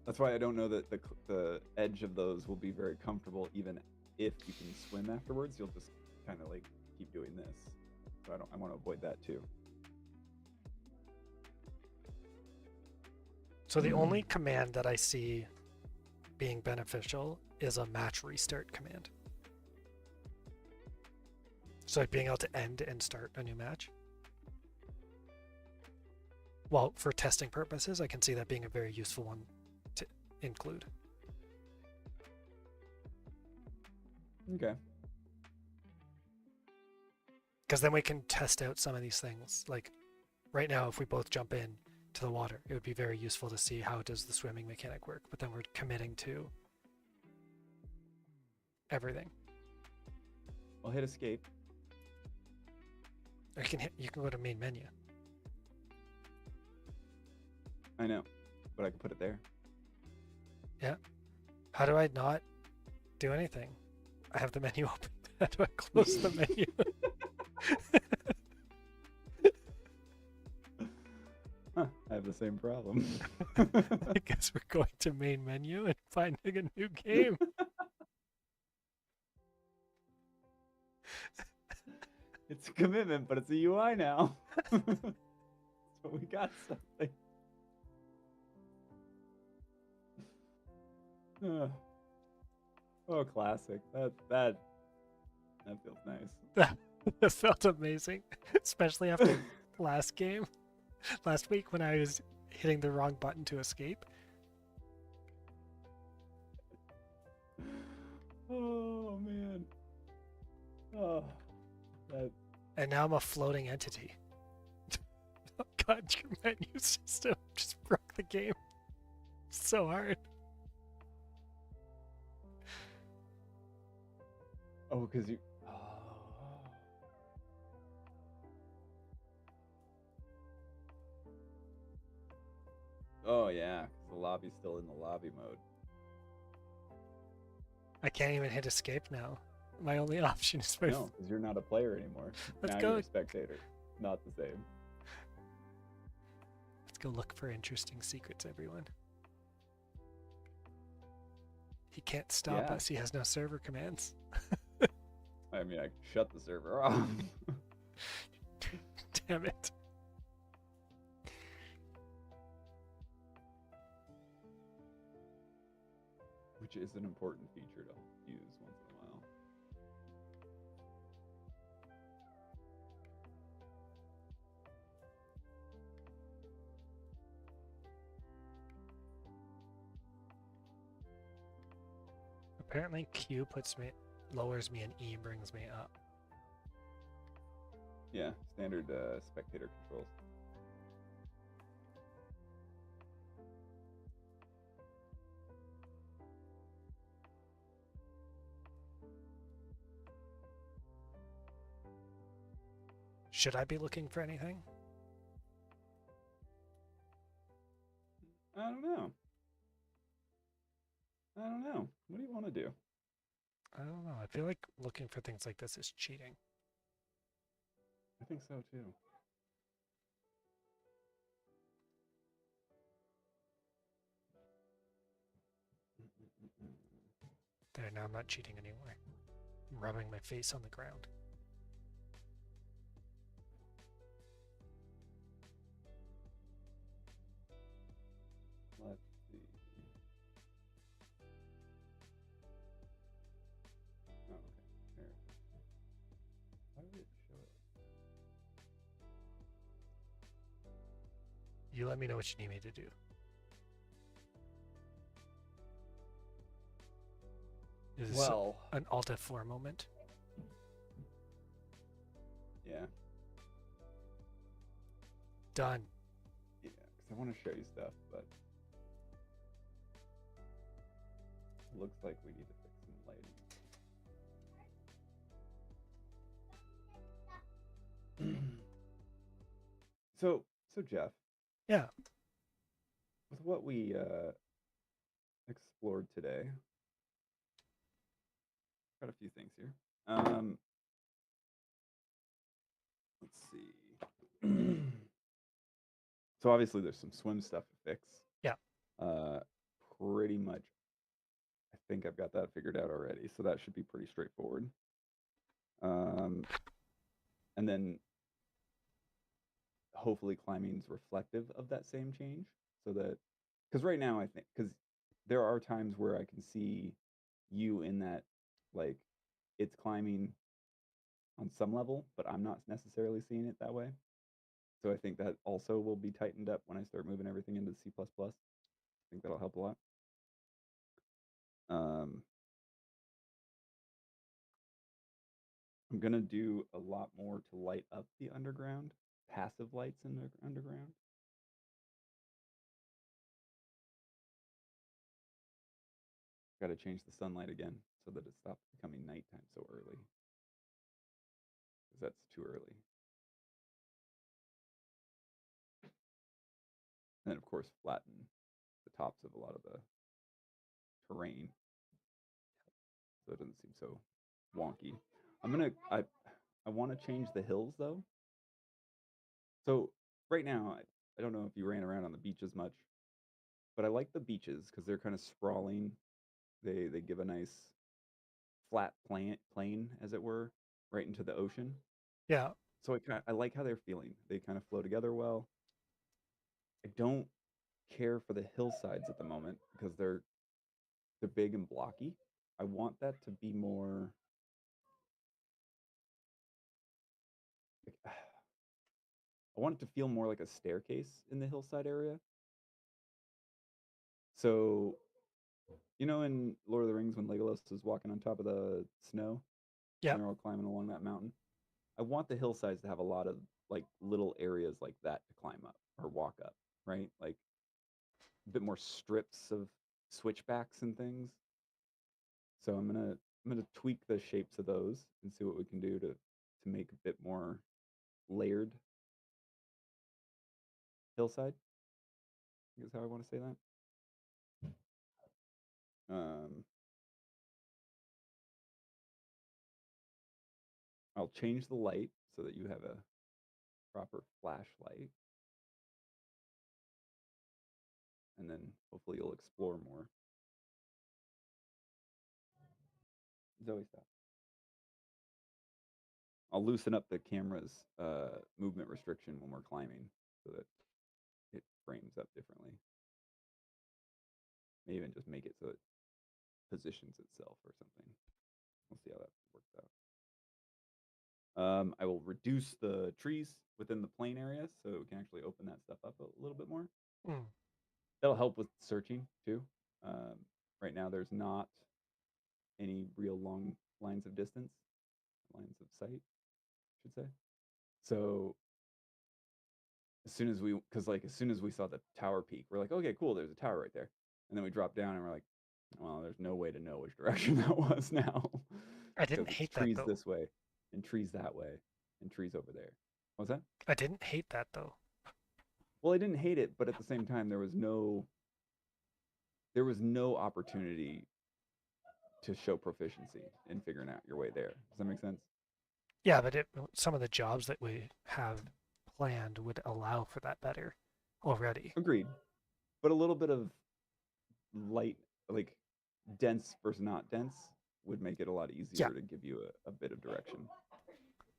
That's why I don't know that the edge of those will be very comfortable even if you can swim afterwards. You'll just kind of like keep doing this. So I want to avoid that too. So the only command that I see being beneficial is a match restart command. So like being able to end and start a new match. Well, for testing purposes, I can see that being a very useful one to include. Okay. Because then we can test out some of these things. Like right now, if we both jump in to the water, it would be very useful to see how does the swimming mechanic work. But then we're committing to everything. I'll hit escape. Or you can go to main menu. I know, but I can put it there. Yeah. How do I not do anything? I have the menu open. How do I close the menu? Huh, I have the same problem. I guess we're going to main menu and finding a new game. It's a commitment, but it's a UI now. So we got something. Oh, classic. That feels nice. That felt amazing, especially after last week when I was hitting the wrong button to escape. Oh man. Oh, that. And now I'm a floating entity. Oh god, your menu system just broke the game so hard. Oh, because you. Oh. Oh yeah, because the lobby's still in the lobby mode. I can't even hit escape now. My only option is my. No, because you're not a player anymore. Let's Now go. you're a spectator. Not the same. Let's go look for interesting secrets, everyone. He can't stop Yeah. us. He has no server commands. I mean, I can shut the server off. Damn it. Which is an important feature to use once in a while. Apparently Q lowers me and E brings me up. Yeah, standard spectator controls. Should I be looking for anything? I don't know. I don't know. What do you want to do? I don't know. I feel like looking for things like this is cheating. I think so too. There, now I'm not cheating anymore. I'm rubbing my face on the ground. Let's see. Oh, okay. There it is. Why did it show it? You let me know what you need me to do. Is this Well, an Alt F4 moment? yeah. Done. Yeah, because I want to show you stuff, but it looks like we need to fix some lighting. So Jeff, Yeah. with what we explored today, got a few things here. Let's see. So obviously there's some swim stuff to fix. Yeah. Uh, pretty much, I think I've got that figured out already. So that should be pretty straightforward. And then hopefully climbing's reflective of that same change, so that, because right now I think, because there are times where I can see you in that, like, it's climbing on some level, but I'm not necessarily seeing it that way. So I think that also will be tightened up when I start moving everything into C++. I think that'll help a lot. Um, I'm gonna do a lot more to light up the underground, passive lights in the underground. Got to change the sunlight again so that it stops becoming nighttime so early, because that's too early. And then, of course, flatten the tops of a lot of the terrain so it doesn't seem so wonky. I want to change the hills though. So right now, I don't know if you ran around on the beach as much, but I like the beaches because they're kind of sprawling. They give a nice flat plane, as it were, right into the ocean. Yeah. So I like how they're feeling. They kind of flow together well. I don't care for the hillsides at the moment because they're big and blocky. I want that to be more like, I want it to feel more like a staircase in the hillside area. So, in Lord of the Rings when Legolas is walking on top of the snow Yeah. and they're all climbing along that mountain, I want the hillsides to have a lot of like little areas like that to climb up or walk up, right? Like a bit more strips of switchbacks and things. So I'm gonna tweak the shapes of those and see what we can do to make a bit more layered hillside. I guess how I want to say that. Um, I'll change the light so that you have a proper flashlight, and then hopefully you'll explore more. Zoe, stop. I'll loosen up the camera's movement restriction when we're climbing so that it frames up differently. May even just make it so it positions itself or something. We'll see how that works out. I will reduce the trees within the plain area so we can actually open that stuff up a little bit more. Mm. That'll help with searching too. Um, right now, there's not any real long lines of distance, lines of sight, I should say. So as soon as we saw the tower peak, we're like, okay, cool, there's a tower right there. And then we dropped down and we're like, well, there's no way to know which direction that was now I because didn't it's hate that trees though. this way and trees that way and trees over there. What's that? I didn't hate that though. Well, I didn't hate it, but at the same time, there was no opportunity to show proficiency in figuring out your way there. Does that make sense? Yeah, but some of the jobs that we have planned would allow for that better already. Agreed. But a little bit of light, like dense versus not dense, would make it a lot Yeah, easier to give you a bit of direction.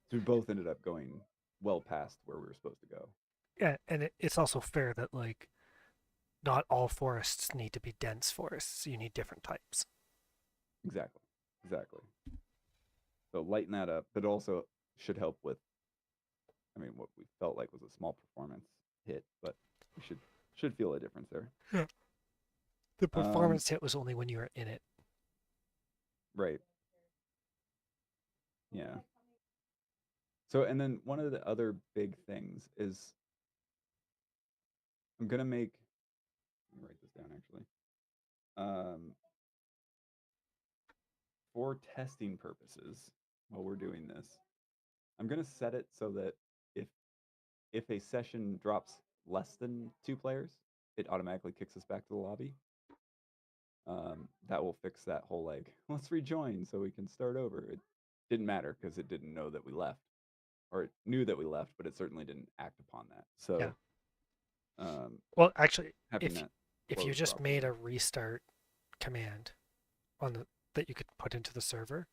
So we both ended up going well past where we were supposed to go. yeah, and it's also fair that like not all forests need to be dense forests. You need different types. Exactly. Exactly. So lighten that up, but also should help with, I mean, what we felt like was a small performance hit, but we should feel a difference there. Yeah. The Um, performance hit was only when you were in it. right. Yeah. So, and then one of the other big things is I'm gonna make. Let me write this down actually. Um, for testing purposes, while we're doing this, I'm gonna set it so that if if a session drops less than 2 players, it automatically kicks us back to the lobby. That will fix that whole like let's rejoin so we can start over. It didn't matter because it didn't know that we left, or it knew that we left, but it certainly didn't act upon that. Yeah. So um, Well, actually, having if that if you closed just properly. made a restart command on the that you could put into the server,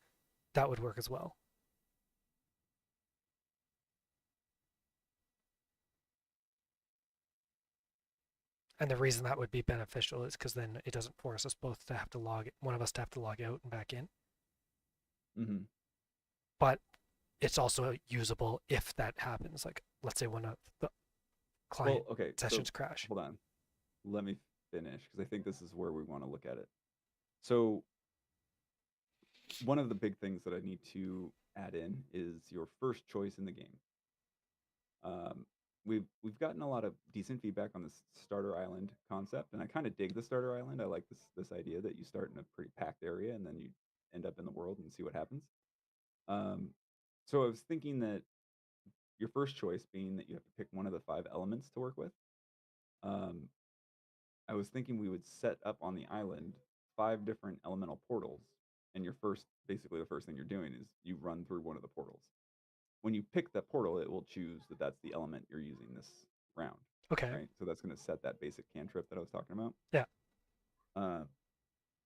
that would work as well. And the reason that would be beneficial is because then it doesn't force us both to have to one of us to have to log out and back in. Hmm. But it's also usable if that happens. Like, let's say one of the client Well, okay, so sessions crash. hold on. Let me finish because I think this is where we want to look at it. So, one of the big things that I need to add in is your first choice in the game. Um, we've gotten a lot of decent feedback on this starter island concept, and I kind of dig the starter island. I like this idea that you start in a pretty packed area and then you end up in the world and see what happens. Um, so I was thinking that your first choice being that you have to pick one of the 5 elements to work with. Um, I was thinking we would set up on the island 5 different elemental portals, and basically the first thing you're doing is you run through one of the portals. When you pick that portal, it will choose that that's the element you're using this round, Okay. right? So that's going to set that basic cantrip that I was talking about. Yeah. Uh,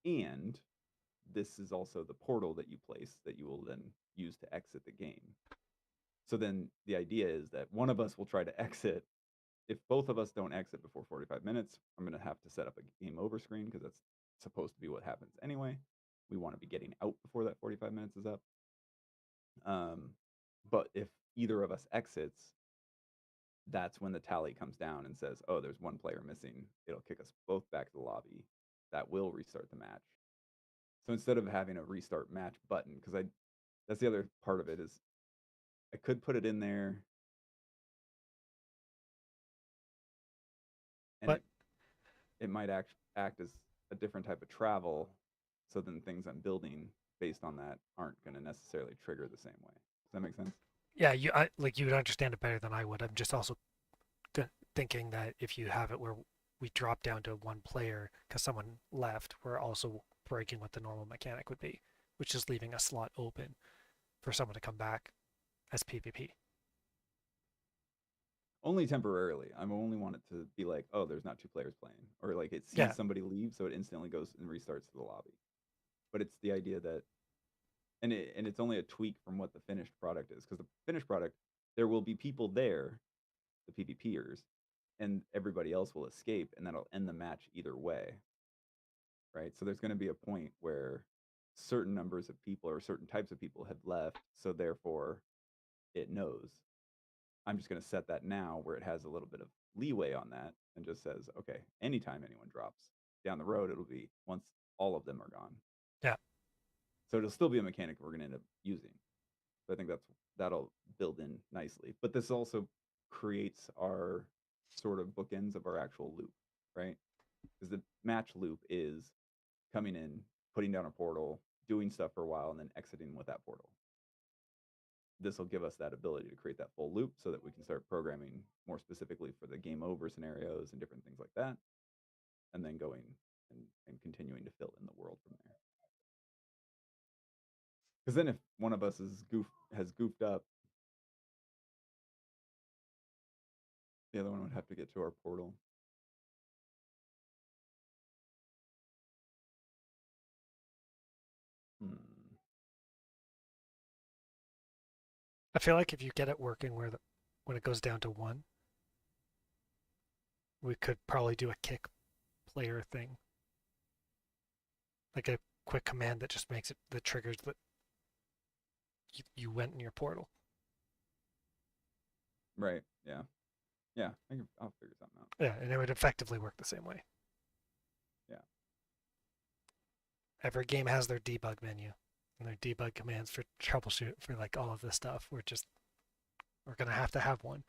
and this is also the portal that you place that you will then use to exit the game. So then the idea is that one of us will try to exit. If both of us don't exit before 45 minutes, I'm going to have to set up a game over screen because that's supposed to be what happens anyway. We want to be getting out before that 45 minutes is up. Um, but if either of us exits, that's when the tally comes down and says, oh, there's one player missing. It'll kick us both back to the lobby. That will restart the match. So instead of having a restart match button, because that's the other part of it is I could put it in there and But it might act as a different type of travel, so then things I'm building based on that aren't going to necessarily trigger the same way. Does that make sense? yeah, like you would understand it better than I would. I'm just also thinking that if you have it where we drop down to one player because someone left, we're also breaking what the normal mechanic would be, which is leaving a slot open for someone to come back as PvP. Only temporarily. I only want it to be like, oh, there's not two players playing, or like it sees Yeah, somebody leave, so it instantly goes and restarts the lobby. But it's the idea that, and it's only a tweak from what the finished product is, because the finished product, there will be people there, the PvPers, and everybody else will escape, and that'll end the match either way, right? So there's going to be a point where certain numbers of people or certain types of people have left, so therefore it knows. I'm just going to set that now where it has a little bit of leeway on that and just says, okay, anytime anyone drops down the road, it'll be once all of them are gone. yeah, So it'll still be a mechanic we're going to end up using. So I think that'll build in nicely. But this also creates our sort of bookends of our actual loop, right? Because the match loop is coming in, putting down a portal, doing stuff for a while, and then exiting with that portal. This will give us that ability to create that full loop so that we can start programming more specifically for the game over scenarios and different things like that, and then going and continuing to fill in the world from there. Because then if one of us has goofed up, the other one would have to get to our portal. Hmm. I feel like if you get it working when it goes down to one, we could probably do a kick player thing, like a quick command that just makes it that triggers that you went in your portal. Right. Yeah. Yeah. I'll figure something out. Yeah, and it would effectively work the same way. Yeah. Every game has their debug menu and their debug commands for troubleshoot for like all of this stuff. We're gonna have to have one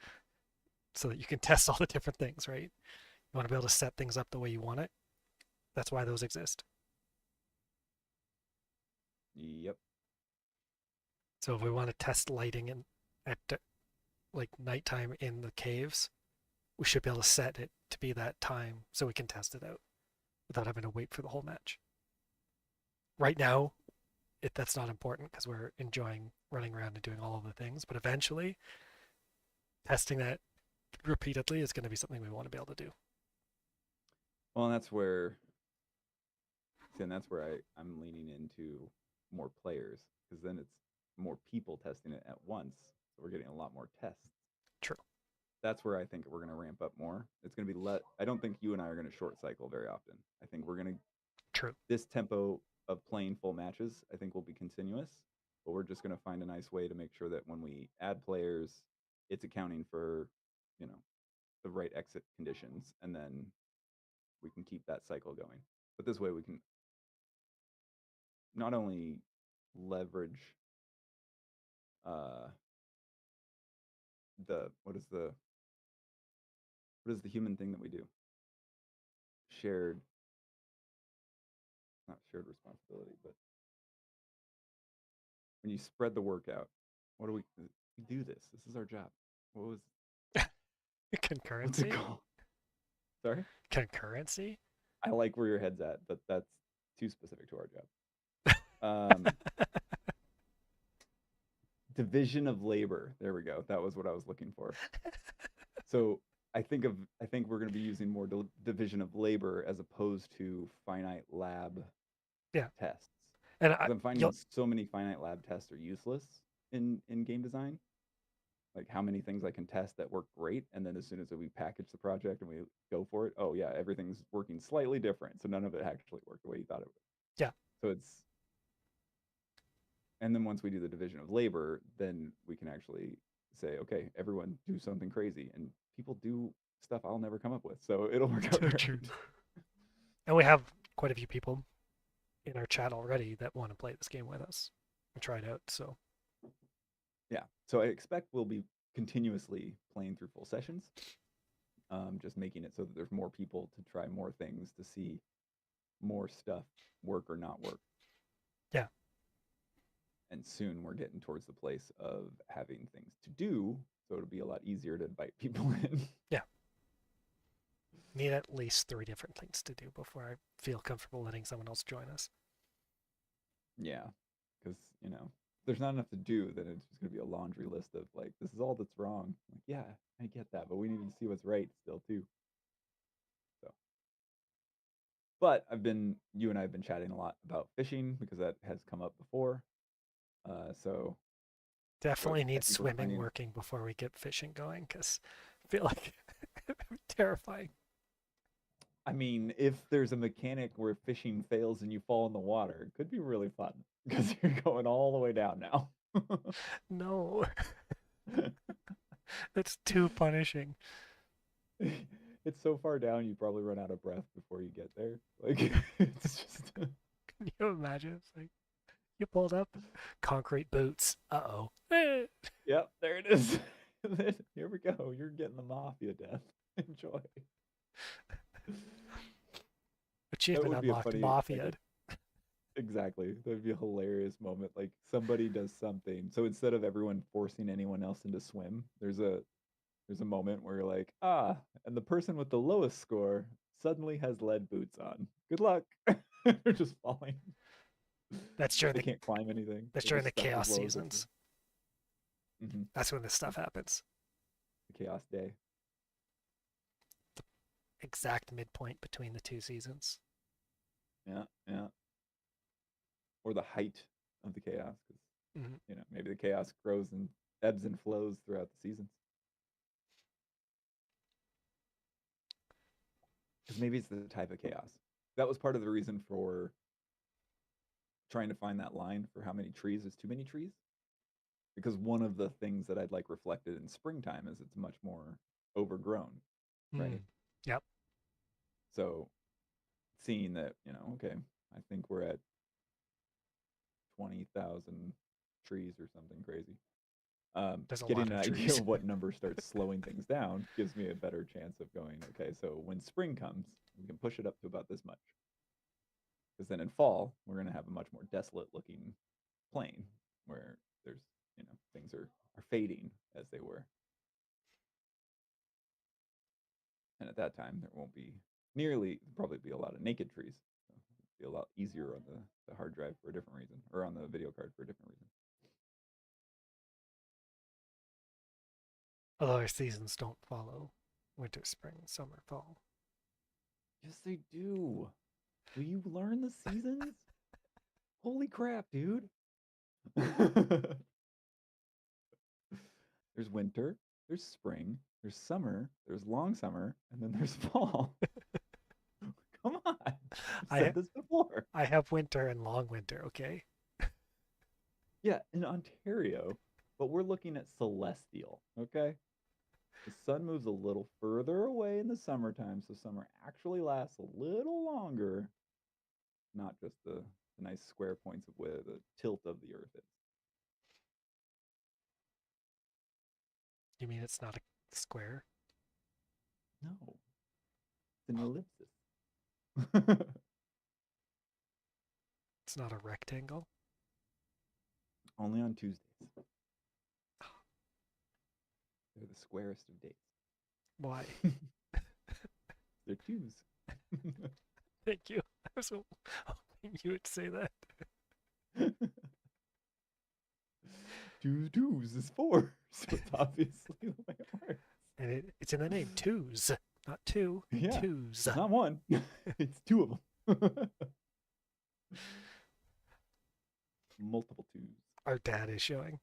so that you can test all the different things, right? You want to be able to set things up the way you want it. That's why those exist. Yep. So if we want to test lighting at like nighttime in the caves, we should be able to set it to be that time so we can test it out without having to wait for the whole match. Right now, that's not important because we're enjoying running around and doing all of the things. But eventually, testing that repeatedly is going to be something we want to be able to do. Well, and that's where I'm leaning into more players, because then it's more people testing it at once. So we're getting a lot more tests. True. That's where I think we're going to ramp up more. It's going to be I don't think you and I are going to short cycle very often. I think we're going to True. this tempo of playing full matches, I think will be continuous, but we're just going to find a nice way to make sure that when we add players, it's accounting for, you know, the right exit conditions, and then we can keep that cycle going. But this way we can not only leverage uh the what is the human thing that we do? Shared, not shared responsibility, but when you spread the work out, what do we do this? This is our job. What was what's it Concurrency? called? Sorry? Concurrency? I like where your head's at, but that's too specific to our job. Division of labor. There we go. That was what I was looking for. So I think we're going to be using more division of labor as opposed to finite lab Yeah. tests. And Because I'm finding so many finite lab tests are useless in game design. Like how many things I can test that work great, and then as soon as we package the project and we go for it, oh yeah, everything's working slightly different. So none of it actually worked the way you thought it would. yeah, So it's and then once we do the division of labor, then we can actually say, okay, everyone do something crazy, and people do stuff I'll never come up with, so it'll work out so true. great. And we have quite a few people in our chat already that want to play this game with us and try it out. So Yeah, so I expect we'll be continuously playing through full sessions. just making it so that there's more people to try more things to see more stuff work or not work. Yeah. And soon we're getting towards the place of having things to do, so it'll be a lot easier to invite people in. Yeah. Need at least 3 different things to do before I feel comfortable letting someone else join us. Yeah, because there's not enough to do, then it's just gonna be a laundry list of like, this is all that's wrong. Like, yeah, I get that, but we need to see what's right still too. So, but you and I have been chatting a lot about fishing because that has come up before. So Definitely I need think we're swimming finding. working before we get fishing going because I feel like it'd be terrifying. I mean, if there's a mechanic where fishing fails and you fall in the water, it could be really fun because you're going all the way down now. No, that's too punishing. It's so far down, you probably run out of breath before you get there. Like, it's just. Can you imagine? It's like you pulled up, concrete boots. Uh-oh. Yep, there it is. Here we go. You're getting the mafia death. Enjoy. That Achievement would be a unlocked, funny, like, Mafia. exactly. That'd be a hilarious moment. Like somebody does something. So instead of everyone forcing anyone else into swim, there's a moment where you're like, ah, and the person with the lowest score suddenly has lead boots on. Good luck. They're just falling. That's during They the can't climb anything. that's They're during just the stuck as chaos low as they can. seasons. Hmm. That's when this stuff happens. The chaos day. Exact midpoint between the 2 seasons. Yeah, yeah. Or the height of the chaos, because Mm-hmm. maybe the chaos grows and ebbs and flows throughout the seasons. Because maybe it's the type of chaos. That was part of the reason for trying to find that line for how many trees is too many trees. Because one of the things that I'd like reflected in springtime is it's much more overgrown, right? Mm. Yep. So seeing that, okay, I think we're at 20,000 trees or something crazy. There's a lot Getting an of idea trees. of what number starts slowing things down gives me a better chance of going, okay, so when spring comes, we can push it up to about this much. Because then in fall, we're going to have a much more desolate looking plain where there's, things are fading as they were. And at that time, there won't be probably be a lot of naked trees. So it'll be a lot easier on the hard drive for a different reason, or on the video card for a different reason. Although our seasons don't follow winter, spring, summer, fall. Yes, they do. Will you learn the seasons? Holy crap, dude. There's winter, there's spring, there's summer, there's long summer, and then there's fall. Come on. I've I said this before. I have winter and long winter, okay? Yeah, in Ontario, but we're looking at celestial, okay? The sun moves a little further away in the summertime, so summer actually lasts a little longer, not just the nice square points of where the tilt of the earth is. You mean it's not a square? No, it's an ellipsis. It's not a rectangle? Only on Tuesdays. They're the squarest of Why? days. They're twos. Thank you. I was hoping you would say that. Twos is four, so it's obviously the way it works. And it's in the name, twos, not two, Yeah, twos. it's not one. It's two of them. Multiple twos. Our dad is showing.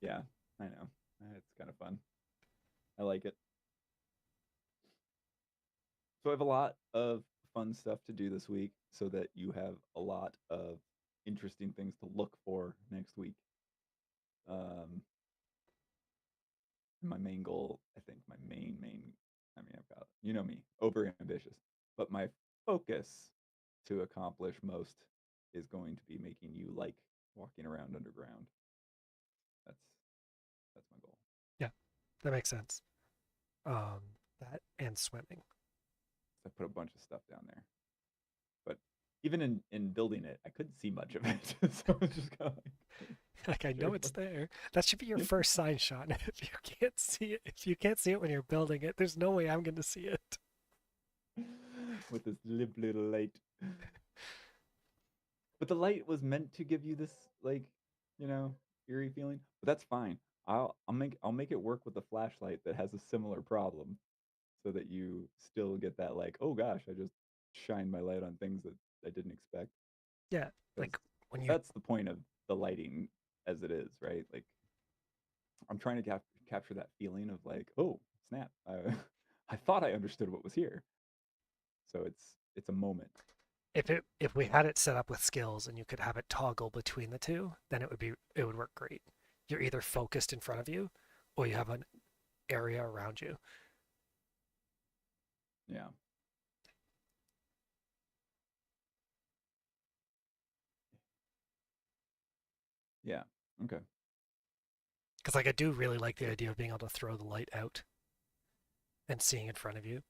Yeah, I know. It's kind of fun. I like it. So I have a lot of fun stuff to do this week so that you have a lot of interesting things to look for next week. My main goal, I think my main, I mean, I've got, me, over ambitious, but my focus to accomplish most is going to be making you like walking around underground. That's that's my goal. Yeah, that makes sense. Um, That and swimming. I put a bunch of stuff down there. But even in building it, I couldn't see much of it. So it's just kind of like, Like I know sure. it's there. That should be your first sign shot. If you can't see it when you're building it, there's no way I'm going to see it. With this little light. But the light was meant to give you this like, you know, eerie feeling. But that's fine. I'll make it work with a flashlight that has a similar problem, so that you still get that like, oh gosh, I just shined my light on things that I didn't expect. Yeah, Because like when you that's the point of the lighting as it is, right? Like I'm trying to capture that feeling of like, oh snap, I thought I understood what was here. So it's a moment. if we had it set up with skills and you could have it toggle between the two, then it would work great. You're either focused in front of you or you have an area around you. Yeah, yeah, okay, Because like I do really like the idea of being able to throw the light out and seeing in front of you.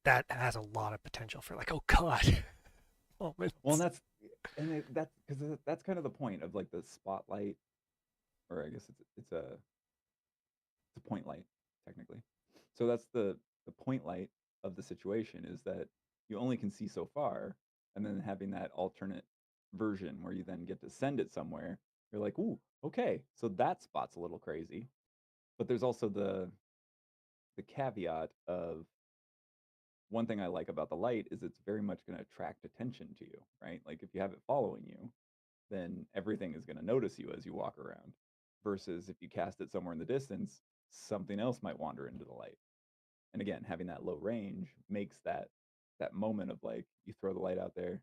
That has a lot of potential for like, oh god, well, and moments. that's kind of the point of like the spotlight, or I guess it's a point light technically. So that's the point light of the situation, is that you only can see so far, and then having that alternate version where you then get to send it somewhere, you're like, ooh, okay, so that spot's a little crazy. But there's also the caveat of, one thing I like about the light is it's very much going to attract attention to you, right? Like if you have it following you, then everything is going to notice you as you walk around. Versus if you cast it somewhere in the distance, something else might wander into the light. And again, having that low range makes that moment of like, you throw the light out there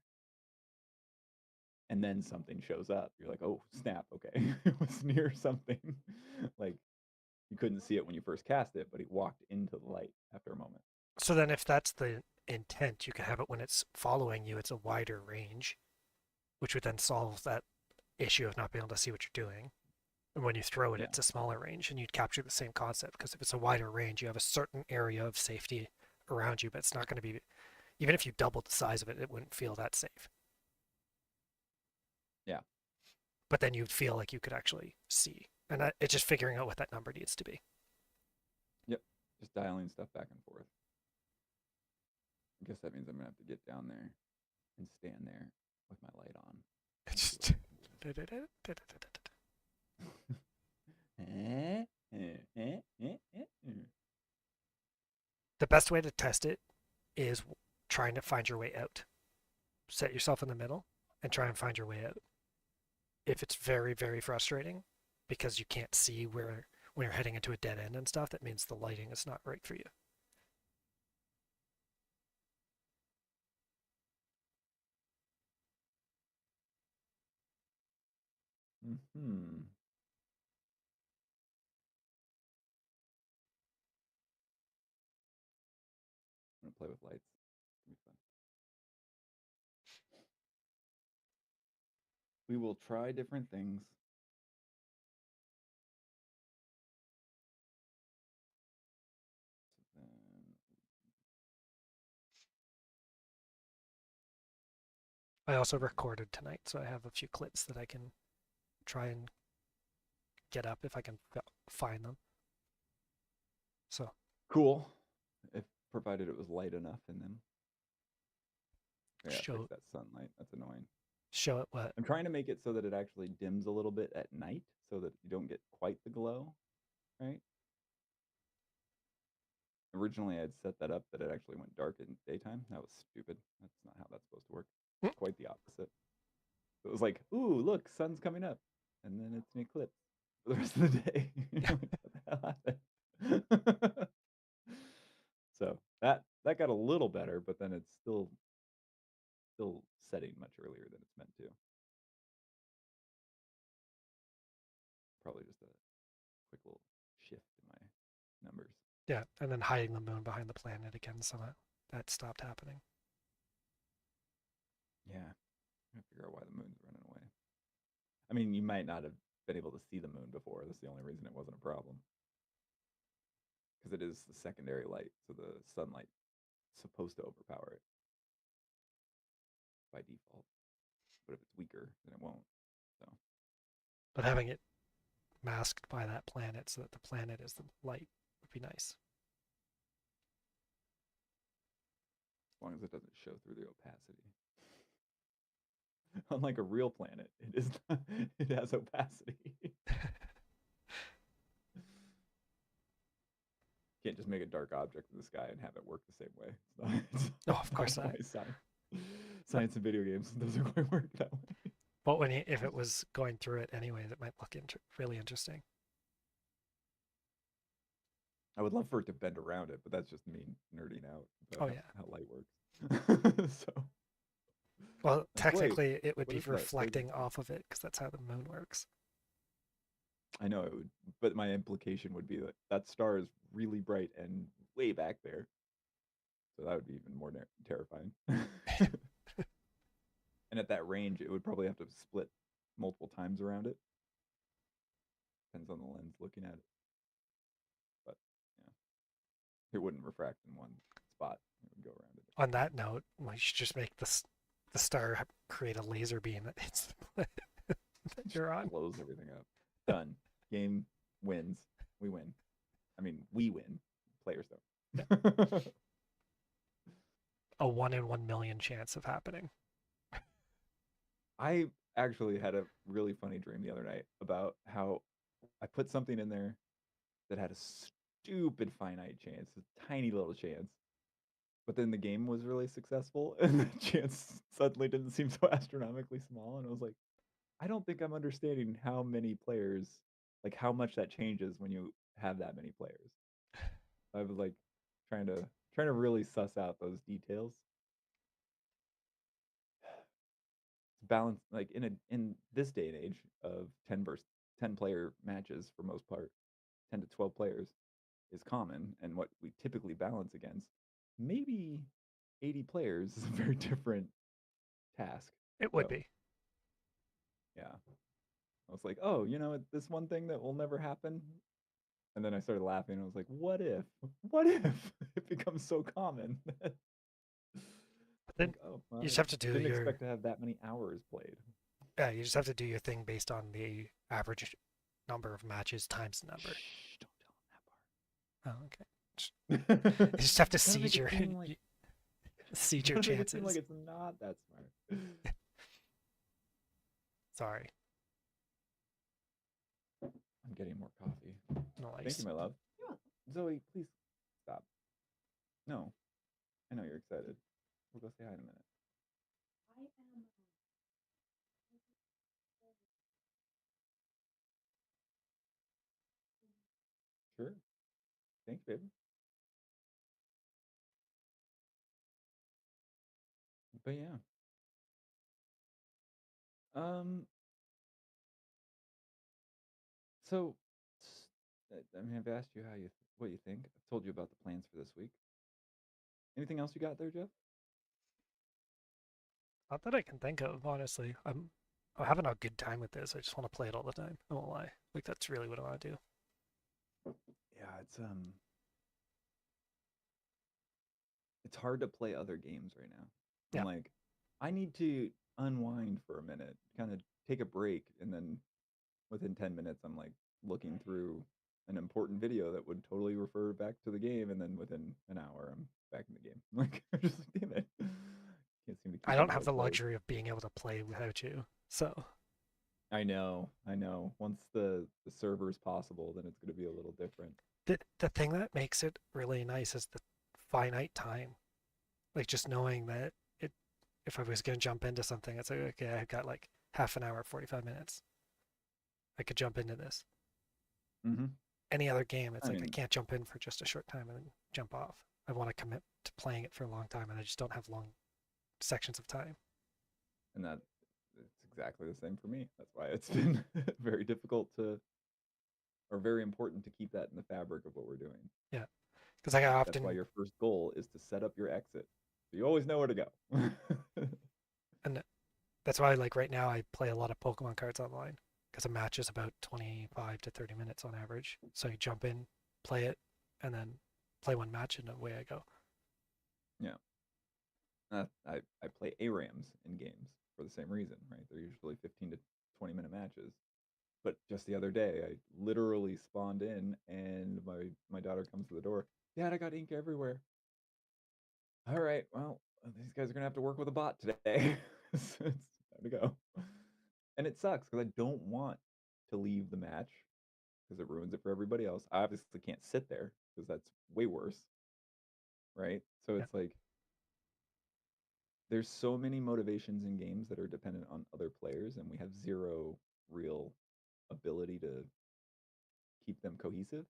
and then something shows up. You're like, oh snap, okay, it was near something. Like you couldn't see it when you first cast it, but it walked into the light after a moment. So then if that's the intent, you can have it when it's following you, it's a wider range, which would then solve that issue of not being able to see what you're doing. And when you throw it, Yeah, it's a smaller range, and you'd capture the same concept. Because if it's a wider range, you have a certain area of safety around you, but it's not going to be, even if you doubled the size of it, it wouldn't feel that safe. yeah, But then you'd feel like you could actually see. And it's just figuring out what that number needs to be. yep. Just dialing stuff back and forth. I guess that means I'm gonna have to get down there and stand there with my light on and It's see what just. I can do. The best way to test it is trying to find your way out. Set yourself in the middle and try and find your way out. If it's very, very frustrating because you can't see where when you're heading into a dead end and stuff, that means the lighting is not right for you. Hmm. I'm gonna play with lights. It's gonna be fun. We will try different things. Then, I also recorded tonight, so I have a few clips that I can try and get up if I can find them. So cool. If provided it was light enough in them. Yeah, fix show that sunlight. That's annoying. show it what. I'm trying to make it so that it actually dims a little bit at night, so that you don't get quite the glow, right? Originally, I'd set that up that it actually went dark in daytime. That was stupid. That's not how that's supposed to work. It's quite the opposite. It was like, ooh, look, sun's coming up, and then it's an eclipse for the rest of the day. You're like, what the hell happened? So that got a little better, but then it's still setting much earlier than it's meant to. Probably just a quick little shift in my numbers. Yeah, and then hiding the moon behind the planet again, so that stopped happening. Yeah, I figure out why the moon's running away. I mean, you might not have been able to see the moon before. That's the only reason it wasn't a problem. because it is the secondary light, so the sunlight supposed to overpower it by default. But if it's weaker, then it won't. So But having it masked by that planet so that the planet is the light would be nice. as long as it doesn't show through the opacity. Unlike a real planet, it is not, it has opacity. Can't just make a dark object in the sky and have it work the same way. No, of course not not. the way science and video games doesn't quite work that way. But if it was going through it anyway, that might look really interesting. I would love for it to bend around it, but that's just me nerding out Oh about yeah. how light works. So, Well, like, technically, it would what be is that? reflecting off of it because that's how the moon works. I know it would, but my implication would be that that star is really bright and way back there. So that would be even more terrifying. And at that range, it would probably have to split multiple times around it. Depends on the lens looking at it. But yeah, it wouldn't refract in one spot. It would go around it. On that note, we should just make the star create a laser beam that hits the planet that you're on. Blows everything up. Done. Game wins. We win. I mean, we win. Players don't. A 1 in 1 million chance of happening. I actually had a really funny dream the other night about how I put something in there that had a stupid finite chance, a tiny little chance. But then the game was really successful and the chance suddenly didn't seem so astronomically small. And I was like, I don't think I'm understanding how many players, like how much that changes when you have that many players. I was like trying to really suss out those details. Balance like in this day and age of 10 player matches for most part, 10 to 12 players is common, and what we typically balance against, maybe 80 players is a very different task. It would So be. yeah, I was like, oh, this one thing that will never happen. And then I started laughing. I was like, what if? What if it becomes so common? But then Like, oh, you well, just have to I do didn't your expect to have that many hours played. yeah, you just have to do your thing based on the average number of matches times the number. Shh, don't Oh, okay. tell You him that part. just have to Gotta make seed it your seem like seed your gotta make it seem like chances. it's not that smart. Sorry. I'm getting more coffee. Thank you, Nice. my love. Zoe, please stop. No, I know you're excited. We'll go say hi in a minute. Sure. Thanks, baby. But yeah. Um. So, I mean, I've asked you what you think. I've told you about the plans for this week. Anything else you got there, Jeff? Not that I can think of, honestly. I'm having a good time with this. I just want to play it all the time. I won't lie. Like that's really what I want to do. Yeah, it's hard to play other games right now. I'm Yeah. like, I need to unwind for a minute, kind of take a break, and then within 10 minutes, I'm like looking through an important video that would totally refer back to the game, and then within an hour, I'm back in the game. Like, I'm just like, damn it. Can't seem to I keep don't any of have those the played. luxury of being able to play without you. So I know, I know. Once the server is possible, then it's going to be a little different. the thing that makes it really nice is the finite time. Like just knowing that it if I was gonna jump into something, it's like okay, I've got like half an hour, 45 minutes. I could jump into this. Mm-hmm. Any other game, it's I like I mean, can't jump in for just a short time and then jump off. I want to commit to playing it for a long time, and I just don't have long sections of time. and it's exactly the same for me. That's why it's been very difficult to, or very important to keep that in the fabric of what we're doing. Yeah, because like I That's why often your first goal is to set up your exit, so you always know where to go. and that's why like right now I play a lot of Pokemon cards online because a match is about 25 to 30 minutes on average. So you jump in, play it, and then play one match and away I go. Yeah. I play ARAMs in games for the same reason, right? They're usually 15 to 20-minute matches. But just the other day, I literally spawned in, and my daughter comes to the door. Dad, I got ink everywhere. All right, well, these guys are gonna have to work with a bot today. So it's time to go. And it sucks because I don't want to leave the match because it ruins it for everybody else. I obviously can't sit there because that's way worse, right? So Yeah, it's like there's so many motivations in games that are dependent on other players, and we have zero real ability to keep them cohesive.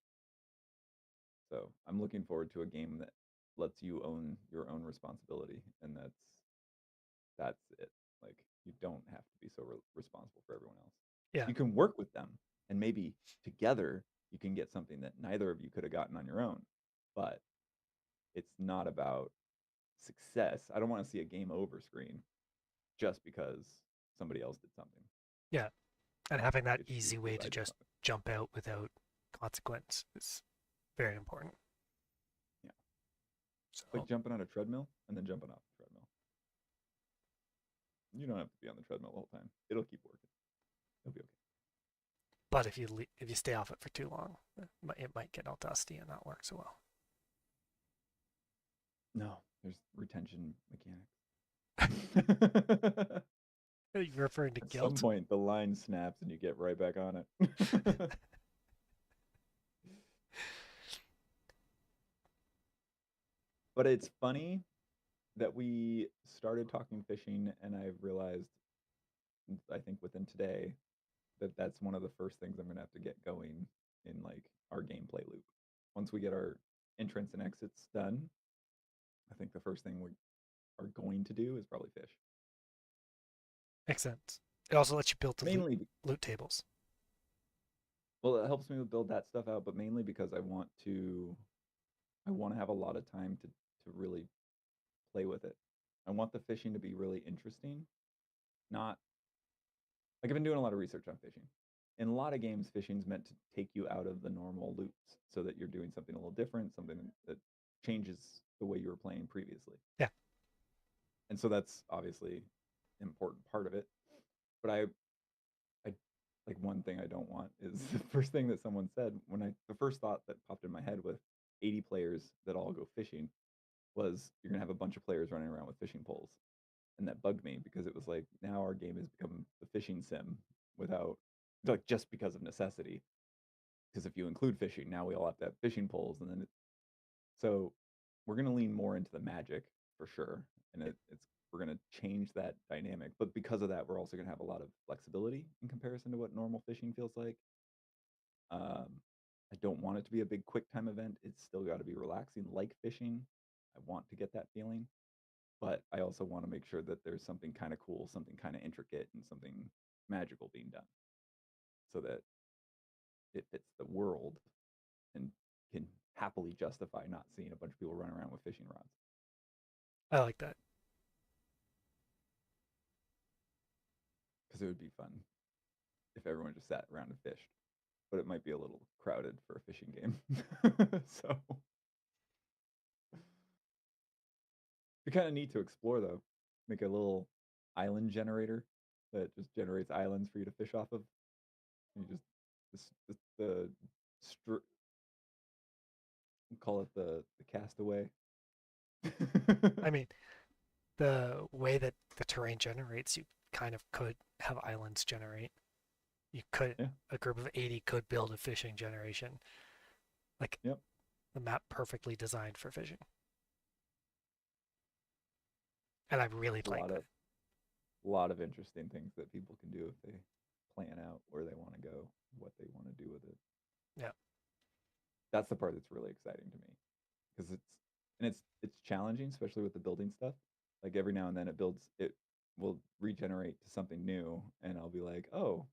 So I'm looking forward to a game that lets you own your own responsibility, and that's it. Like you don't have to be so responsible for everyone else. yeah, You can work with them, and maybe together you can get something that neither of you could have gotten on your own. But it's not about success. I don't want to see a game over screen just because somebody else did something. yeah. And having that It should be easy because way to I did just something. jump out without consequence is very important. Yeah. It's like So, jumping on a treadmill and then jumping off the treadmill. You don't have to be on the treadmill the whole time. It'll keep working. It'll be okay. but if you stay off it for too long, it might get all dusty and not work so well. No, there's retention mechanics. You're referring to At some guilt. point, the line snaps and you get right back on it. But it's funny that we started talking fishing, and I realized, I think within today, that that's one of the first things I'm gonna have to get going in like our gameplay loop. Once we get our entrance and exits done, I think the first thing we are going to do is probably fish. Makes sense. It also lets you build the Mainly, loot tables. well, it helps me build that stuff out, but mainly because I want to have a lot of time to really play with it. I want the fishing to be really interesting, not like I've been doing a lot of research on fishing. In a lot of games, fishing's meant to take you out of the normal loops so that you're doing something a little different, something that changes the way you were playing previously. Yeah, And so that's obviously an important part of it. But I like one thing I don't want is the first thing that someone said the first thought that popped in my head with 80 players that all go fishing was you're gonna have a bunch of players running around with fishing poles. And that bugged me because it was like now our game has become the fishing sim without like just because of necessity. Because if you include fishing, now we all have to have fishing poles, and then so we're gonna lean more into the magic for sure, and we're gonna change that dynamic. But because of that, we're also gonna have a lot of flexibility in comparison to what normal fishing feels like. I don't want it to be a big quick time event. It's still got to be relaxing, like fishing. I want to get that feeling, but I also want to make sure that there's something kind of cool, something kind of intricate, and something magical being done so that it fits the world and can happily justify not seeing a bunch of people run around with fishing rods. I like that. Because it would be fun if everyone just sat around and fished, but it might be a little crowded for a fishing game. So we kind of need to explore though. Make a little island generator that just generates islands for you to fish off of. You just the call it the castaway. I mean, the way that the terrain generates, you kind of could have islands generate. You could Yeah. A group of 80 could build a fishing generation, like Yep. the map perfectly designed for fishing. And I really It's like that. a lot of interesting things that people can do if they plan out where they want to go, what they want to do with it. Yeah, That's the part that's really exciting to me because it's challenging, especially with the building stuff. Like every now and then it will regenerate to something new, and I'll be like, oh,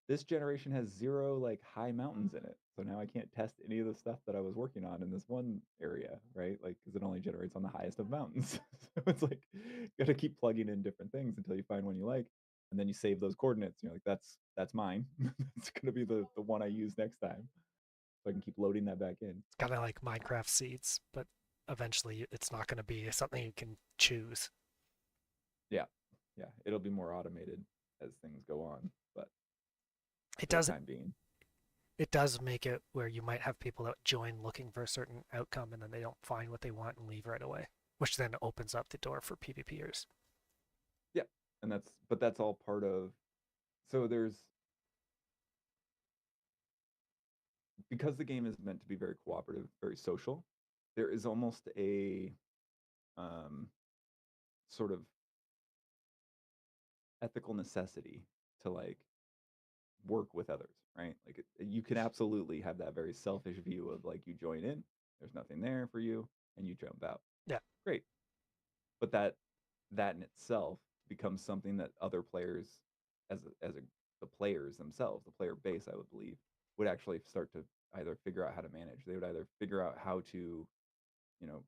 this generation has zero like high mountains in it. So now I can't test any of the stuff that I was working on in this one area, right? Like, because it only generates on the highest of mountains. So it's like, you got to keep plugging in different things until you find one you like. And then you save those coordinates. You're like, that's mine. That's going to be the one I use next time. so I can keep loading that back in. It's kind of like Minecraft seeds, but eventually it's not going to be something you can choose. Yeah, yeah, it'll be more automated as things go on, but It for the does time being, it does make it where you might have people that join looking for a certain outcome and then they don't find what they want and leave right away, which then opens up the door for PvPers. yeah, and that's all part of. So there's because the game is meant to be very cooperative, very social. There is almost a um, sort of ethical necessity to like work with others, right? Like you can absolutely have that very selfish view of like you join in, there's nothing there for you, and you jump out. Yeah, Great, but that in itself becomes something that other players, the players themselves, the player base, I would believe, would actually start to either figure out how to manage. They would either figure out how to, you know,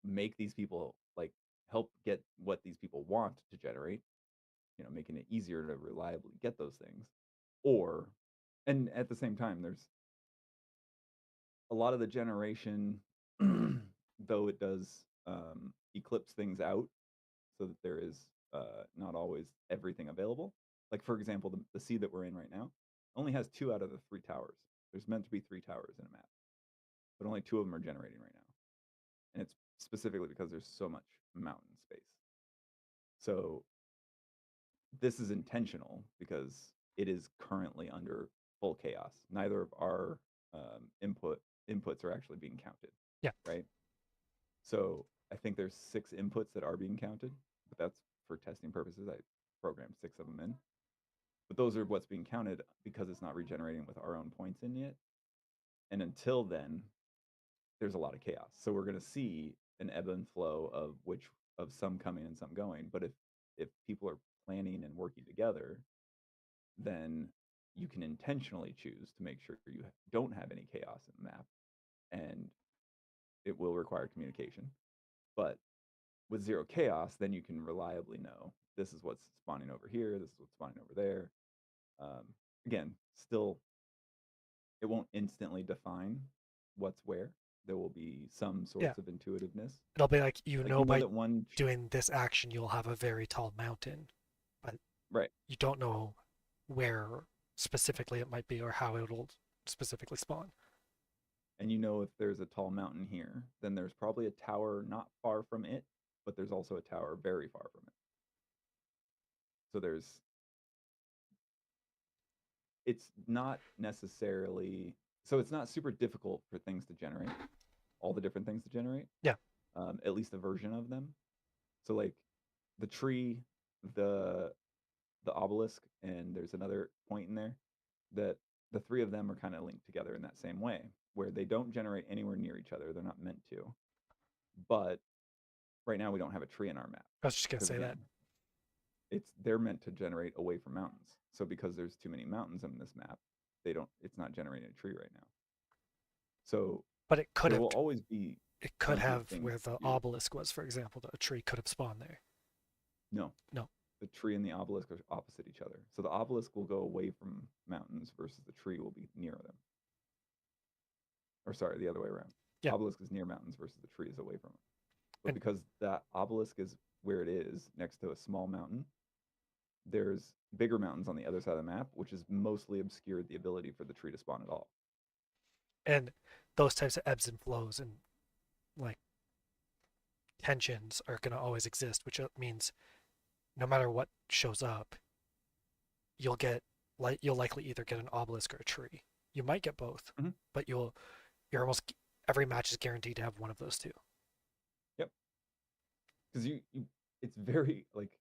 make these people like help get what these people want to generate, making it easier to reliably get those things, or and at the same time, there's a lot of the generation, though it does eclipse things out so that there is not always everything available. Like, for example, the seed that we're in right now only has 2 out of the 3 towers. There's meant to be 3 towers in a map, but only 2 of them are generating right now. And it's specifically because there's so much mountain space. So this is intentional because it is currently under full chaos. Neither of our inputs are actually being counted, yeah, right? So I think there's 6 inputs that are being counted, but that's for testing purposes. I programmed 6 of them in, but those are what's being counted because it's not regenerating with our own points in yet. And until then, there's a lot of chaos. So we're going to see an ebb and flow of some coming and some going. But if people are planning and working together, then you can intentionally choose to make sure you don't have any chaos in the map, and it will require communication. But with zero chaos, then you can reliably know this is what's spawning over here, this is what's spawning over there. Um, Again, still, it won't instantly define what's where. There will be some yeah. sorts of intuitiveness. It'll be like Like, you know by that one, doing this action you'll have a very tall mountain, but right? you don't know where specifically it might be or how it'll specifically spawn. And you know if there's a tall mountain here, then there's probably a tower not far from it, but there's also a tower very far from it. So it's not necessarily, so it's not super difficult for things to generate, all the different things to generate, Yeah, at least a version of them. So like the tree, the the obelisk, and there's another point in there that the 3 of them are kind of linked together in that same way, where they don't generate anywhere near each other. They're not meant to. But right now we don't have a tree in our map I was just gonna because say again, that. they're meant to generate away from mountains. So because there's too many mountains in this map, they don't it's not generating a tree right now. So But there will always be it could plenty of have things where the to do. obelisk was, for example, a tree could have spawned there. No, No. the tree and the obelisk are opposite each other. So the obelisk will go away from mountains versus the tree will be near them. Or sorry, the other way around. Yeah. Obelisk is near mountains versus the tree is away from them. But And because that obelisk is where it is next to a small mountain, there's bigger mountains on the other side of the map, which has mostly obscured the ability for the tree to spawn at all. and those types of ebbs and flows and like tensions are gonna always exist, which means no matter what shows up, you'll get you'll likely either get an obelisk or a tree. You might get both, Mm-hmm. but you're almost every match is guaranteed to have one of those two. Yep, because it's very like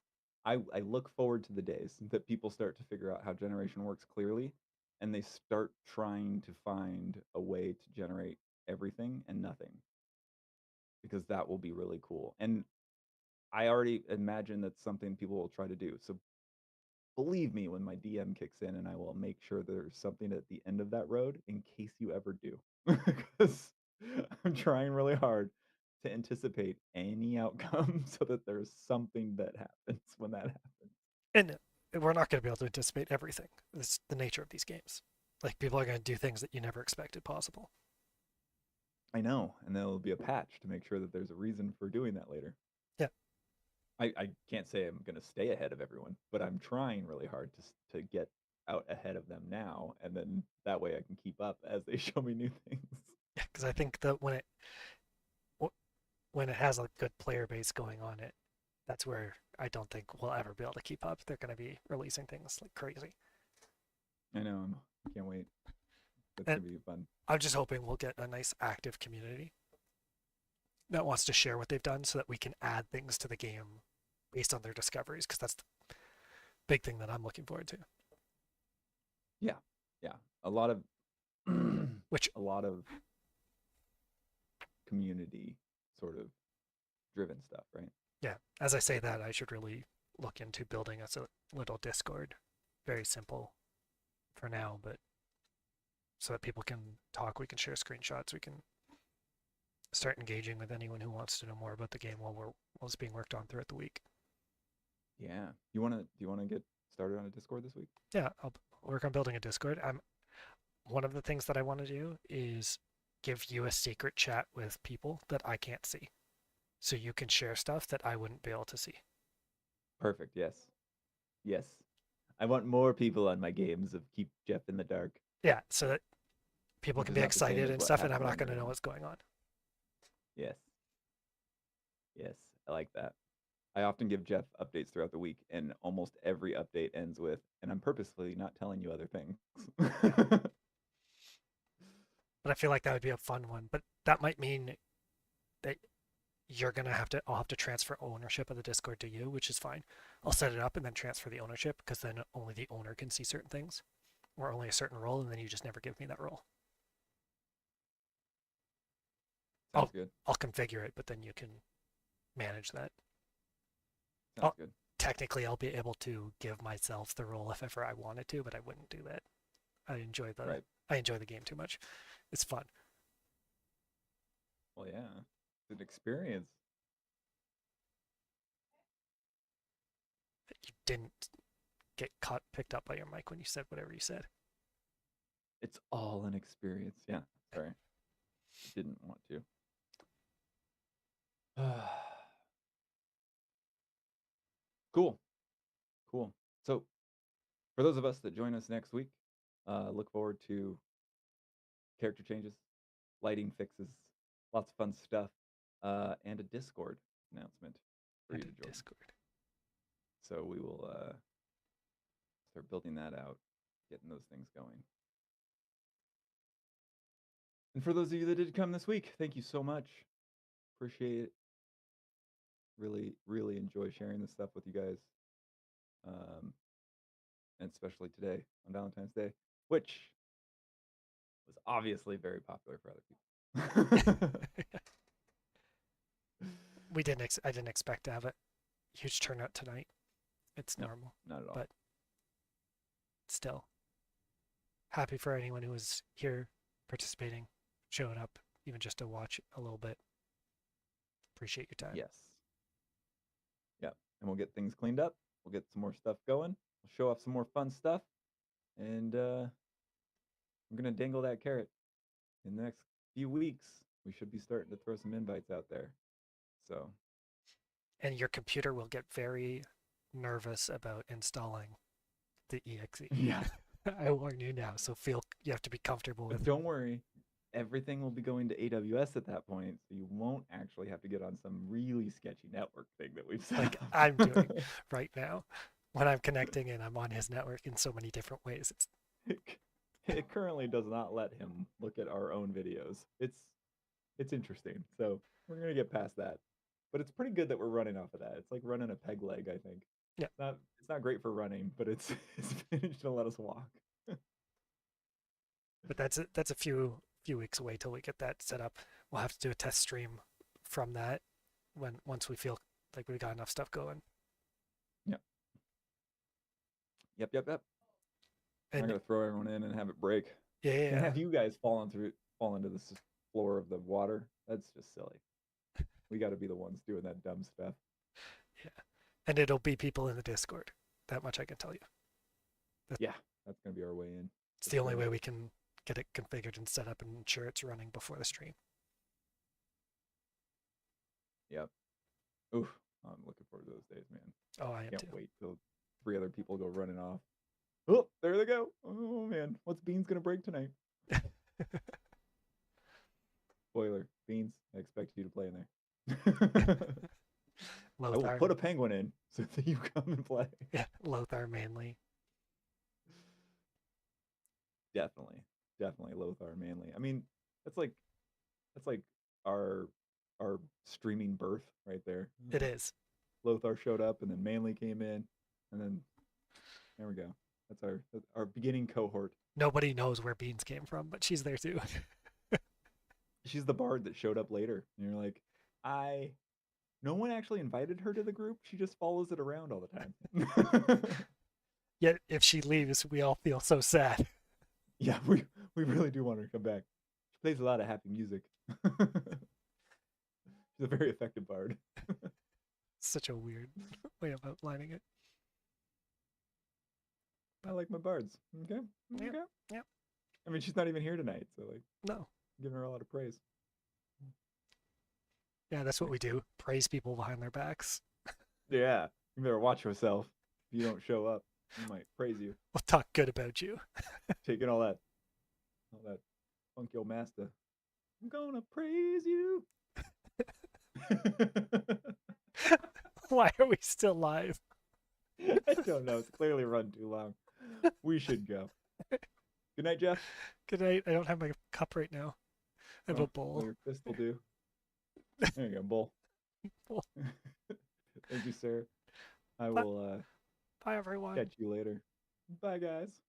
I look forward to the days that people start to figure out how generation works clearly, and they start trying to find a way to generate everything and nothing, because that will be really cool. And I already imagine that's something people will try to do. So believe me when my DM kicks in, and I will make sure there's something at the end of that road in case you ever do. Because I'm trying really hard to anticipate any outcome so that there's something that happens when that happens. And we're not going to be able to anticipate everything. It's the nature of these games. Like people are going to do things that you never expected possible. I know, and there'll be a patch to make sure that there's a reason for doing that later. Yeah, I can't say I'm going to stay ahead of everyone, but I'm trying really hard to get out ahead of them now, and then that way I can keep up as they show me new things. yeah, because I think that when it has a good player base going on it, that's where I don't think we'll ever be able to keep up. They're going to be releasing things like crazy, I know. I can't wait. That's and gonna be fun. I'm just hoping we'll get a nice active community that wants to share what they've done, so that we can add things to the game based on their discoveries. Because that's the big thing that I'm looking forward to. Yeah, yeah. A lot of Which, a lot of community sort of driven stuff, right? yeah, as I say that, I should really look into building us a little Discord. Very simple for now, but so that people can talk, we can share screenshots, we can start engaging with anyone who wants to know more about the game while it's being worked on throughout the week. Yeah. Do you wanna get started on a Discord this week? Yeah, I'll work on building a Discord. One of the things that I want to do is give you a secret chat with people that I can't see, so you can share stuff that I wouldn't be able to see. Perfect. Yes. Yes. I want more people on my games of keep Jeff in the dark, Yeah, so that people which can is be not the same excited as and what stuff, and I'm happened not on going your to know end. what's going on. Yes. Yes. I like that. I often give Jeff updates throughout the week, and almost every update ends with, and I'm purposefully not telling you other things. Yeah, but I feel like that would be a fun one. But that might mean that I'll have to transfer ownership of the Discord to you, which is fine. I'll set it up and then transfer the ownership, because then only the owner can see certain things, or only a certain role, and then you just never give me that role. Sounds I'll good. I'll configure it, but then you can manage that. Sounds I'll, good. Technically, I'll be able to give myself the role if ever I wanted to, but I wouldn't do that. I enjoy the Right. I enjoy the game too much. It's fun. Well, yeah. It's an experience. You didn't get caught picked up by your mic when you said whatever you said. It's all an experience. Yeah. Sorry. I didn't want to. Cool. Cool. So, for those of us that join us next week, look forward to character changes, lighting fixes, lots of fun stuff, and a Discord announcement for And you to a join. Discord. So we will start building that out, getting those things going. And for those of you that did come this week, thank you so much. Appreciate it. Really, really enjoy sharing this stuff with you guys. And especially today on Valentine's Day, which was obviously very popular for other people. I didn't expect to have a huge turnout tonight. It's No, normal, not at all. but still happy for anyone who was here participating, showing up, even just to watch a little bit. Appreciate your time. Yes. Yeah. And we'll get things cleaned up. We'll get some more stuff going. We'll show off some more fun stuff. And I'm going to dangle that carrot. In the next few weeks, we should be starting to throw some invites out there. So, And your computer will get very nervous about installing the exe. yeah. I warn you now, so you have to be comfortable But with. don't worry, everything will be going to AWS at that point, so you won't actually have to get on some really sketchy network thing that we've set Like up. I'm doing right now when I'm connecting and I'm on his network in so many different ways. it, it currently does not let him look at our own videos. It's interesting. So we're gonna get past that. But it's pretty good that we're running off of that. It's like running a peg leg, I think. Yeah, It's not great for running, but it's managed to let us walk. but that's a few weeks away till we get that set up. We'll have to do a test stream from that once we feel like we got enough stuff going. Yep. Yep. I'm not And gonna throw everyone in and have it break. yeah, yeah, Can't yeah. have you guys fall into the floor of the water. That's just silly. We got to be the ones doing that dumb stuff. Yeah. And it'll be people in the Discord. That much I can tell you. That, Yeah, that's gonna be our way in it's for the only sure. way we can get it configured and set up and ensure it's running before the stream. Yep. Oof. I'm looking forward to those days, man. Oh, I am Can't too. wait till 3 other people go running off. Oh, there they go. Oh man, what's Beans gonna break tonight? Spoiler, Beans. I expect you to play in there. I will Lothar. put a penguin in so that you come and play. Yeah, Lothar mainly. Definitely, definitely Lothar Manly. I mean, that's like our our streaming birth right there. It is. Lothar showed up, and then Manly came in, and then there we go. That's our beginning cohort. Nobody knows where Beans came from, but she's there too. She's the bard that showed up later, and you're like, I. No one actually invited her to the group. She just follows it around all the time. Yet if she leaves, we all feel so sad. Yeah, we really do want her to come back. She plays a lot of happy music. She's a very effective bard. Such a weird way of outlining it. I like my bards. Okay, Yep. okay. Yep. I mean, she's not even here tonight, so like, No. giving her a lot of praise. Yeah, that's what we do. Praise people behind their backs. Yeah, you better watch yourself. If you don't show up, we might praise you. We'll talk good about you. Taking all that funk yo master. I'm gonna praise you. Why are we still live? I don't know. It's clearly run too long. We should go. Good night, Jeff. Good night. I don't have my cup right now. I have a Well, bowl. your fist will do. There you go, bull. Bowl. Thank you, sir. I Bye, will bye everyone. catch you later. Bye, guys.